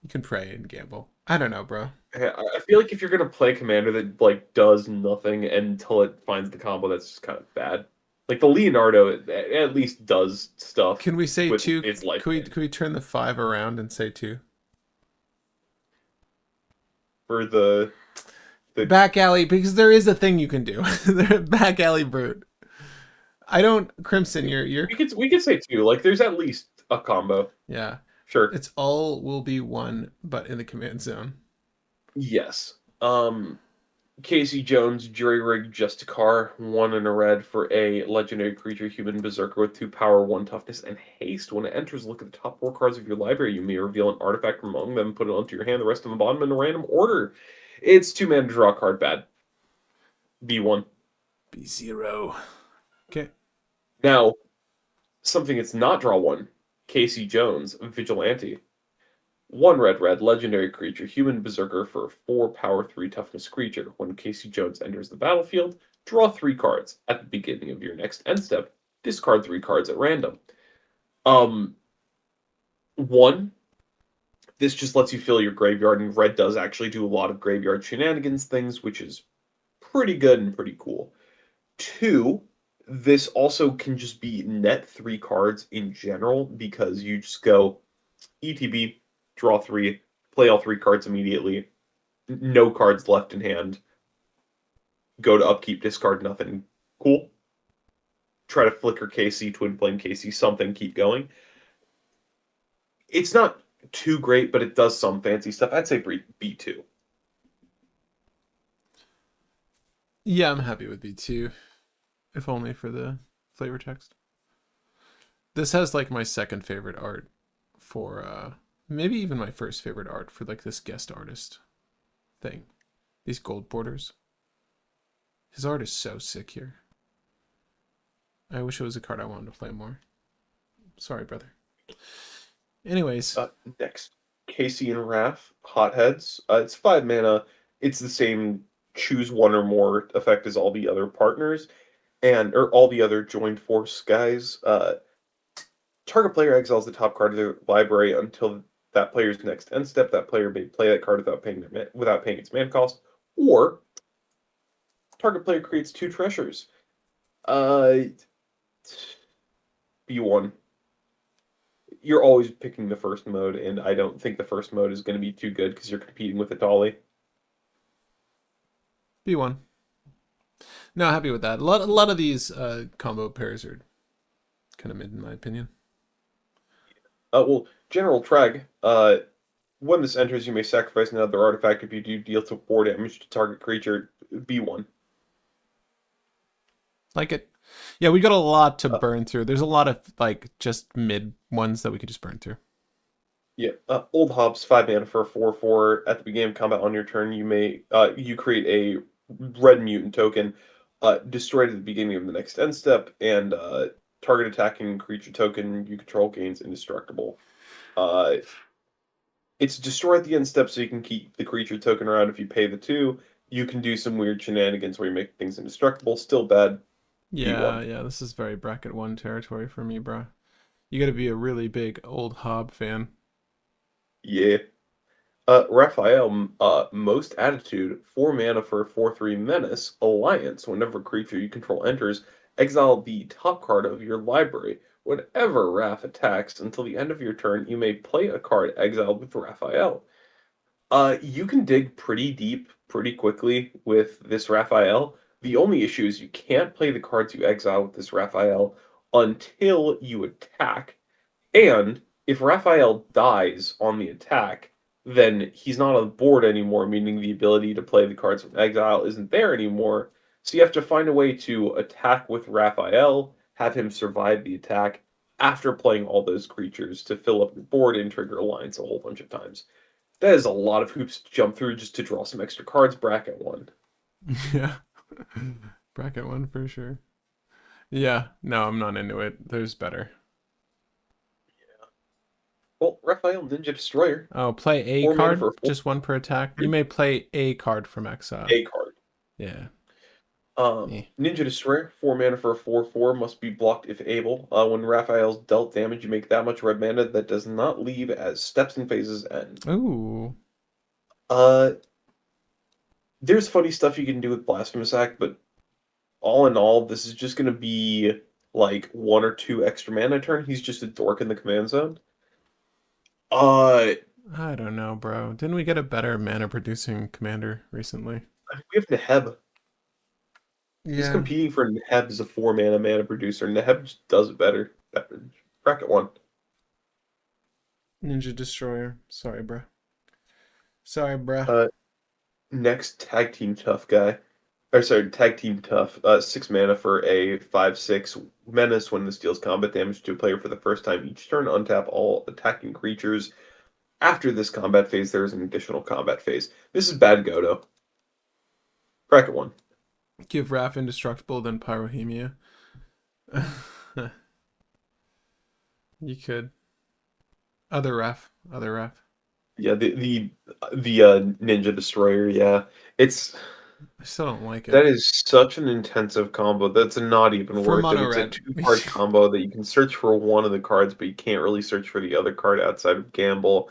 Speaker 2: You can pray and gamble. I don't know, bro.
Speaker 1: I feel like if you're gonna play a commander that like does nothing until it finds the combo, that's just kind of bad. Like the Leonardo at least does stuff
Speaker 2: Can we say
Speaker 1: with
Speaker 2: 2?
Speaker 1: its life
Speaker 2: Can we turn the 5 around and say 2?
Speaker 1: for the
Speaker 2: Back alley, because there is a thing you can do. Back alley brute. I don't Crimson. You're
Speaker 1: we could say 2. Like there's at least a combo.
Speaker 2: Yeah.
Speaker 1: Sure.
Speaker 2: It's all will be one, but in the command zone.
Speaker 1: Yes. Casey Jones, Jury Rig, Justicar, 1 and a red for a legendary creature, human berserker with 2 power, 1 toughness, and haste. When it enters, look at the top 4 cards of your library. You may reveal an artifact from among them, put it onto your hand, the rest of the bottom in a random order. It's 2 mana to draw a card bad. B1.
Speaker 2: B0. Okay.
Speaker 1: Now, something that's not draw 1. Casey Jones, Vigilante. 1 red, legendary creature, human berserker for a 4 power, 3 toughness creature. When Casey Jones enters the battlefield, draw 3 cards. At the beginning of your next end step, discard 3 cards at random. Um, 1, this just lets you fill your graveyard, and red does actually do a lot of graveyard shenanigans things, which is pretty good and pretty cool. 2, this also can just be net 3 cards in general, because you just go ETB, draw 3, play all 3 cards immediately, no cards left in hand, go to upkeep, discard nothing. Cool. Try to flicker KC, Twin Flame KC, something, keep going. It's not too great, but it does some fancy stuff. I'd say B2.
Speaker 2: Yeah, I'm happy with B2, if only for the flavor text. This has like my second favorite art for maybe even my first favorite art for like this guest artist thing. These gold borders. His art is so sick here. I wish it was a card I wanted to play more. Sorry, brother. Anyways.
Speaker 1: Next, Casey and Raph, Hotheads. It's 5 mana. It's the same choose one or more effect as all the other partners, or all the other joined force guys. Target player exiles the top card of their library until that player's next end step. That player may play that card without paying its mana cost, or target player creates 2 treasures. Uh, B1. You're always picking the first mode, and I don't think the first mode is going to be too good because you're competing with a dolly.
Speaker 2: B1. No, happy with that. A lot of these combo pairs are kind of mid in my opinion.
Speaker 1: Well, General Treg, when this enters, you may sacrifice another artifact. If you do, deal to 4 damage to target creature. B1.
Speaker 2: Like it. Yeah, we got a lot to burn through. There's a lot of like just mid ones that we could just burn through.
Speaker 1: Yeah, Old Hobbs, 5 mana for a 4/4. At the beginning of combat on your turn, you create a red mutant token, destroy it at the beginning of the next end step, and target attacking creature token you control gains indestructible. Uh, it's destroy at the end step so you can keep the creature token around if you pay the 2. You can do some weird shenanigans where you make things indestructible. Still bad.
Speaker 2: Yeah,
Speaker 1: B1.
Speaker 2: yeah, this is very bracket 1 territory for me, bro. You got to be a really big old Hob fan.
Speaker 1: Yeah. Raphael, most attitude, 4 mana for a 4/3 menace, alliance. Whenever a creature you control enters, exile the top card of your library. Whenever Raph attacks until the end of your turn, you may play a card exiled with Raphael. You can dig pretty deep pretty quickly with this Raphael. The only issue is you can't play the cards you exile with this Raphael until you attack. And if Raphael dies on the attack, then he's not on the board anymore, meaning the ability to play the cards from exile isn't there anymore. So you have to find a way to attack with Raphael, have him survive the attack after playing all those creatures to fill up your board and trigger Alliance a whole bunch of times. That is a lot of hoops to jump through just to draw some extra cards, bracket 1.
Speaker 2: Yeah. Bracket 1 for sure. Yeah, no, I'm not into it. There's better.
Speaker 1: Well, Raphael Ninja Destroyer,
Speaker 2: Oh, play a
Speaker 1: 4 mana
Speaker 2: card,
Speaker 1: for a
Speaker 2: just one per attack. You may play a card from exile.
Speaker 1: A card.
Speaker 2: Yeah.
Speaker 1: Ninja Destroyer, 4 mana for a 4/4, must be blocked if able. When Raphael's dealt damage, you make that much red mana that does not leave as steps and phases end.
Speaker 2: Ooh.
Speaker 1: Uh, there's funny stuff you can do with Blasphemous Act, but all in all, this is just going to be like 1 or 2 extra mana a turn. He's just a dork in the command zone. Uh,
Speaker 2: I don't know, bro. Didn't we get a better mana producing commander recently?
Speaker 1: we have Neheb. He's
Speaker 2: Yeah.
Speaker 1: competing for Neheb as a 4 mana producer. Neheb just does it better. Bracket 1.
Speaker 2: Ninja Destroyer. Sorry, bruh. Sorry, bruh.
Speaker 1: Uh, Next, Tag Team Tough guy. Or sorry, Tag Team Tough. 6 mana for a 5/6 menace. When this deals combat damage to a player for the first time each turn, untap all attacking creatures. After this combat phase, there is an additional combat phase. This is bad Godo. Bracket 1.
Speaker 2: Give Raph Indestructible, then Pyrohemia. You could. Other Raph. Other Raph.
Speaker 1: Yeah, the Ninja Destroyer, yeah. It's
Speaker 2: I still don't like it.
Speaker 1: that is such an intensive combo. That's not even
Speaker 2: For
Speaker 1: worth it.
Speaker 2: mono
Speaker 1: It's a
Speaker 2: red.
Speaker 1: two-card combo that you can search for one of the cards, but you can't really search for the other card outside of Gamble.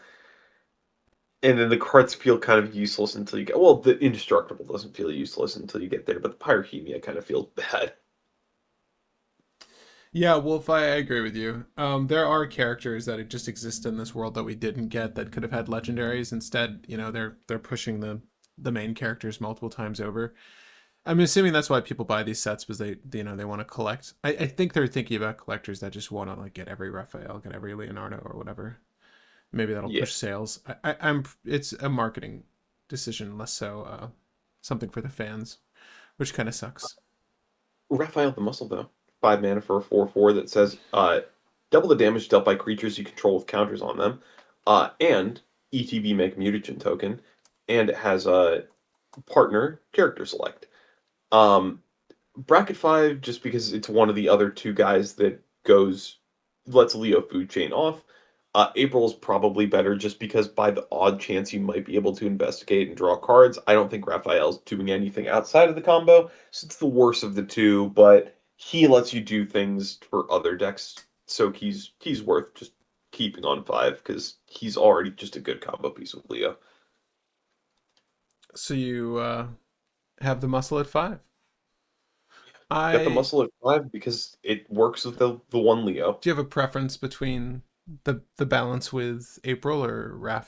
Speaker 1: And then the cards feel kind of useless until you get, well, the Indestructible doesn't feel useless until you get there, but the Pyrohemia kind of feels bad.
Speaker 2: Yeah, Wolf, I agree with you. There are characters that just exist in this world that we didn't get that could have had legendaries. Instead, they're pushing the main characters multiple times over. I'm assuming that's why people buy these sets because they want to collect. I think they're thinking about collectors that just want to like get every Raphael, get every Leonardo or whatever. Maybe that'll
Speaker 1: Yeah.
Speaker 2: push sales. I'm it's a marketing decision, less so something for the fans, which kind of sucks.
Speaker 1: Raphael the Muscle, though. 5 mana for a 4/4 that says double the damage dealt by creatures you control with counters on them. And ETB make Mutagen token. And it has a partner character select. Um, Bracket 5, just because it's one of the other two guys that lets Leo food chain off. April is probably better just because by the odd chance you might be able to investigate and draw cards. I don't think Raphael's doing anything outside of the combo, so it's the worst of the two, but he lets you do things for other decks, so he's worth just keeping on 5 because he's already just a good combo piece with Leo.
Speaker 2: So you have the muscle at 5.
Speaker 1: Got the
Speaker 2: I
Speaker 1: muscle at 5 because it works with the one Leo.
Speaker 2: Do you have a preference between the balance with April or Raph?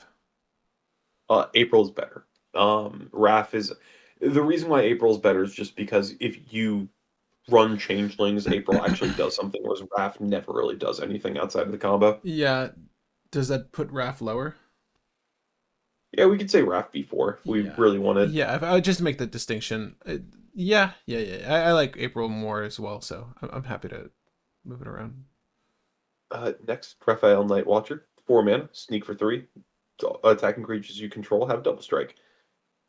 Speaker 1: April's better. Raph is the reason why April's better is just because if you run changelings, April actually does something, whereas Raph never really does anything outside of the combo.
Speaker 2: Yeah, does that put Raph lower?
Speaker 1: Yeah, we could say Raph before if we
Speaker 2: Yeah,
Speaker 1: really wanted.
Speaker 2: yeah. If I would just make the distinction, yeah, yeah, yeah. I like April more as well, so I'm happy to move it around.
Speaker 1: Next, Raphael Night Watcher, 4 mana, sneak for 3. Attacking creatures you control have double strike.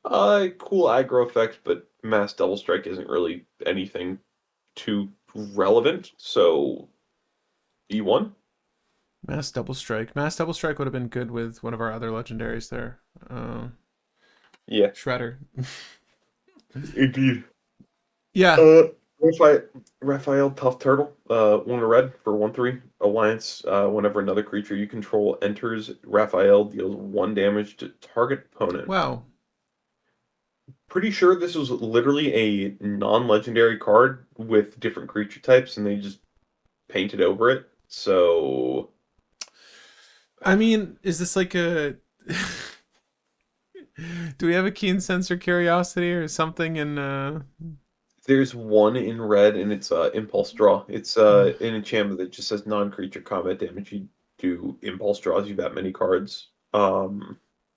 Speaker 1: Cool aggro effect, but mass double strike isn't really anything too relevant. So E1.
Speaker 2: Mass double strike. Mass double strike would have been good with one of our other legendaries there.
Speaker 1: Yeah,
Speaker 2: Shredder.
Speaker 1: indeed.
Speaker 2: Yeah.
Speaker 1: Uh, Raphael Tough Turtle, 1 red for 1/3 Alliance. Whenever another creature you control enters, Raphael deals 1 damage to target opponent.
Speaker 2: Wow.
Speaker 1: Pretty sure this was literally a non-legendary card with different creature types, and they just painted over it. So
Speaker 2: I mean, is this like a? Do we have a keen sense or curiosity or something in?
Speaker 1: there's one in red, and it's Impulse Draw. It's an enchantment that just says non-creature combat damage. You do Impulse Draws. You that many cards.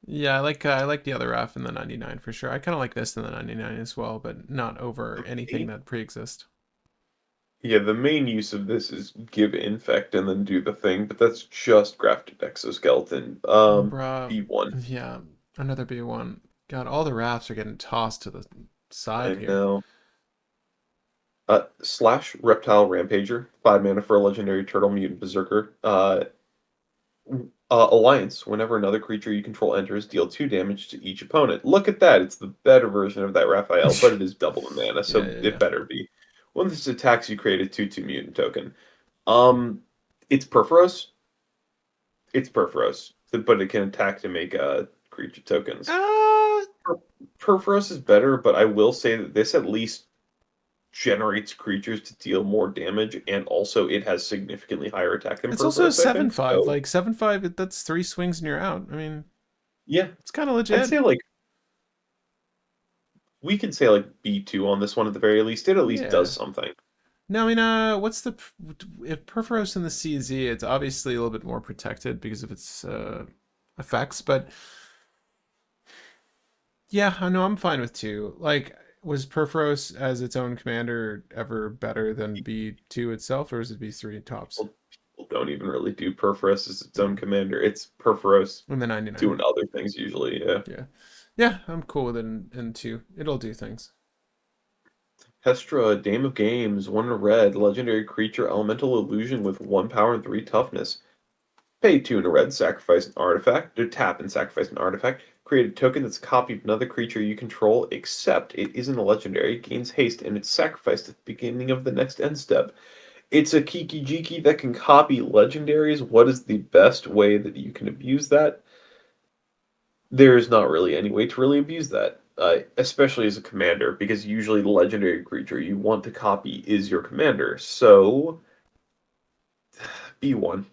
Speaker 2: Yeah, I like the other Raph in the 99 for sure. I kind of like this in the 99 as well, but not over anything that pre-exists.
Speaker 1: Yeah, the main use of this is give infect and then do the thing, but that's just grafted exoskeleton.
Speaker 2: Bruh,
Speaker 1: B1.
Speaker 2: yeah, another B1. God, all the Raphs are getting tossed to the
Speaker 1: I
Speaker 2: side here.
Speaker 1: know. Slash Reptile Rampager, 5 mana for a legendary turtle mutant berserker. Alliance, whenever another creature you control enters, deal 2 damage to each opponent. Look at that, it's the better version of that Raphael, but it is double the mana,
Speaker 2: Yeah,
Speaker 1: so
Speaker 2: yeah,
Speaker 1: it
Speaker 2: yeah.
Speaker 1: better be. When this attacks, you create a 2/2 mutant token. Um, it's Perforos. It's Perforos, but it can attack to make creature tokens.
Speaker 2: Uh,
Speaker 1: Perforos is better, but I will say that this at least generates creatures to deal more damage, and also it has significantly higher attack than
Speaker 2: it's also a
Speaker 1: Perforos, I think.
Speaker 2: 7/5.
Speaker 1: So
Speaker 2: Like 7/5, that's 3 swings and you're out. I mean,
Speaker 1: yeah,
Speaker 2: it's kind of
Speaker 1: I'd
Speaker 2: legit.
Speaker 1: say like we can say like B2 on this one at the very least. It at least does
Speaker 2: Yeah.
Speaker 1: something.
Speaker 2: No, I mean, what's the if Perforos in the CZ? It's obviously a little bit more protected because of its effects, but yeah, I know I'm fine with two. Like, was Perforos as its own commander ever better than B2 itself, or is it B3 tops?
Speaker 1: People don't even really do Perforos as its own commander. It's Perforos
Speaker 2: In the 99.
Speaker 1: doing other things usually. Yeah.
Speaker 2: Yeah. Yeah, I'm cool with it in two. It'll do things.
Speaker 1: Hestra, Dame of Games, 1 in a red, legendary creature, elemental illusion with 1 power and 3 toughness. Pay 2 in a red, sacrifice an artifact, or tap and sacrifice an artifact. Create a token that's a copy of another creature you control, except it isn't a legendary, gains haste, and it's sacrificed at the beginning of the next end step. It's a Kiki Jiki that can copy legendaries. What is the best way that you can abuse that? There is not really any way to really abuse that, especially as a commander, because usually the legendary creature you want to copy is your commander. So, B1.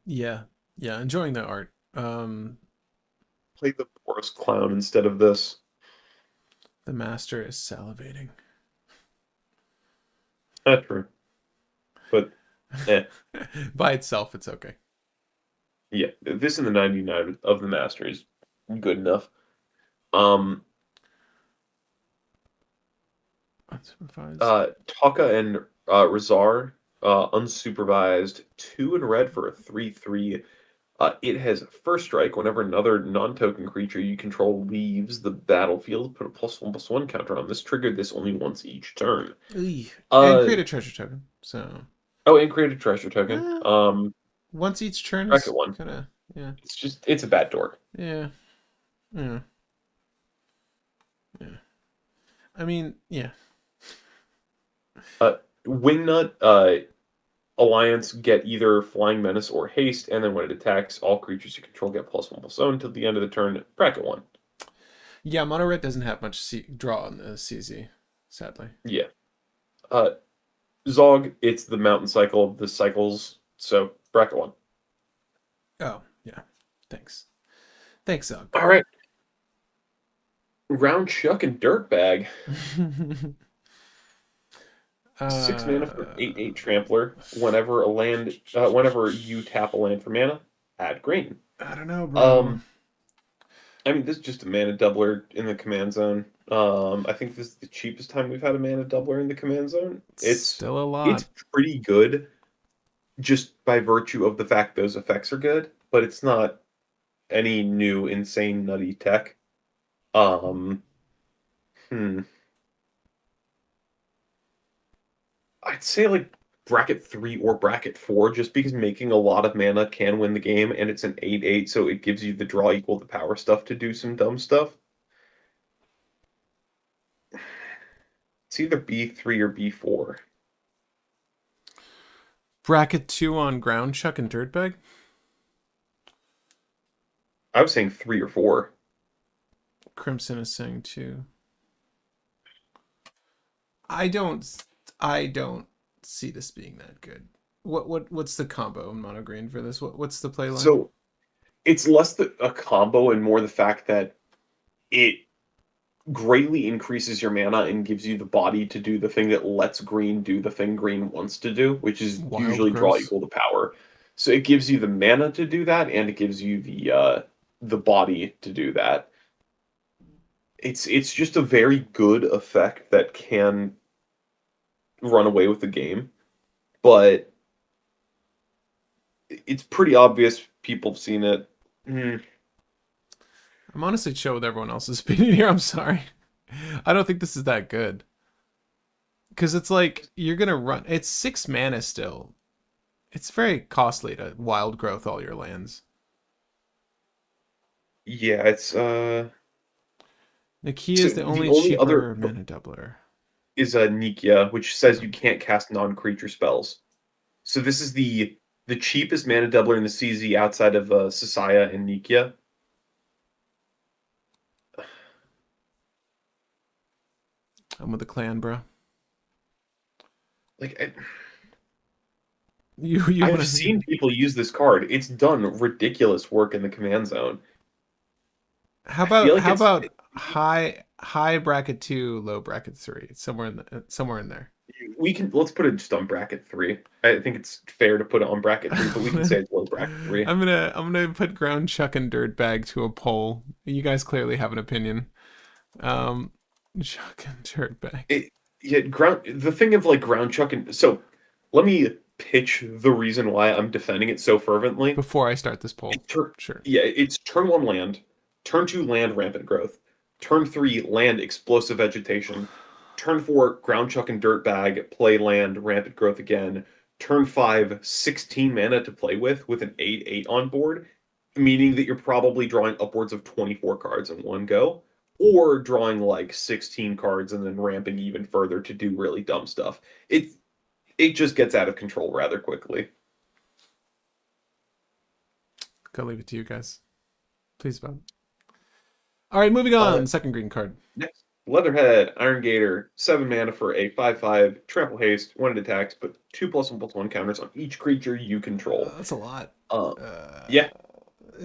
Speaker 2: Yeah. Yeah, enjoying the art.
Speaker 1: Play the Boris Clown instead of this.
Speaker 2: The master is salivating.
Speaker 1: Not true. But, eh.
Speaker 2: By itself, it's okay.
Speaker 1: Yeah, this in the 99 of the master is good enough. Um,
Speaker 2: Unsupervised.
Speaker 1: Taka and Razar, unsupervised, 2 in a red for a 3/3. It has first strike whenever another non-token creature you control leaves the battlefield. Put a +1/+1 counter on this. Trigger this only once each turn.
Speaker 2: Eey. And
Speaker 1: Uh
Speaker 2: create a treasure token. So,
Speaker 1: oh, and create a treasure token.
Speaker 2: eh, once each turn is
Speaker 1: Bracket one.
Speaker 2: kind of, yeah.
Speaker 1: It's a bad dork.
Speaker 2: Yeah. Yeah. Yeah. I mean, yeah.
Speaker 1: Wingnut. Alliance get either Flying Menace or Haste, and then when it attacks, all creatures you control get +1/+0 until the end of the turn. Bracket one.
Speaker 2: Yeah, mono red doesn't have much draw on the CZ, sadly.
Speaker 1: Yeah. Uh, Zog, it's the mountain cycle of the cycles, so bracket one.
Speaker 2: Oh, yeah. Thanks. Thanks, Zog.
Speaker 1: All right. Round Chuck and Dirtbag. 6 mana for 8/8 Trampler. Whenever you tap a land for mana, add green.
Speaker 2: I don't know, bro.
Speaker 1: Um, I mean, this is just a mana doubler in the command zone. I think this is the cheapest time we've had a mana doubler in the command zone.
Speaker 2: It's still a
Speaker 1: It's
Speaker 2: lot.
Speaker 1: pretty good, just by virtue of the fact those effects are good, but it's not any new insane nutty tech. Um, hmm. I'd say like bracket 3 or bracket 4, just because making a lot of mana can win the game, and it's an 8/8, so it gives you the draw equal the power stuff to do some dumb stuff. It's either B3 or B4.
Speaker 2: Bracket 2 on ground chuck and dirtbag?
Speaker 1: I was saying 3 or 4.
Speaker 2: Crimson is saying 2. I don't I don't see this being that good. What's the combo in mono green for this? What's the play line?
Speaker 1: So it's less a combo and more the fact that it greatly increases your mana and gives you the body to do the thing that lets green do the thing green wants to do, which is
Speaker 2: Wild
Speaker 1: usually draw
Speaker 2: growth.
Speaker 1: equal to power. So it gives you the mana to do that, and it gives you the body to do that. It's just a very good effect that can run away with the game, but it's pretty obvious people have seen it.
Speaker 2: I'm honestly chill with everyone else's opinion here. I'm sorry. I don't think this is that good. Because it's like you're gonna run. It's 6 mana still. It's very costly to wild growth all your lands.
Speaker 1: Yeah, it's
Speaker 2: Nakia
Speaker 1: so
Speaker 2: is the
Speaker 1: the
Speaker 2: only
Speaker 1: only other
Speaker 2: cheaper mana doubler.
Speaker 1: is Nikia, which says you can't cast non-creature spells. So this is the cheapest mana doubler in the CZ outside of Sasaya and Nikia.
Speaker 2: I'm with the clan, bro.
Speaker 1: Like
Speaker 2: You want
Speaker 1: I've
Speaker 2: to?
Speaker 1: seen people use this card. It's done ridiculous work in the command zone.
Speaker 2: How
Speaker 1: I feel
Speaker 2: about
Speaker 1: like
Speaker 2: how about high high bracket 2, low bracket 3, somewhere in there.
Speaker 1: Let's put it just on bracket 3. I think it's fair to put it on bracket 3, but we can say it's low bracket 3.
Speaker 2: I'm gonna put ground chuck and dirt bag to a poll. You guys clearly have an opinion. Um, chuck and dirt bag.
Speaker 1: It yeah, the thing of like ground chucking. So let me pitch the reason why I'm defending it so fervently.
Speaker 2: Before I start this poll,
Speaker 1: It tur
Speaker 2: sure.
Speaker 1: Yeah, it's turn 1 land, turn 2 land rampant growth, turn 3 land explosive vegetation, turn 4 ground chuck and dirt bag, play land rampant growth again, turn 5 16 mana to play with an 8/8 on board, meaning that you're probably drawing upwards of 24 cards in one go, or drawing like 16 cards and then ramping even further to do really dumb stuff. It just gets out of control rather quickly.
Speaker 2: Go leave it to you guys. Please vote. All right, moving
Speaker 1: Uh,
Speaker 2: on. Second green card.
Speaker 1: Next, Leatherhead, Iron Gator, 7 mana for a 5/5, trample haste, when it attacks, put 2+1/+1 counters on each creature you control.
Speaker 2: That's a lot.
Speaker 1: Uh,
Speaker 2: Uh,
Speaker 1: yeah,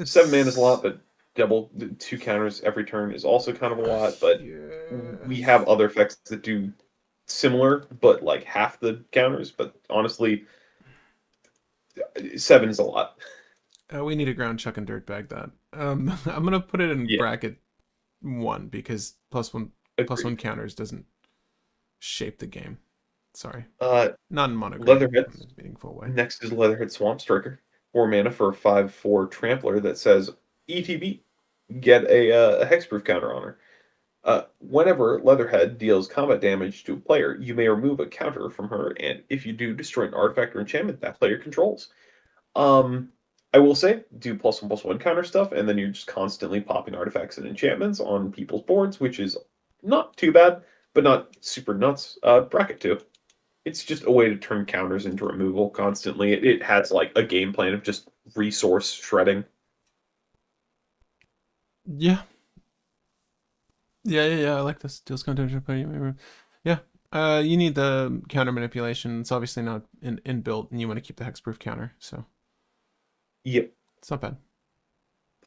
Speaker 1: 7 mana is a lot,
Speaker 2: it's
Speaker 1: but double 2 counters every turn is also kind of a lot, but
Speaker 2: yeah.
Speaker 1: we have other effects that do similar, but like half the counters, but honestly, 7 is a lot.
Speaker 2: We need a ground chuck and dirt bag that. I'm gonna put it in
Speaker 1: Yeah,
Speaker 2: bracket 1 because plus one
Speaker 1: agreed.
Speaker 2: counters doesn't shape the game. Sorry,
Speaker 1: Uh,
Speaker 2: not in mono green
Speaker 1: Leatherhead.
Speaker 2: in a meaningful way.
Speaker 1: Next is Leatherhead Swamp Striker. 4 mana for a 5/4 Trampler that says ETB. Get a hexproof counter on her. Whenever Leatherhead deals combat damage to a player, you may remove a counter from her, and if you do, destroy an artifact or enchantment that player controls. Um, I will say, do +1/+1 counter stuff, and then you're just constantly popping artifacts and enchantments on people's boards, which is not too bad, but not super nuts. Bracket 2. It's just a way to turn counters into removal constantly. It has like a game plan of just resource shredding.
Speaker 2: Yeah, yeah. I like this. Deals content. Yeah. You need the counter manipulation. It's obviously not inbuilt, and you want to keep the hexproof counter, so
Speaker 1: Yep.
Speaker 2: it's not bad.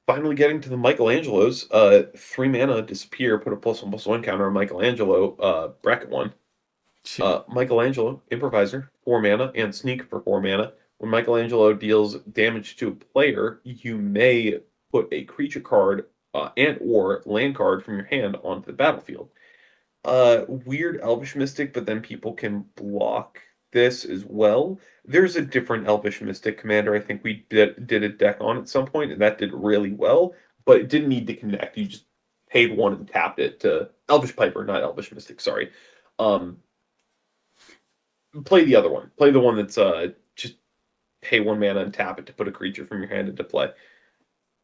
Speaker 1: Finally getting to the Michelangelos. 3 mana, disappear, put a +1/+1 counter on Michelangelo, bracket 1.
Speaker 2: Yeah.
Speaker 1: Michelangelo, improviser, 4 mana, and sneak for 4 mana. When Michelangelo deals damage to a player, you may put a creature card and or land card from your hand onto the battlefield. Weird Elvish Mystic, but then people can block this as well. There's a different Elvish Mystic commander I think we did a deck on at some point, and that did really well, but it didn't need to connect. You just paid 1 and tapped it to Elvish Piper, not Elvish Mystic, sorry. Um, Play the other one. Play the one that's just pay 1 mana and tap it to put a creature from your hand into play.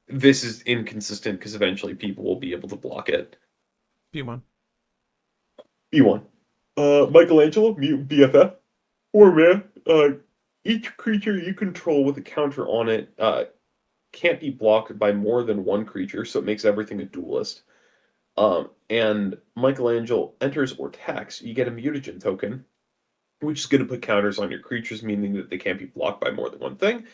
Speaker 1: This is inconsistent because eventually people will be able to block it.
Speaker 2: B1.
Speaker 1: B1. Michelangelo, Mutant BFF. 4 mana. Each creature you control with a counter on it can't be blocked by more than one creature, so it makes everything a duelist. And Michelangelo enters or attacks, you get a Mutagen token, which is going to put counters on your creatures, meaning that they can't be blocked by more than one thing.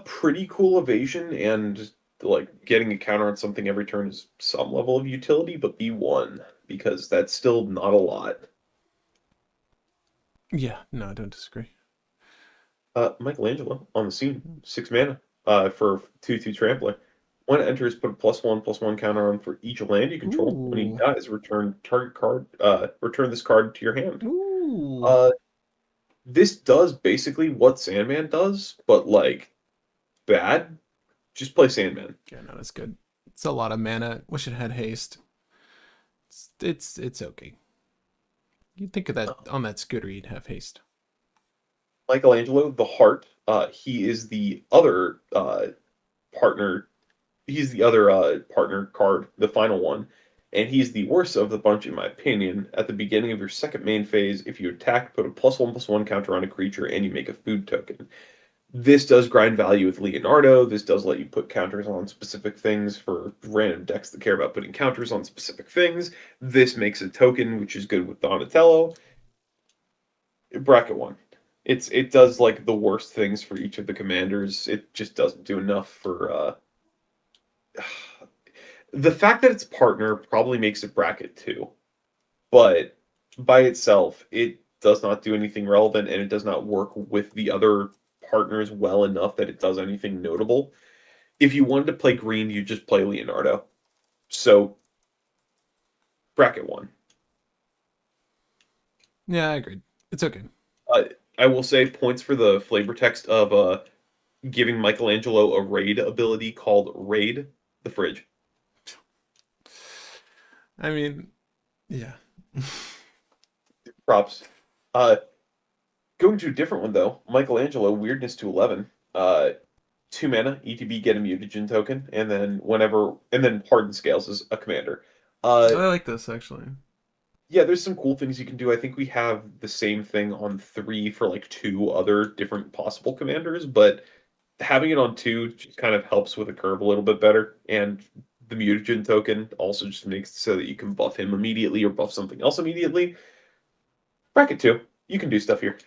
Speaker 1: Pretty cool evasion, and like getting a counter on something every turn is some level of utility, but B1 because that's still not a lot.
Speaker 2: Yeah, no, I don't disagree.
Speaker 1: Michelangelo on the scene, 6 mana. For 2/2 trampler. When it enters, put a +1/+1 counter on for each land you control. When he
Speaker 2: Ooh,
Speaker 1: dies, return this card to your hand.
Speaker 2: ooh.
Speaker 1: Uh, this does basically what Sandman does, but like bad. Just play Sandman.
Speaker 2: Yeah, no, that's good. It's a lot of mana. Wish it had haste. It's okay. You'd think of that on that scooter, you'd have haste.
Speaker 1: Michelangelo, the Heart. He is the other partner. He's the other partner card, the final one, and he's the worst of the bunch in my opinion. At the beginning of your second main phase, if you attack, put a +1/+1 counter on a creature, and you make a food token. This does grind value with Leonardo. This does let you put counters on specific things for random decks that care about putting counters on specific things. This makes a token, which is good with Donatello. Bracket 1. It does like the worst things for each of the commanders. It just doesn't do enough for The fact that it's partner probably makes it bracket 2, but by itself, it does not do anything relevant, and it does not work with the other partners well enough that it does anything notable. If you wanted to play green, you just play Leonardo. So, bracket 1.
Speaker 2: Yeah, I agreed. It's okay.
Speaker 1: Uh, I will say points for the flavor text of giving Michelangelo a raid ability called Raid the Fridge.
Speaker 2: I mean, yeah.
Speaker 1: Props. Uh, Going to a different one though. Michelangelo weirdness to 11. 2 mana ETB get a mutagen token, and then Hardened Scales is a commander. Uh,
Speaker 2: I like this actually.
Speaker 1: yeah, there's some cool things you can do. I think we have the same thing on 3 for like 2 other different possible commanders, but having it on 2 just kind of helps with the curve a little bit better. And the mutagen token also just makes it so that you can buff him immediately or buff something else immediately. Bracket 2, you can do stuff here.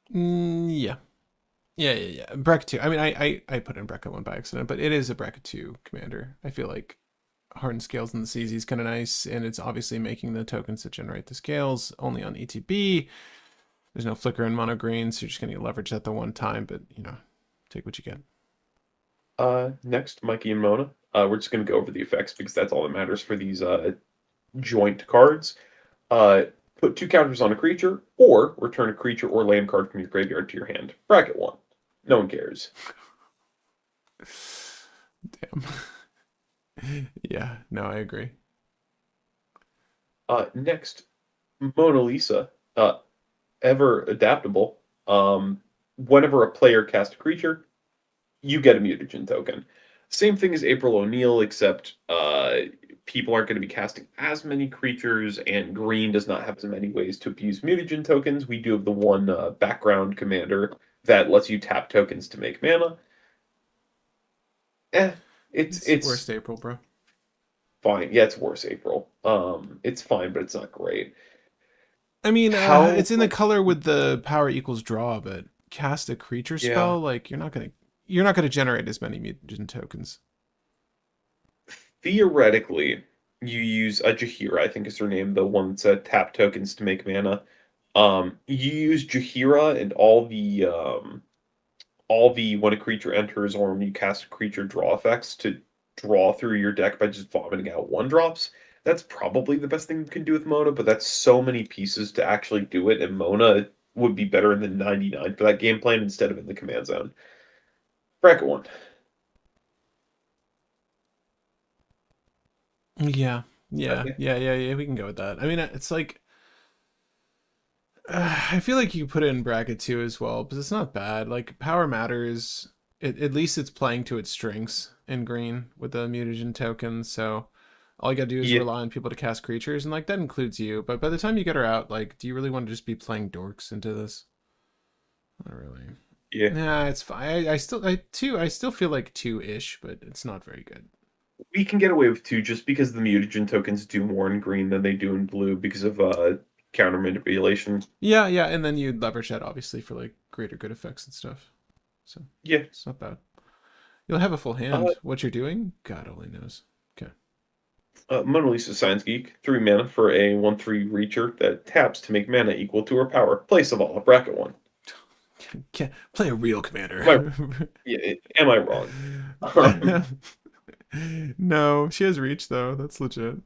Speaker 2: Yeah. Yeah. Bracket 2. I mean, I put in bracket 1 by accident, but it is a bracket 2 commander. I feel like Hardened Scales in the CZ is kind of nice, and it's obviously making the tokens that generate the scales only on ETB. There's no flicker in mono green, so you're just going to leverage that the one time, but, take what you get.
Speaker 1: Next, Mikey and Mona. We're just going to go over the effects because that's all that matters for these joint cards. Uh, Put 2 counters on a creature, or return a creature or land card from your graveyard to your hand. Bracket 1. No one cares.
Speaker 2: Damn. Yeah, no, I agree.
Speaker 1: Next, Mona Lisa. Ever adaptable. Whenever a player casts a creature, you get a mutagen token. Same thing as April O'Neil, except people aren't going to be casting as many creatures, and green does not have as many ways to abuse mutagen tokens. We do have the one background commander that lets you tap tokens to make mana. Eh,
Speaker 2: It's
Speaker 1: it's
Speaker 2: worst April, bro.
Speaker 1: fine. Yeah, it's worse April. It's fine, but it's not great.
Speaker 2: I mean,
Speaker 1: How?
Speaker 2: it's in the color with the power equals draw, but cast a creature
Speaker 1: Yeah.
Speaker 2: spell, like you're not gonna generate as many mutagen tokens.
Speaker 1: Theoretically, you use a Jahira, I think is her name, the one that's tap tokens to make mana. You use Jahira and all the when a creature enters or when you cast a creature draw effects to draw through your deck by just vomiting out 1-drops. That's probably the best thing you can do with Mona, but that's so many pieces to actually do it, and Mona would be better in the 99 for that game plan instead of in the command zone. Bracket 1.
Speaker 2: Yeah, yeah,
Speaker 1: Okay.
Speaker 2: yeah, yeah, yeah. We can go with that. I mean, it's like I feel like you put it in bracket 2 as well, but it's not bad. Like power matters. At least it's playing to its strengths in green with the mutagen token. So all you gotta do is
Speaker 1: Yeah,
Speaker 2: rely on people to cast creatures, and like that includes you. But by the time you get her out, like, do you really want to just be playing dorks into this? Not really.
Speaker 1: yeah.
Speaker 2: Nah, it's fine. I still feel like 2-ish, but it's not very good.
Speaker 1: We can get away with 2 just because the mutagen tokens do more in green than they do in blue because of counter manipulation.
Speaker 2: Yeah, and then you leverage that obviously for like greater good effects and stuff. So
Speaker 1: Yeah.
Speaker 2: it's not bad. You'll have a full
Speaker 1: Uh,
Speaker 2: hand. What you're doing, God only knows. Okay.
Speaker 1: Mona Lisa Science Geek, 3 mana for a 1/3 reacher that taps to make mana equal to her power. Play Savala, bracket 1.
Speaker 2: Can't play a real
Speaker 1: Am I,
Speaker 2: commander.
Speaker 1: yeah, am I wrong? Um,
Speaker 2: No, she has reach though. That's legit.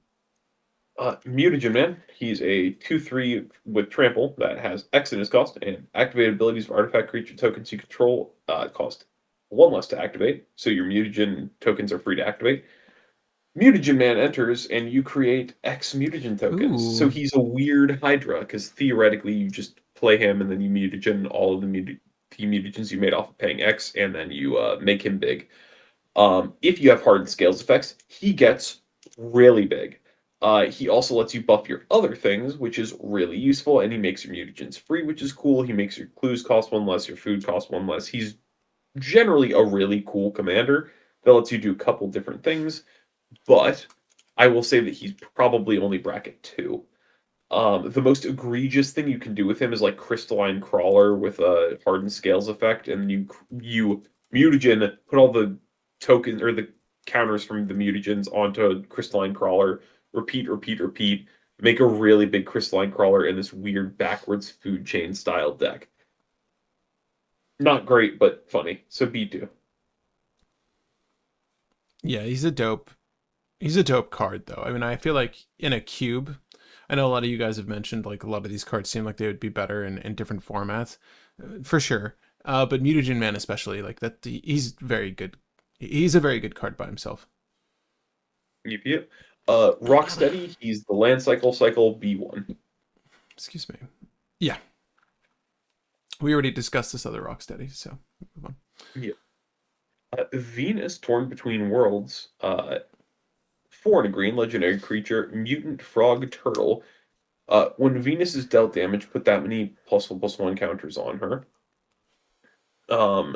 Speaker 1: Mutagen Man, he's a 2/3 with trample that has X in his cost, and activated abilities of artifact creature tokens you control cost 1 less to activate, so your mutagen tokens are free to activate. Mutagen Man enters, and you create X mutagen tokens. So
Speaker 2: Ooh.
Speaker 1: he's a weird Hydra, because theoretically you just play him, and then you mutagen all of the mutagens you made off of paying X, and then you make him big. If you have hardened scales effects, he gets really big. He also lets you buff your other things, which is really useful, and he makes your mutagens free, which is cool. He makes your clues cost 1 less, your food cost 1 less. He's generally a really cool commander that lets you do a couple different things, but I will say that he's probably only bracket 2. The most egregious thing you can do with him is like Crystalline Crawler with a Hardened Scales effect, and you Mutagen, put all the tokens or the counters from the mutagens onto Crystalline Crawler, repeat, repeat, repeat, make a really big Crystalline Crawler in this weird backwards food chain style deck. Not great, but funny. So B2.
Speaker 2: Yeah, he's a dope card though. I mean, I feel like in a cube, I know a lot of you guys have mentioned like a lot of these cards seem like they would be better in different formats, for sure. But Mutagen Man especially, like that, he's very good. He's a very good card by himself.
Speaker 1: Yep. Rock Steady, he's the land cycle B1.
Speaker 2: Excuse me. Yeah, we already discussed this other Rocksteady, so move on.
Speaker 1: Yep. Venus, Torn Between Worlds, 4 and a green, legendary creature, mutant frog turtle. When Venus is dealt damage, put that many +1/+1 counters on her. Um,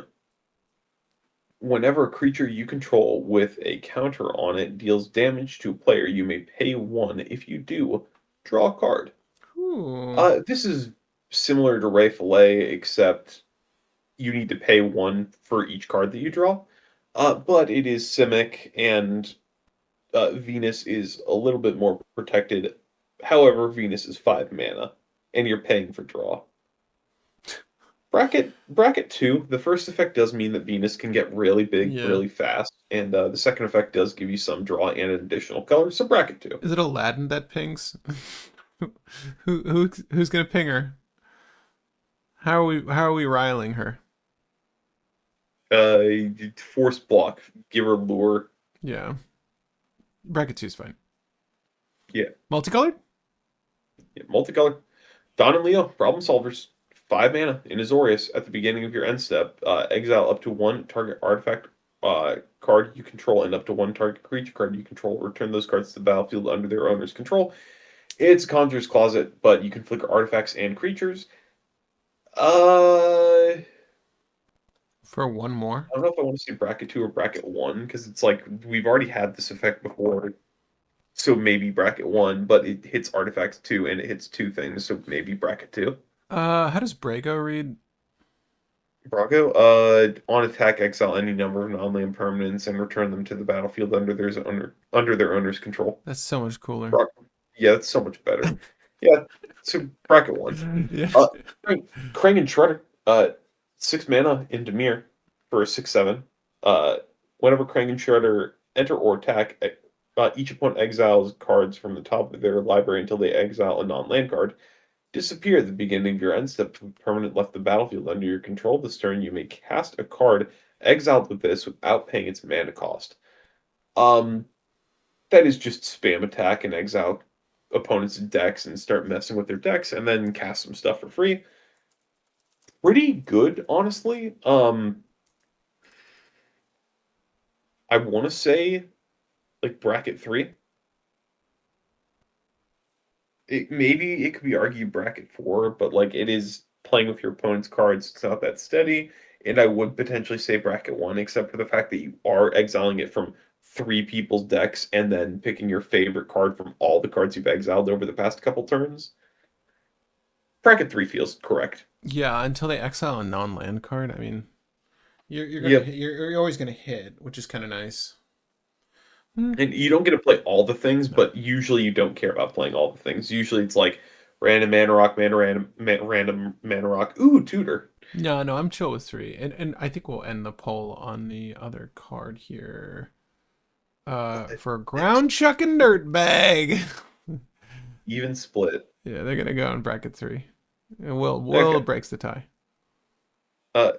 Speaker 1: Whenever a creature you control with a counter on it deals damage to a player, you may pay 1. If you do, draw a card.
Speaker 2: Ooh.
Speaker 1: This is similar to Ray Fillet, except you need to pay 1 for each card that you draw. But it is Simic, and Venus is a little bit more protected. However, Venus is 5 mana, and you're paying for draw. Bracket 2, the first effect does mean that Venus can get really big
Speaker 2: Yeah.
Speaker 1: really fast, and the second effect does give you some draw and an additional color, so bracket 2.
Speaker 2: Is it Aladdin that pings? Who's gonna ping her? How are we riling her?
Speaker 1: Force block, give her lure.
Speaker 2: Yeah. Bracket two is fine.
Speaker 1: Yeah,
Speaker 2: Multicolored?
Speaker 1: yeah, multicolor. Don and Leo, problem solvers. 5 mana in Azorius at the beginning of your end step. Exile up to 1 target artifact card you control and up to 1 target creature card you control. Return those cards to the battlefield under their owner's control. It's Conjurer's Closet, but you can flicker artifacts and creatures. I
Speaker 2: For one more?
Speaker 1: don't know if I want to say bracket 2 or bracket 1, because it's like we've already had this effect before. So maybe bracket 1, but it hits artifacts too, and it hits 2 things, so maybe bracket 2.
Speaker 2: How does Brago read?
Speaker 1: Brago, on attack, exile any number of non-land permanents and return them to the battlefield under their owner's control.
Speaker 2: That's so much cooler.
Speaker 1: Bra- yeah, it's so much better. Yeah, so bracket 1.
Speaker 2: Yeah.
Speaker 1: Uh, Krang and Shredder, 6 mana in Dimir for a 6/7. Uh, Whenever Krang and Shredder enter or attack, each opponent exiles cards from the top of their library until they exile a non-land card. Disappear at the beginning of your end step if a permanent left the battlefield under your control this turn. You may cast a card exiled with this without paying its mana cost. Um, that is just spam attack and exile opponents' decks and start messing with their decks, and then cast some stuff for free. Pretty good, honestly. I want to say like bracket 3. Maybe it could be argued bracket 4, but like it is playing with your opponent's cards. It's not that steady. And I would potentially say bracket 1, except for the fact that you are exiling it from 3 people's decks and then picking your favorite card from all the cards you've exiled over the past couple turns. Bracket 3 feels correct.
Speaker 2: Yeah, until they exile a non-land card. I mean, you're gonna
Speaker 1: Yep.
Speaker 2: hit, you're always gonna hit, which is kind of nice. Hmm.
Speaker 1: And you don't get to play all the things,
Speaker 2: No.
Speaker 1: but usually you don't care about playing all the things. Usually it's like random mana rock, random mana rock. Ooh, tutor.
Speaker 2: No, no, I'm chill with three, and I think we'll end the poll on the other card here. For ground chucking dirt bag.
Speaker 1: Even split.
Speaker 2: Yeah, they're gonna go in bracket three, and Will
Speaker 1: Okay.
Speaker 2: breaks the tie.
Speaker 1: Uh,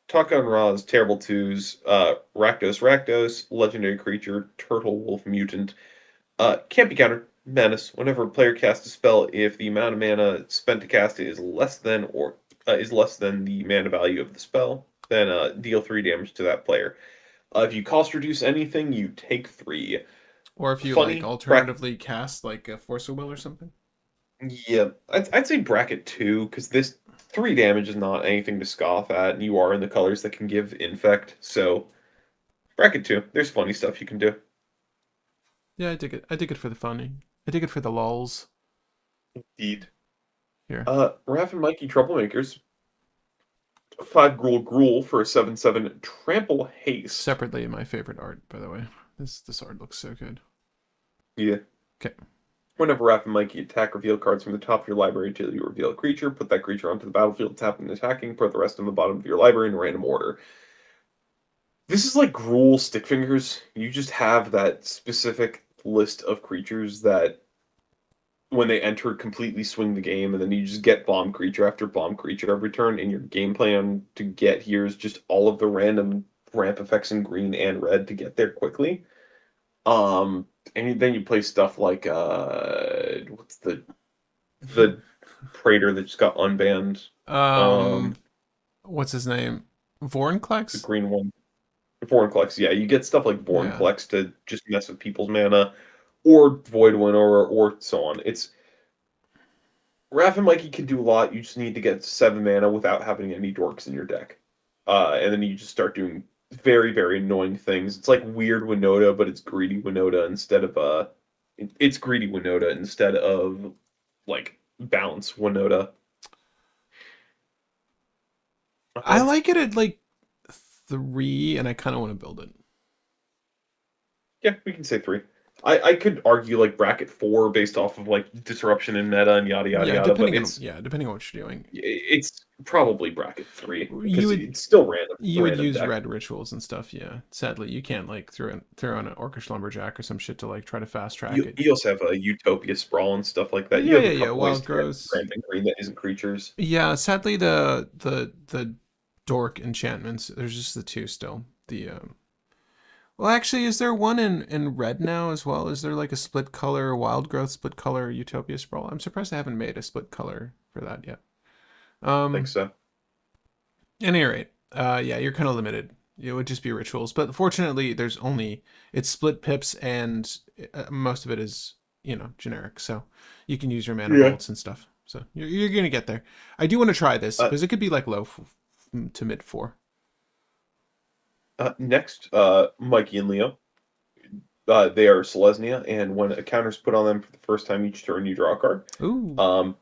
Speaker 1: Talk on Ra's Terrible Twos, Rakdos, legendary creature, Turtle Wolf Mutant. Can't be countered. Menace. Whenever a player casts a spell, if the amount of mana spent to cast it is less than the mana value of the spell, then deal 3 damage to that player. If you cost reduce anything, you take 3.
Speaker 2: Or if you like
Speaker 1: Funny bracket.
Speaker 2: alternatively cast like a Force of Will or something.
Speaker 1: Yeah, I'd say bracket 2 because this 3 damage is not anything to scoff at, and you are in the colors that can give infect. So bracket 2, there's funny stuff you can do.
Speaker 2: Yeah, I dig it. I dig it for the funny. I dig it for the lulls.
Speaker 1: Indeed.
Speaker 2: Here.
Speaker 1: Raph and Mikey Troublemakers. 5 Gruul for a 7/7 Trample Haste.
Speaker 2: Separately, my favorite art, by the way. This art looks so good.
Speaker 1: Yeah.
Speaker 2: Okay.
Speaker 1: Whenever Raph and Mikey attack, reveal cards from the top of your library until you reveal a creature. Put that creature onto the battlefield, tap and attacking. Put the rest on the bottom of your library in random order. This is like Gruul Stick Fingers. You just have that specific list of creatures that, when they enter, completely swing the game, and then you just get bomb creature after bomb creature every turn, and your game plan to get here is just all of the random ramp effects in green and red to get there quickly. And then you play stuff like what's the Praetor that just got unbanned? Um,
Speaker 2: What's his name?
Speaker 1: the
Speaker 2: Vornclex?
Speaker 1: green one. Vorinclex, yeah, you get stuff like
Speaker 2: Yeah.
Speaker 1: Vorinclex to just mess with people's mana, or Voidwin, or so on. It's Raph and Mikey can do a lot. You just need to get 7 mana without having any dorks in your deck, and then you just start doing very very annoying things. It's like weird Winota, but it's greedy Winota instead of it's greedy Winota instead of like balance Winota.
Speaker 2: I like it at like 3, and I kind of want to build it.
Speaker 1: Yeah, we can say 3. I could argue like bracket 4 based off of like disruption in meta and yada yada
Speaker 2: Yeah,
Speaker 1: yada, but
Speaker 2: depending on what you're doing.
Speaker 1: it's probably bracket 3
Speaker 2: You
Speaker 1: because
Speaker 2: would
Speaker 1: it's still random. It's a
Speaker 2: you would
Speaker 1: random
Speaker 2: use
Speaker 1: deck.
Speaker 2: red rituals and stuff. Yeah. Sadly, you can't like throw on an orcish lumberjack or some shit to like try to fast track it.
Speaker 1: You also have a Utopia Sprawl and stuff like that. You
Speaker 2: Yeah,
Speaker 1: have
Speaker 2: yeah,
Speaker 1: a
Speaker 2: yeah.
Speaker 1: couple ways
Speaker 2: Wild
Speaker 1: to get
Speaker 2: grows.
Speaker 1: random green that isn't creatures.
Speaker 2: Yeah, sadly the dork enchantments. There's just the two still. The well, actually, is there one in red now as well? Is there like a split color wild growth, split color Utopia Sprawl? I'm surprised I haven't made a split color for that yet.
Speaker 1: I think
Speaker 2: Um,
Speaker 1: so.
Speaker 2: at any rate, yeah, you're kind of limited. It would just be rituals, but fortunately, there's only it's split pips, and most of it is generic, so you can use your mana
Speaker 1: Yeah.
Speaker 2: vaults and stuff. So you're gonna get there. I do want to try this
Speaker 1: Uh,
Speaker 2: because it could be like low to mid 4.
Speaker 1: Next, Mikey and Leo. They are Selesnya, and when a counter's put on them for the first time each turn, you draw a card.
Speaker 2: Ooh,
Speaker 1: Um,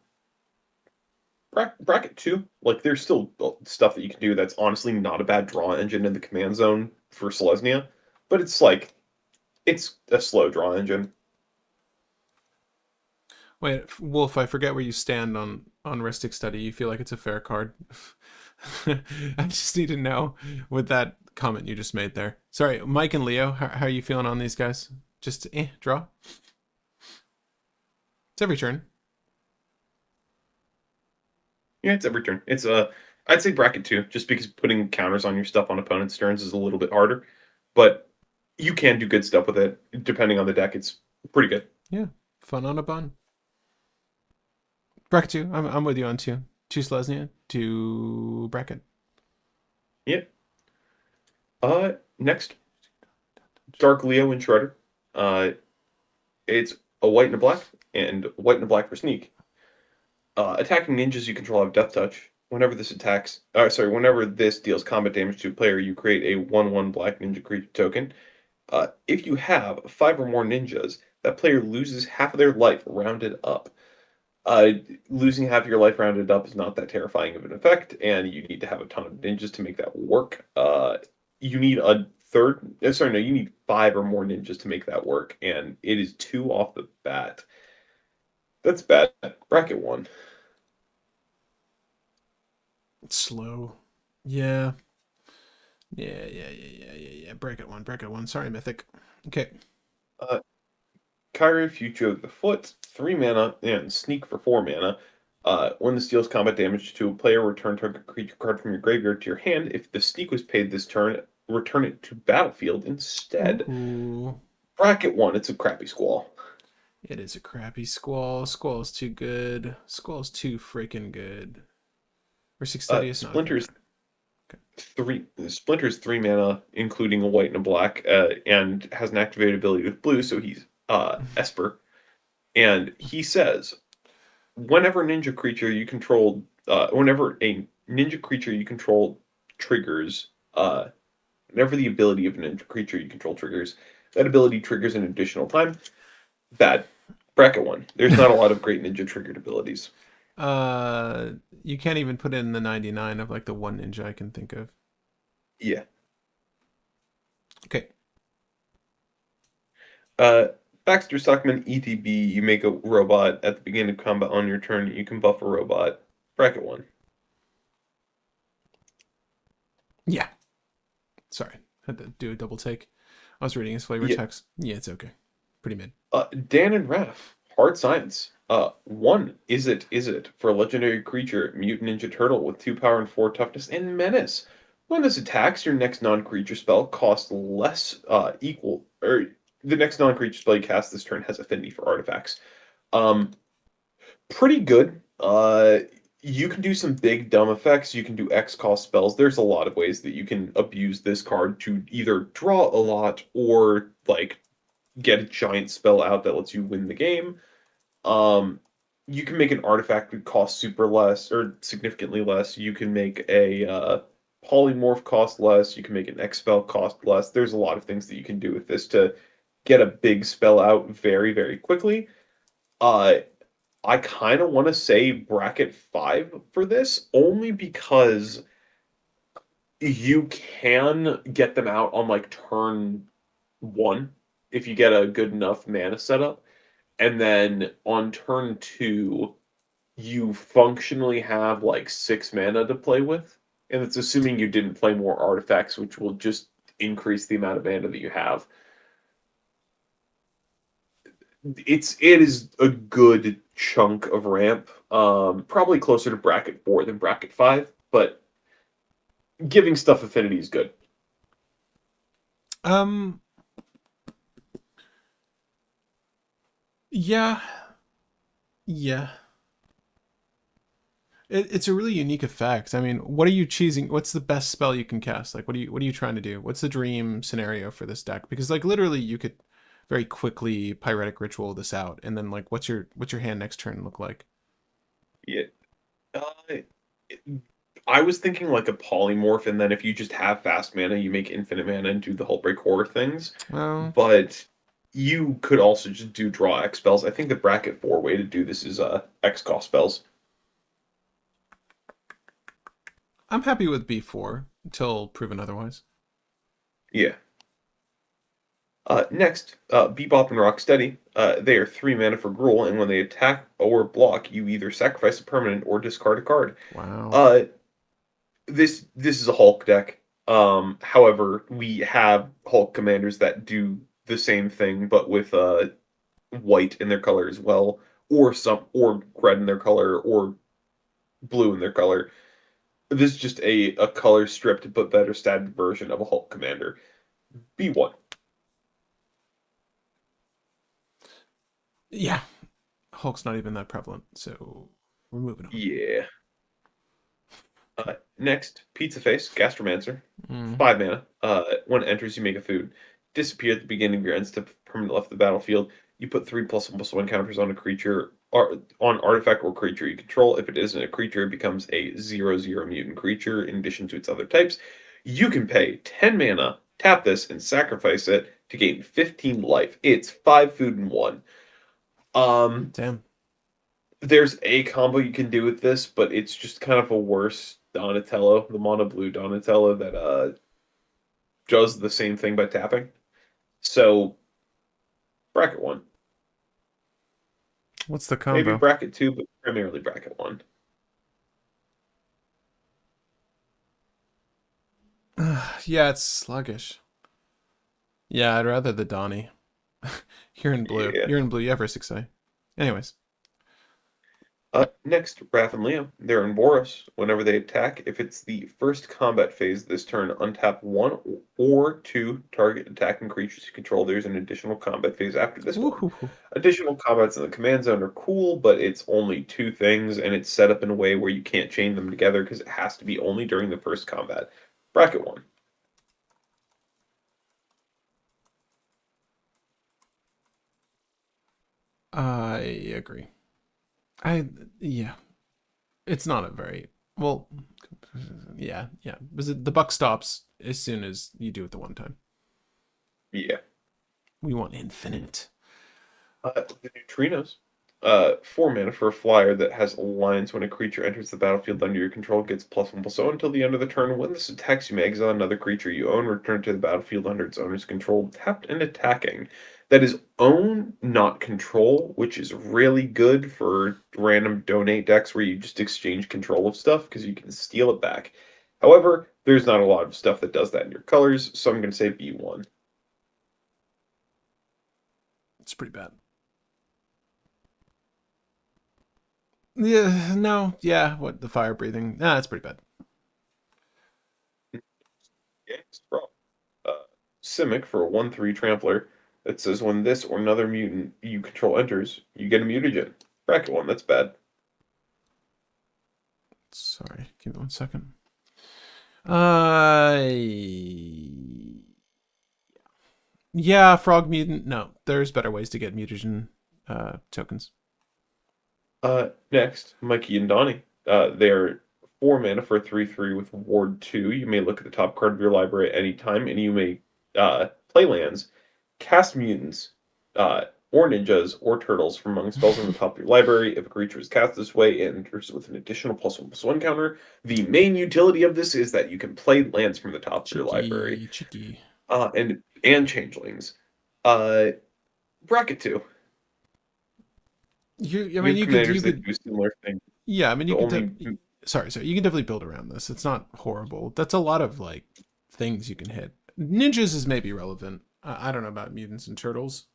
Speaker 1: bracket 2, like there's still stuff that you can do that's honestly not a bad draw engine in the command zone for Selesnya, but it's like it's a slow draw engine.
Speaker 2: wait, Wolf. I forget where you stand on Ristic Study. You feel like it's a fair card? I just need to know with that comment you just made there. Sorry, Mike and Leo. How are you feeling on these guys? Just draw. It's every turn.
Speaker 1: Yeah, it's every turn. It's I'd say bracket 2, just because putting counters on your stuff on opponent's turns is a little bit harder, but you can do good stuff with it depending on the deck. It's pretty good.
Speaker 2: Yeah, fun on a bun. Bracket 2. I'm with you on 2. 2 Selesnya, 2 bracket.
Speaker 1: Yeah. Next, Dark Leo and Shredder. Uh, it's a white and a black, and white and a black for sneak. Attacking ninjas you control have Death Touch. Whenever this deals combat damage to a player, you create a 1/1 black ninja creature token. If you have 5 or more ninjas, that player loses half of their life rounded up. Uh, Losing half of your life rounded up is not that terrifying of an effect, and you need to have a ton of ninjas to make that work. You need a third. Sorry, no, you need 5 or more ninjas to make that work, and it is 2 off the bat. That's bad. Bracket 1.
Speaker 2: It's slow. Yeah. Yeah. Bracket 1. Bracket 1. Sorry, Mythic. Okay.
Speaker 1: Uh, Kyrie, Future of the Foot, 3 mana, and Sneak for 4 mana. When this deals combat damage to a player, return target creature card from your graveyard to your hand. If the Sneak was paid this turn, return it to battlefield instead.
Speaker 2: Ooh.
Speaker 1: Bracket 1, it's a crappy Squall.
Speaker 2: It is a crappy Squall. Squall is too good. Squall is too freaking good. Ristic Study is not a fair
Speaker 1: Splinter's
Speaker 2: card.
Speaker 1: Splinter's 3 mana, including a white and a black, and has an activated ability with blue, so he's Esper. And he says, whenever a ninja creature you control triggers, whenever the ability of a ninja creature you control triggers, that ability triggers an additional time. Bad. Bracket 1. There's not a lot of great ninja triggered abilities.
Speaker 2: Uh, you can't even put in the 99 of like the one ninja I can think of.
Speaker 1: Yeah.
Speaker 2: Okay.
Speaker 1: Uh, Baxter Stockman ETB, you make a robot at the beginning of combat on your turn. You can buff a robot. Bracket 1.
Speaker 2: Yeah. Sorry. Had to do a double take. I was reading his flavor
Speaker 1: Yeah.
Speaker 2: text. Yeah, it's okay. Pretty mid.
Speaker 1: Dan and Raph, Hard Science. 1. Is it for a legendary creature, Mutant Ninja Turtle with 2 power and 4 toughness and menace. When this attacks, your next non-creature spell costs less, or the next non-creature spell you cast this turn has affinity for artifacts. Um, Pretty good. You can do some big dumb effects. You can do X cost spells. There's a lot of ways that you can abuse this card to either draw a lot or like get a giant spell out that lets you win the game. Um, you can make an artifact that costs super less or significantly less. You can make a polymorph cost less. You can make an X spell cost less. There's a lot of things that you can do with this to get a big spell out very, very quickly. Uh, I kind of want to say bracket 5 for this only because you can get them out on like turn 1 if you get a good enough mana setup. And then on turn 2, you functionally have like 6 mana to play with. And it's assuming you didn't play more artifacts, which will just increase the amount of mana that you have. It is a good chunk of ramp. Probably closer to bracket 4 than bracket 5, but giving stuff affinity is good.
Speaker 2: Um, yeah. Yeah. It's a really unique effect. I mean, what are you choosing? What's the best spell you can cast? Like, what are you trying to do? What's the dream scenario for this deck? Because like literally, you could very quickly pyretic ritual this out, and then like, what's your hand next turn look like?
Speaker 1: Yeah. Uh, I was thinking like a polymorph, and then if you just have fast mana, you make infinite mana and do the Hullbreak Horror things.
Speaker 2: Well,
Speaker 1: But you could also just do draw X spells. I think the bracket 4 way to do this is X cost spells.
Speaker 2: I'm happy with B4 until proven otherwise.
Speaker 1: Yeah. Next, Bebop and Rock Steady. They are 3 mana for Gruul, and when they attack or block, you either sacrifice a permanent or discard a card.
Speaker 2: Wow.
Speaker 1: Uh, this is a Hulk deck. However, we have Hulk commanders that do the same thing, but with white in their color as well, or red in their color, or blue in their color. This is just a color stripped but better statted version of a Hulk commander. B1.
Speaker 2: Yeah, Hulk's not even that prevalent, so we're moving on.
Speaker 1: Yeah. Next, Pizza Face, Gastromancer.
Speaker 2: Mm.
Speaker 1: 5 mana. When it enters, you make a food. Disappear at the beginning of your end step, permanent left the battlefield. You put 3+1/+1 counters on a creature, or on artifact or creature you control. If it isn't a creature, it becomes a 0/0 mutant creature in addition to its other types. You can pay 10 mana, tap this, and sacrifice it to gain 15 life. It's 5 food and 1. Um,
Speaker 2: Damn.
Speaker 1: there's a combo you can do with this, but it's just kind of a worse Donatello, the mono blue Donatello that does the same thing by tapping. So bracket 1.
Speaker 2: What's the
Speaker 1: Maybe
Speaker 2: combo?
Speaker 1: bracket 2, but primarily bracket 1.
Speaker 2: Yeah, it's sluggish. Yeah, I'd rather the Donnie. You're in blue.
Speaker 1: Yeah.
Speaker 2: You're in blue. You have Versailles. Anyways.
Speaker 1: Next, Raph and Leo. They're in Boros. Whenever they attack, if it's the first combat phase this turn, untap 1 or 2 target attacking creatures you control. There's an additional combat phase after this one.
Speaker 2: Woohoo.
Speaker 1: Additional combats in the command zone are cool, but it's only 2 things, and it's set up in a way where you can't chain them together because it has to be only during the first combat. Bracket 1.
Speaker 2: I agree. I yeah. It's not a very well. Yeah, yeah. The buck stops as soon as you do it the one time.
Speaker 1: Yeah.
Speaker 2: We want infinite.
Speaker 1: The neutrinos. 4 mana for a flyer that has lines. When a creature enters the battlefield under your control, it gets +1/+0 until the end of the turn. When this attacks, you may exile another creature you own, return to the battlefield under its owner's control, tapped and attacking. That is own, not control, which is really good for random donate decks where you just exchange control of stuff because you can steal it back. However, there's not a lot of stuff that does that in your colors, so I'm going to say B1.
Speaker 2: It's pretty bad. Yeah, no, yeah, what, the fire breathing? Nah, that's pretty bad.
Speaker 1: Yes, bro. Simic for a 1/3 trampler that says when this or another mutant you control enters, you get a mutagen. Bracket 1, that's bad.
Speaker 2: Sorry, give me 1 second. Uh, yeah, frog mutant. No, there's better ways to get mutagen tokens.
Speaker 1: Next, Mikey and Donnie. They're 4 mana for a 3/3 with Ward 2. You may look at the top card of your library at any time, and you may play lands, cast mutants, or ninjas, or turtles from among spells on the top of your library. If a creature is cast this way, it enters with an additional +1/+1 counter. The main utility of this is that you can play lands from the top of your library.
Speaker 2: Cheeky.
Speaker 1: And changelings. Uh, Bracket 2.
Speaker 2: I
Speaker 1: You
Speaker 2: mean,
Speaker 1: have
Speaker 2: you
Speaker 1: commanders that
Speaker 2: could,
Speaker 1: do similar things.
Speaker 2: yeah. I mean,
Speaker 1: The
Speaker 2: you could.
Speaker 1: only
Speaker 2: Sorry, you can definitely build around this. It's not horrible. That's a lot of like things you can hit. Ninjas is maybe relevant. I don't know about mutants and turtles.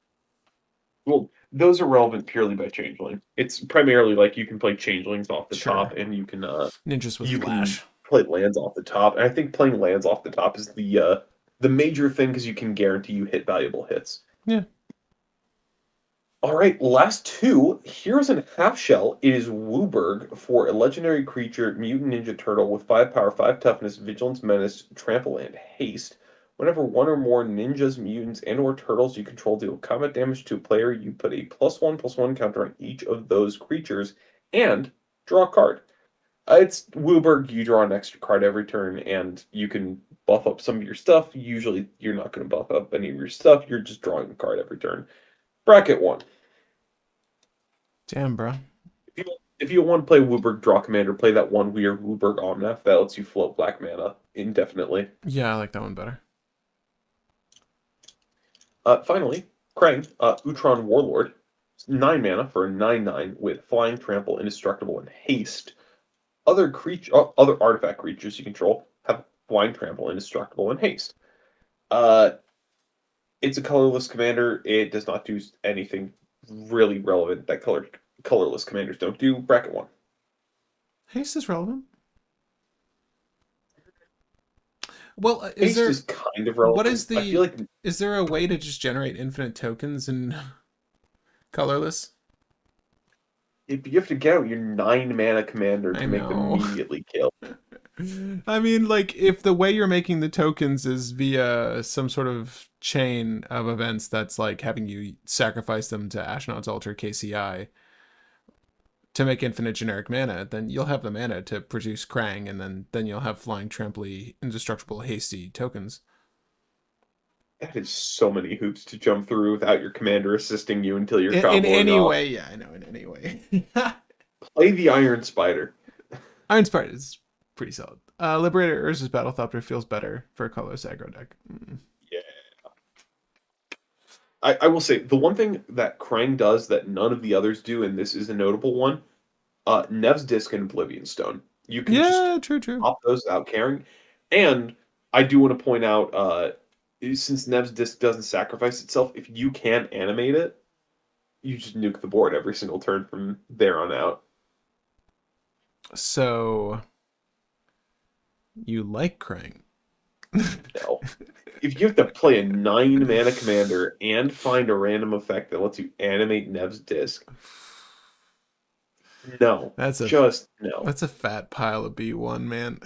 Speaker 1: Well, those are relevant purely by changeling. It's primarily like you can play changelings off the top,
Speaker 2: Sure,
Speaker 1: and
Speaker 2: ninjas with
Speaker 1: you can
Speaker 2: flash.
Speaker 1: play lands off the top. And I think playing lands off the top is the major thing because you can guarantee you hit valuable hits.
Speaker 2: Yeah.
Speaker 1: All right, last two. Heroes in Half Shell. It is Wooburg for a legendary creature, Mutant Ninja Turtle with 5 power, 5 toughness, vigilance, menace, trample, and haste. Whenever one or more ninjas, mutants, and/or turtles you control deal combat damage to a player, you put a +1/+1 counter on each of those creatures and draw a card. It's Wooburg. You draw an extra card every turn, and you can buff up some of your stuff. Usually, you're not going to buff up any of your stuff. You're just drawing a card every turn. Bracket 1.
Speaker 2: Damn, bro.
Speaker 1: If you want to play Wooburg Draw Commander, play that one weird Wooburg Omnath that lets you float black mana indefinitely.
Speaker 2: Yeah, I like that one better.
Speaker 1: Finally, Krang, Utron Warlord, 9 mana for a 9/9 with Flying, Trample, Indestructible, and Haste. Other artifact creatures you control have Flying, Trample, Indestructible, and Haste. Uh, it's a colorless commander. It does not do anything really relevant that colorless commanders don't do. Bracket 1.
Speaker 2: Haste is relevant. Well,
Speaker 1: Haste is kind of
Speaker 2: what is
Speaker 1: relevant. I feel like
Speaker 2: is there a way to just generate infinite tokens in colorless?
Speaker 1: if you have to get out your 9 mana commander
Speaker 2: I
Speaker 1: to make them
Speaker 2: know.
Speaker 1: immediately kill.
Speaker 2: I mean, like, if the way you're making the tokens is via some sort of chain of events that's like having you sacrifice them to Ashnod's Altar KCI to make infinite generic mana, then you'll have the mana to produce Krang, and then you'll have flying, tramply, indestructible, hasty tokens.
Speaker 1: That is so many hoops to jump through without your commander assisting you until you're
Speaker 2: In
Speaker 1: comboing
Speaker 2: any
Speaker 1: off.
Speaker 2: way, yeah, I know, in any way.
Speaker 1: Play the Iron Spider.
Speaker 2: Iron Sprite is pretty solid. Liberator Urza's Battlethopter feels better for a colorless aggro deck.
Speaker 1: Yeah. I will say, the one thing that Krang does that none of the others do, and this is a notable one, Nev's Disc and Oblivion Stone. You can just
Speaker 2: Yeah, true.
Speaker 1: pop those without caring. And I do want to point out, since Nev's Disc doesn't sacrifice itself, if you can animate it, you just nuke the board every single turn from there on out.
Speaker 2: So you like Krang?
Speaker 1: No. If you have to play a 9 mana commander and find a random effect that lets you animate Nev's Disc, no.
Speaker 2: That's
Speaker 1: Just no.
Speaker 2: a fat pile of B1, man.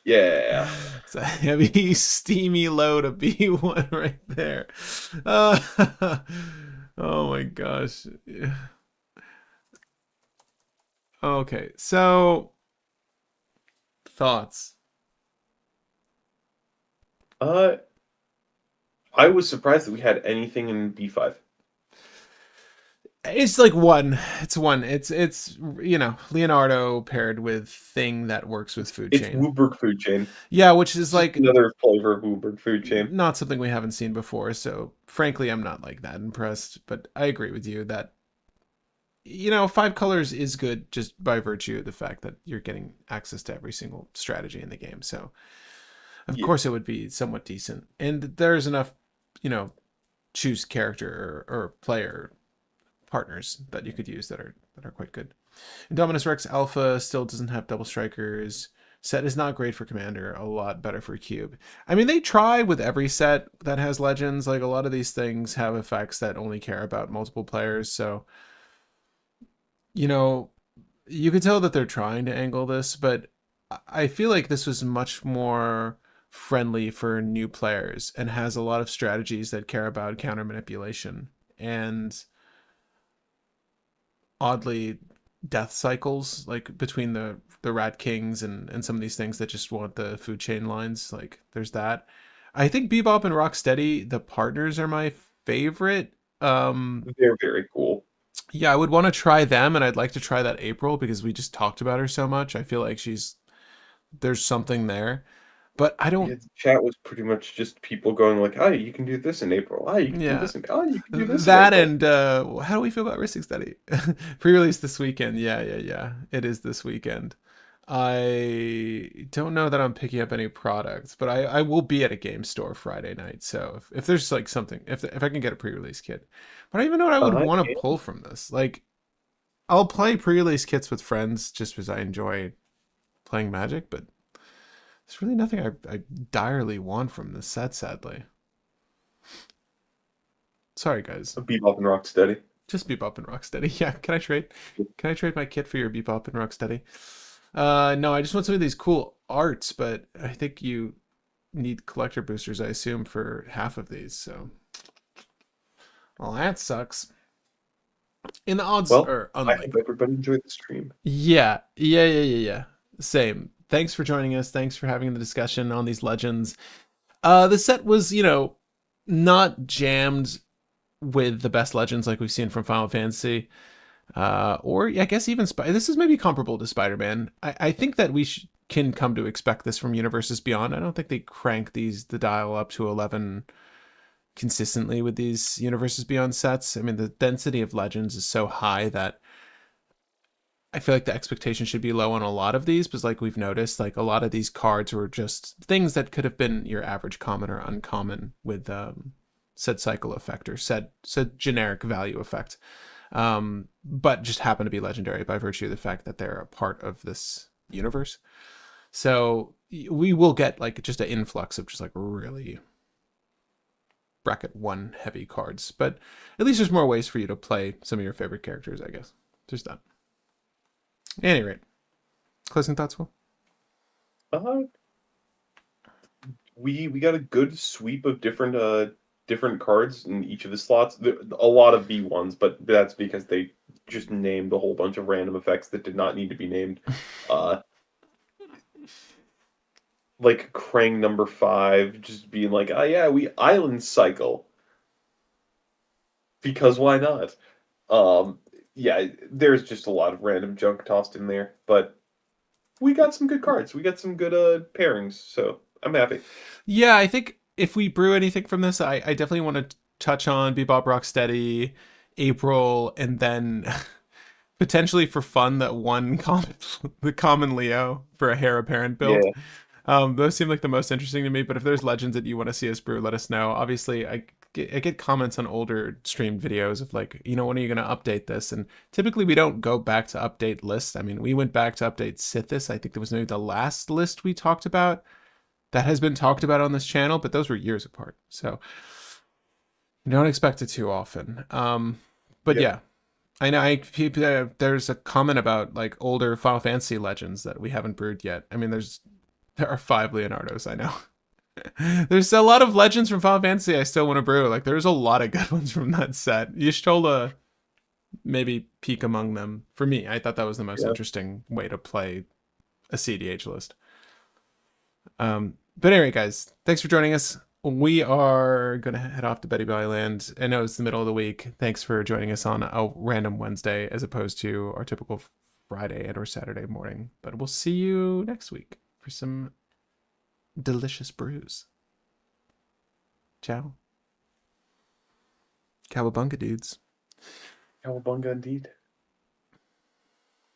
Speaker 1: Yeah.
Speaker 2: It's a heavy, steamy load of B1 right there. Oh my gosh. Okay, so thoughts.
Speaker 1: I was surprised that we had anything in B5.
Speaker 2: It's like one. It's one. It's Leonardo paired with thing that works with food
Speaker 1: It's
Speaker 2: chain.
Speaker 1: Wooburg food chain.
Speaker 2: Yeah, which is
Speaker 1: It's just
Speaker 2: like
Speaker 1: another flavor of Wooburg food chain.
Speaker 2: not something we haven't seen before. So frankly, I'm not like that impressed. But I agree with you that five colors is good just by virtue of the fact that you're getting access to every single strategy in the game. So of
Speaker 1: Yeah.
Speaker 2: course it would be somewhat decent, and there's enough, you know, choose character or player partners that you could use that are quite good. Indominus Rex Alpha still doesn't have double strikers. Set is not great for Commander, a lot better for Cube. I mean, they try with every set that has legends. Like, a lot of these things have effects that only care about multiple players. So, you know, you could tell that they're trying to angle this, but I feel like this was much more friendly for new players and has a lot of strategies that care about counter manipulation and oddly death cycles, like between the rat kings and some of these things that just want the food chain lines. Like, there's that. I think Bebop and Rock Steady, the partners, are my favorite.
Speaker 1: They're very cool.
Speaker 2: Yeah, I would want to try them, and I'd like to try that April because we just talked about her so much. I feel like there's something there, but I don't.
Speaker 1: Yeah, the chat was pretty much just people going like, "Oh, you can do this in April. Oh, you can do
Speaker 2: Yeah,
Speaker 1: this in. Oh, you can do this in
Speaker 2: that
Speaker 1: April."
Speaker 2: and how do we feel about Ristic Study? Pre-release this weekend. Yeah, yeah, yeah. It is this weekend. I don't know that I'm picking up any products, but I will be at a game store Friday night. So if there's like something, if I can get a pre-release kit, but I don't even know what I would
Speaker 1: I
Speaker 2: want to
Speaker 1: can.
Speaker 2: pull from this. Like, I'll play pre-release kits with friends just because I enjoy playing Magic, but there's really nothing I direly want from this set, sadly. Sorry, guys.
Speaker 1: Bebop and Rocksteady.
Speaker 2: Just Bebop and Rocksteady. Yeah, can I trade? Can I trade my kit for your Bebop and Rocksteady? No, I just want some of these cool arts, but I think you need collector boosters, I assume, for half of these. So, well, that sucks. And the odds
Speaker 1: Well,
Speaker 2: are
Speaker 1: I hope
Speaker 2: unlikely.
Speaker 1: everybody enjoyed the stream.
Speaker 2: Yeah, yeah, yeah, yeah, yeah. Same. Thanks for joining us. Thanks for having the discussion on these legends. The set was, not jammed with the best legends like we've seen from Final Fantasy. Or I guess even this is maybe comparable to Spider-Man. I think that we can come to expect this from Universes Beyond. I don't think they crank the dial up to 11 consistently with these Universes Beyond sets. I mean, the density of legends is so high that I feel like the expectation should be low on a lot of these, because like we've noticed, like a lot of these cards were just things that could have been your average common or uncommon with said cycle effect or said generic value effect, but just happen to be legendary by virtue of the fact that they're a part of this universe. So we will get like just an influx of just like really bracket one heavy cards, but at least there's more ways for you to play some of your favorite characters, I guess. There's that. At any rate, closing thoughts, Will?
Speaker 1: Uh, we got a good sweep of different cards in each of the slots. A lot of B1s, but that's because they just named a whole bunch of random effects that did not need to be named. Uh, like Krang number 5, just being like, "Oh yeah, we island cycle because why not?" Um, yeah, there's just a lot of random junk tossed in there, but we got some good cards. We got some good pairings, so I'm happy.
Speaker 2: Yeah, I think if we brew anything from this, I definitely want to touch on Bebop Rocksteady, April, and then potentially for fun that one common, the common Leo for a heir apparent build.
Speaker 1: Yeah,
Speaker 2: Those seem like the most interesting to me. But if there's legends that you want to see us brew, let us know. Obviously, I get comments on older streamed videos of like, when are you going to update this? And typically we don't go back to update lists. I mean, we went back to update Sithis. I think that was maybe the last list we talked about that has been talked about on this channel, but those were years apart. So don't expect it too often. But
Speaker 1: yeah.
Speaker 2: yeah, I know there's a comment about like older Final Fantasy legends that we haven't brewed yet. I mean, there are 5 Leonardos, I know. There's a lot of legends from Final Fantasy I still want to brew. Like, there's a lot of good ones from that set. Y'shtola maybe peak among them. For me, I thought that was the most
Speaker 1: Yeah.
Speaker 2: interesting way to play a cEDH list. But anyway, guys, thanks for joining us. we are going to head off to Betty Valley Land. I know it's the middle of the week. Thanks for joining us on a random Wednesday as opposed to our typical Friday and or Saturday morning. But we'll see you next week for some delicious brews. Ciao. Cowabunga, dudes.
Speaker 1: Cowabunga indeed.